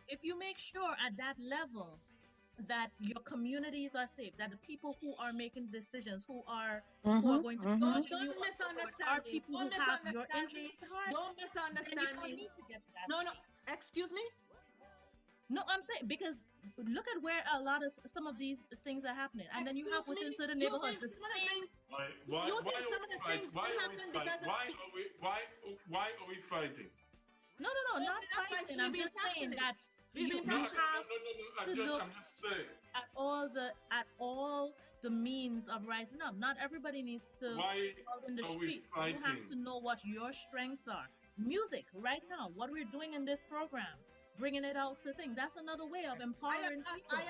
If you make sure at that level that your communities are safe, that the people who are making decisions, who are going to be judging you are people who have your interests at heart, Don't then misunderstand you don't me. need to get to that No, state. excuse me? No, I'm saying, because look at where a lot of some of these things are happening, and then you have within certain neighborhoods the same. Why are we fighting? No, not fighting. I'm just saying that you have to look at all the means of rising up. Not everybody needs to Why go out in the are we street. You have fighting? to know what your strengths are. Music, right now, what we're doing in this program, bringing it out to things. That's another way of empowering people.